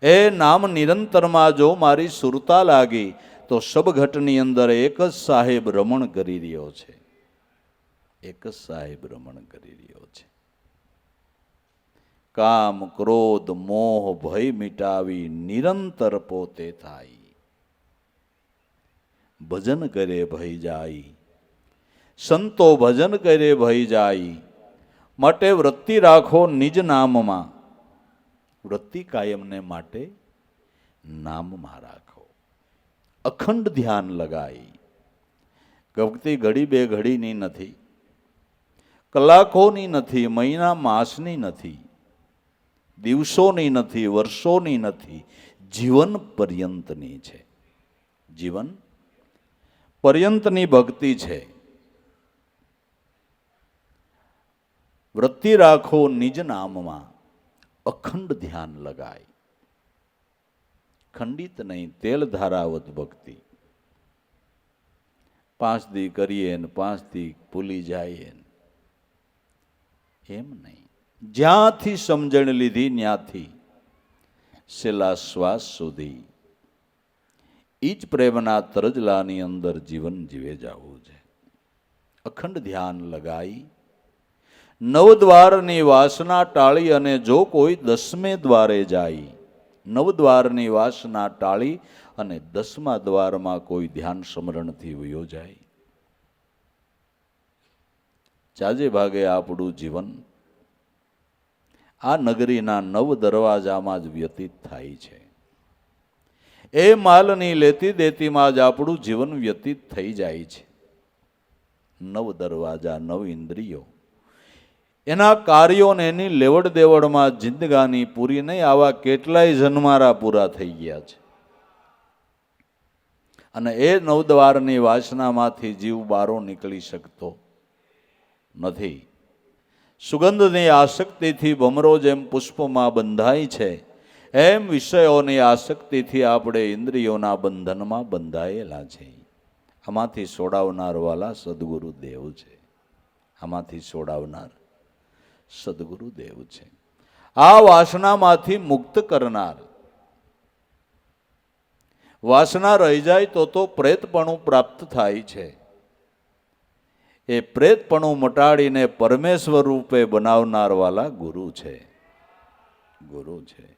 એ નામ નિરંતરમાં જો મારી સુરતા લાગી તો સબ ઘટની અંદર એક જ સાહેબ રમણ કરી રહ્યો છે. એક જ સાહેબ રમણ કરી રહ્યો છે. કામ ક્રોધ મોહ ભય મિટાવી નિરંતર પોતે થાય. ભજન કરે ભય જાય. સંતો ભજન કરે ભય જાય. માટે વૃત્તિ રાખો નિજ નામમાં. વૃત્તિ કાયમને માટે નામમાં રાખો. અખંડ ધ્યાન લગાઈ. ભક્તિ ઘડી બે ઘડીની નથી, કલાકોની નથી, મહિના માસની નથી, દિવસોની નથી, વર્ષોની નથી, જીવન પર્યંતની છે. જીવન પર્યંતની ભક્તિ છે. વૃત્તિ રાખો નિજ નામમાં. અખંડ ધ્યાન લગાય. ખંડિત નહીં, તેલ ધારાવત ભક્તિ. 5 દી કરીએ ને 5 દી ભૂલી જાય એમ નહીં. જ્યાંથી સમજણ લીધી ત્યાંથી છેલ્લા શ્વાસ સુધી ઈ જ પ્રેમના તરજલાની અંદર જીવન જીવે જવું છે. અખંડ ધ્યાન લગાઈ નવદ્વારની વાસના ટાળી અને જો કોઈ 10મે દ્વારે જાય. નવદ્વારની વાસના ટાળી અને 10મા દ્વારમાં કોઈ ધ્યાન સ્મરણથી વયો જાય. જાજે ભાગે આપણું જીવન આ નગરીના 9 દરવાજામાં જ વ્યતીત થાય છે. એ માલની લેતી દેતીમાં જ આપણું જીવન વ્યતીત થઈ જાય છે. 9 દરવાજા, 9 ઇન્દ્રિયો, એના કાર્યોને એની લેવડ દેવડમાં જિંદગાની પૂરી નહીં. આવા કેટલાય જન્મારા પૂરા થઈ ગયા છે. અને એ 9 દ્વારની વાસનામાંથી જીવ બારો નીકળી શકતો નથી. સુગંધની આસક્તિથી ભમરો જેમ પુષ્પમાં બંધાય છે એમ વિષયોની આસક્તિથી આપણે ઇન્દ્રિયોના બંધનમાં બંધાયેલા છે. આમાંથી છોડાવનાર વાલા સદગુરુ દેવ છે. આમાંથી છોડાવનાર સદગુરુ દેવ છે. આ વાસનામાંથી મુક્ત કરનાર. વાસના રહી જાય તો પ્રેતપણું પ્રાપ્ત થાય છે. એ પ્રેતપણું મટાડીને પરમેશ્વર રૂપે બનાવનાર વાલા ગુરુ છે. ગુરુ છે.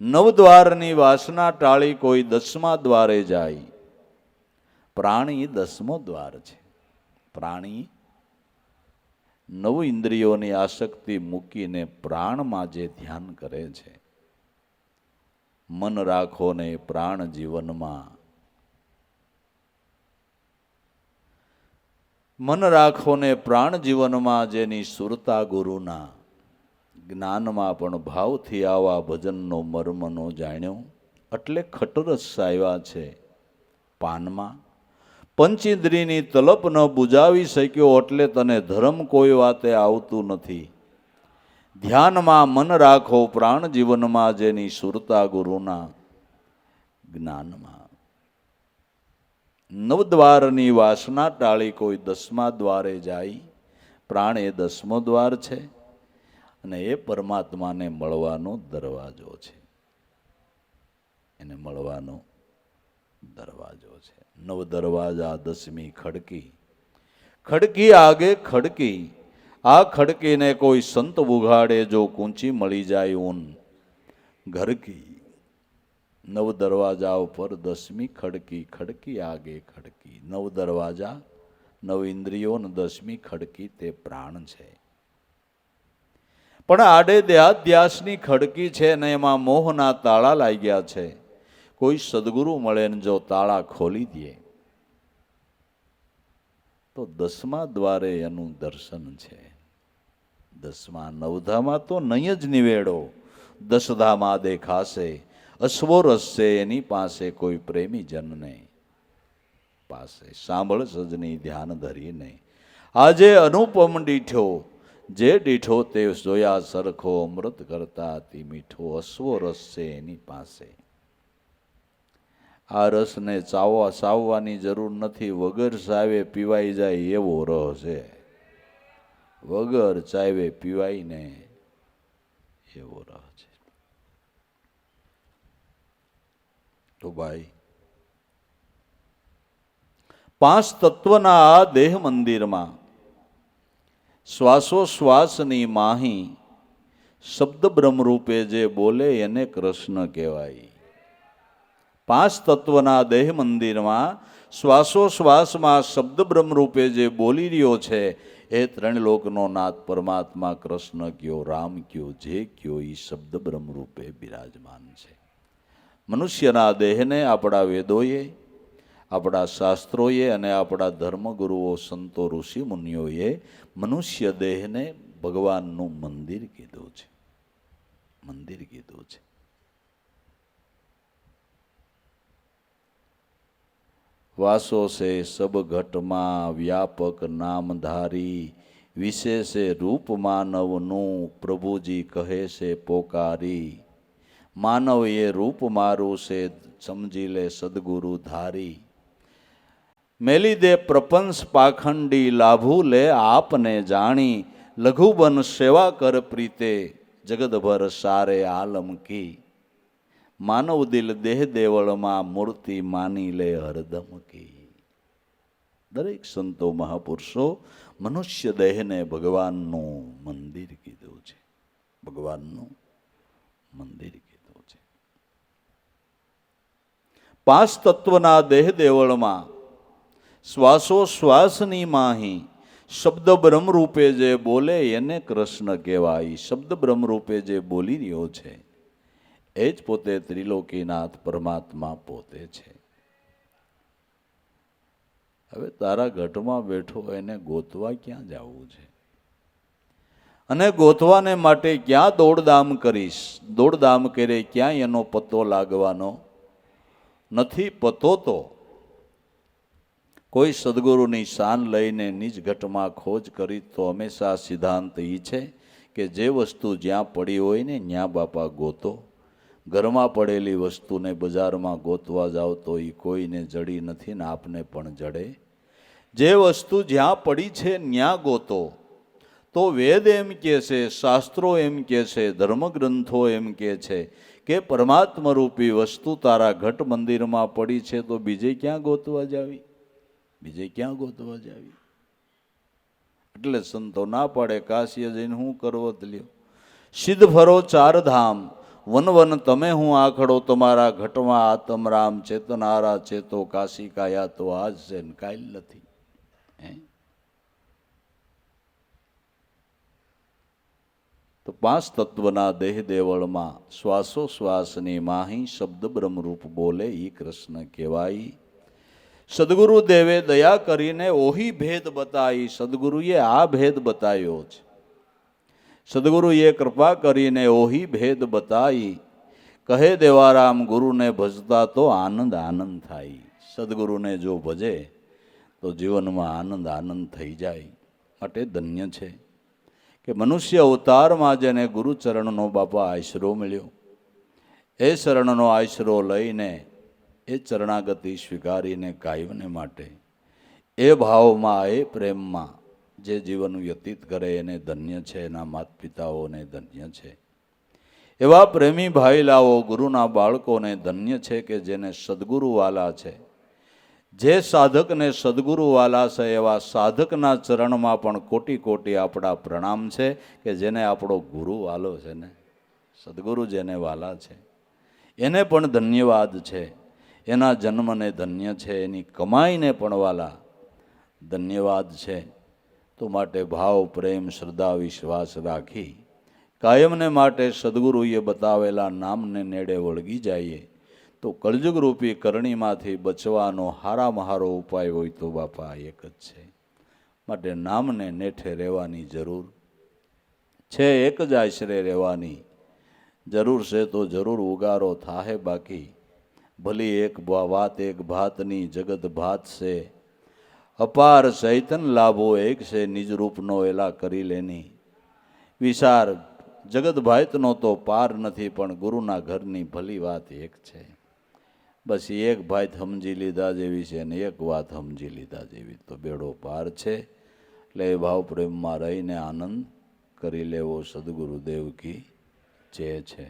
9 દ્વારની વાસના ટાળી કોઈ 10મા દ્વારે જાય. પ્રાણી 10મો દ્વાર છે. પ્રાણી 9 ઇન્દ્રિયોની આસક્તિ મૂકીને પ્રાણમાં જે ધ્યાન કરે છે. મન રાખો ને પ્રાણ જીવનમાં. મન રાખો ને પ્રાણ જીવનમાં જેની સુરતા ગુરુના. જ્ઞાનમાં પણ ભાવથી આવા ભજનનો મર્મનો જાણ્યો. એટલે ખટરસ આવ્યા છે પાનમાં. પંચેન્દ્રિયની તલપ ન બુજાવી શક્યો એટલે તને ધર્મ કોઈ વાતે આવતું નથી. ધ્યાનમાં મન રાખો પ્રાણ જીવનમાં જેની સુરતા ગુરુના. જ્ઞાનમાં 9 દ્વારની વાસના ટાળી કોઈ 10મા દ્વારે જાય. પ્રાણ એ 10મો દ્વાર છે અને એ પરમાત્માને મળવાનો દરવાજો છે. એને મળવાનો દરવાજો છે. 9 દરવાજા 10મી ખડકી. ખડકી આગે ખડકી. આ ખડકીને કોઈ સંત ઉઘાડે જો કૂંચી મળી જાય ઊન ઘર કી. 9 દરવાજા ઉપર 10મી ખડકી. ખડકી આગે ખડકી. 9 દરવાજા, 9 ઇન્દ્રિયો ને 10મી ખડકી તે પ્રાણ છે. પણ આડે દેહાધ્યાસની ખડકી છે ને એમાં મોહના તાળા લાગ્યા છે. કોઈ સદગુરુ મળે ને જો તાળા ખોલી દે તો 10મા દ્વારે એનું દર્શન છે. દસમા નવધામાં તો નહીં જ નિવેડો, દસધામાં દેખાશે અશ્વો રસશે એની પાસે કોઈ પ્રેમી જનને પાસે. સાંભળ સજની ધ્યાન ધરીને, આજે અનુપમ ડીઠો, જે ડીઠો તે જોયા સરખો, અમૃત કરતા અતિ મીઠો, અશ્વો રસ છે એની પાસે. આ રસને સાવવાની જરૂર નથી, વગર સાવે પીવાઈ જાય એવો રસ છે. વગર ચાવે પીવાય ને એવો રસ છે. તો ભાઈ, પાંચ તત્વના આ દેહ મંદિરમાં શ્વાસોશ્વાસની માહી શબ્દ બ્રહ્મરૂપે જે બોલે એને કૃષ્ણ કહેવાય. પાંચ તત્વના દેહ મંદિરમાં શ્વાસોશ્વાસમાં શબ્દ બ્રહ્મરૂપે જે બોલી રહ્યો છે એ ત્રણ લોકનો નાથ પરમાત્મા કૃષ્ણ કયો, રામ કયો, જે કયો એ શબ્દ બ્રહ્મરૂપે બિરાજમાન છે. મનુષ્યના દેહને આપણા વેદોએ, આપણા શાસ્ત્રોએ અને આપણા ધર્મગુરુઓ, સંતો, ઋષિ મુનિઓએ મનુષ્ય દેહને ભગવાનનું મંદિર કીધું છે. મંદિર કીધું છે. વાસો સે સબ ઘટમાં વ્યાપક નામધારી, વિશેષે રૂપ માનવનું પ્રભુજી કહે છે પોકારી. માનવ એ રૂપ મારું છે સમજી લે સદગુરુ ધારી. મેલી દે પ્રપંચ પાખંડી, લાભુ લે આપને જાણી. લઘુબન સેવા કર પ્રીતે, જગતભર સારે આલમ કી. માનવ દિલ દેહ દેવળમાં, મૂર્તિ માની લે હરદમ કી. દરેક સંતો મહાપુરુષો મનુષ્ય દેહને ભગવાનનું મંદિર કીધું છે. ભગવાનનું મંદિર કીધું છે. પાંચ તત્વના દેહ દેવળમાં શ્વાસોશ્વાસની માહી શબ્દ બ્રહ્મરૂપે જે બોલે એને કૃષ્ણ કહેવાય. શબ્દ બ્રહ્મરૂપે જે બોલી રહ્યો છે એ જ પોતે ત્રિલોકીનાથ પરમાત્મા પોતે છે. હવે તારા ઘટમાં બેઠો એને ગોતવા ક્યાં જવું છે? અને ગોતવાને માટે ક્યાં દોડધામ કરીશ? દોડધામ કરે ક્યાંય એનો પત્તો લાગવાનો નથી. પતો તો કોઈ સદગુરુની શાન લઈને નિજ ઘટમાં ખોજ કરી તો હંમેશા સિદ્ધાંત એ છે કે જે વસ્તુ જ્યાં પડી હોય ને ત્યાં બાપા ગોતો. ઘરમાં પડેલી વસ્તુને બજારમાં ગોતવા જાઓ તો એ કોઈને જડી નથી ને આપને પણ જડે. જે વસ્તુ જ્યાં પડી છે ત્યાં ગોતો. તો વેદ એમ કહે છે, શાસ્ત્રો એમ કહે છે, ધર્મગ્રંથો એમ કહે છે કે પરમાત્મા રૂપી વસ્તુ તારા ઘટ મંદિરમાં પડી છે, તો બીજે ક્યાં ગોતવા જાવી? બીજે ક્યાં ગોતવા જાવી? એટલે સંતો ના પાડે કાશીએ જઈને હું કરવો લ્યો. સિદ્ધ ફરો ચાર ધામ, વન વન તમે હું આખડો, તમારા ઘટમાં આતમ રામ. ચેતનારા ચેતો કાશી કાયા તો આજ છે ને કાલ નથી. તો પાંચ તત્વના દેહ દેવળમાં શ્વાસોશ્વાસની માહી શબ્દ બ્રહ્મરૂપ બોલે ઈ કૃષ્ણ કહેવાય. સદગુરુ દેવે દયા કરીને ઓહી ભેદ બતાવી. સદગુરુએ આ ભેદ બતાવ્યો છે. સદગુરુએ કૃપા કરીને ઓહી ભેદ બતાવી. કહે દેવારામ ગુરુને ભજતા તો આનંદ આનંદ થાય. સદગુરુને જો ભજે તો જીવનમાં આનંદ આનંદ થઈ જાય. માટે ધન્ય છે કે મનુષ્ય અવતારમાં જેને ગુરુચરણનો બાપા આશરો મળ્યો, એ શરણનો આશરો લઈને એ ચરણાગતિ સ્વીકારીને કાયમને માટે એ ભાવમાં, એ પ્રેમમાં જે જીવન વ્યતીત કરે એને ધન્ય છે. એના માતા પિતાઓને ધન્ય છે. એવા પ્રેમી ભાઈલાઓ ગુરુના બાળકોને ધન્ય છે કે જેને સદગુરુ વાલા છે. જે સાધકને સદગુરુ વાલા છે એવા સાધકના ચરણમાં પણ કોટી કોટી આપણા પ્રણામ છે કે જેને આપણો ગુરુ વાલો છે ને, સદગુરુ જેને વાલા છે એને પણ ધન્યવાદ છે. એના જન્મને ધન્ય છે, એની કમાઈને પણ વાલા ધન્યવાદ છે. તો માટે ભાવ, પ્રેમ, શ્રદ્ધા, વિશ્વાસ રાખી કાયમને માટે સદગુરુએ બતાવેલા નામને નેડે વળગી જઈએ તો કળજુગરૂપી કરણીમાંથી બચવાનો હારામાં હારો ઉપાય હોય તો બાપા એક જ છે. માટે નામને નેઠે રહેવાની જરૂર છે એક જ આશરે રહેવાની, જરૂર છે તો જરૂર ઉગારો થાહે બાકી, ભલી એક વાત એક ભાતની જગત ભાત છે, અપાર ચૈતન લાભો એક છે નિજ રૂપનો એલા કરી લેની, વિચાર જગત ભાતનો તો પાર નથી પણ ગુરુના ઘરની ભલી વાત એક છે. બસ એક ભાત સમજી લીધા જેવી છે અને એક વાત સમજી લીધા જેવી તો બેડો પાર છે. એટલે એ ભાવ પ્રેમમાં રહીને આનંદ કરી લેવો સદગુરુદેવ કી જય છે.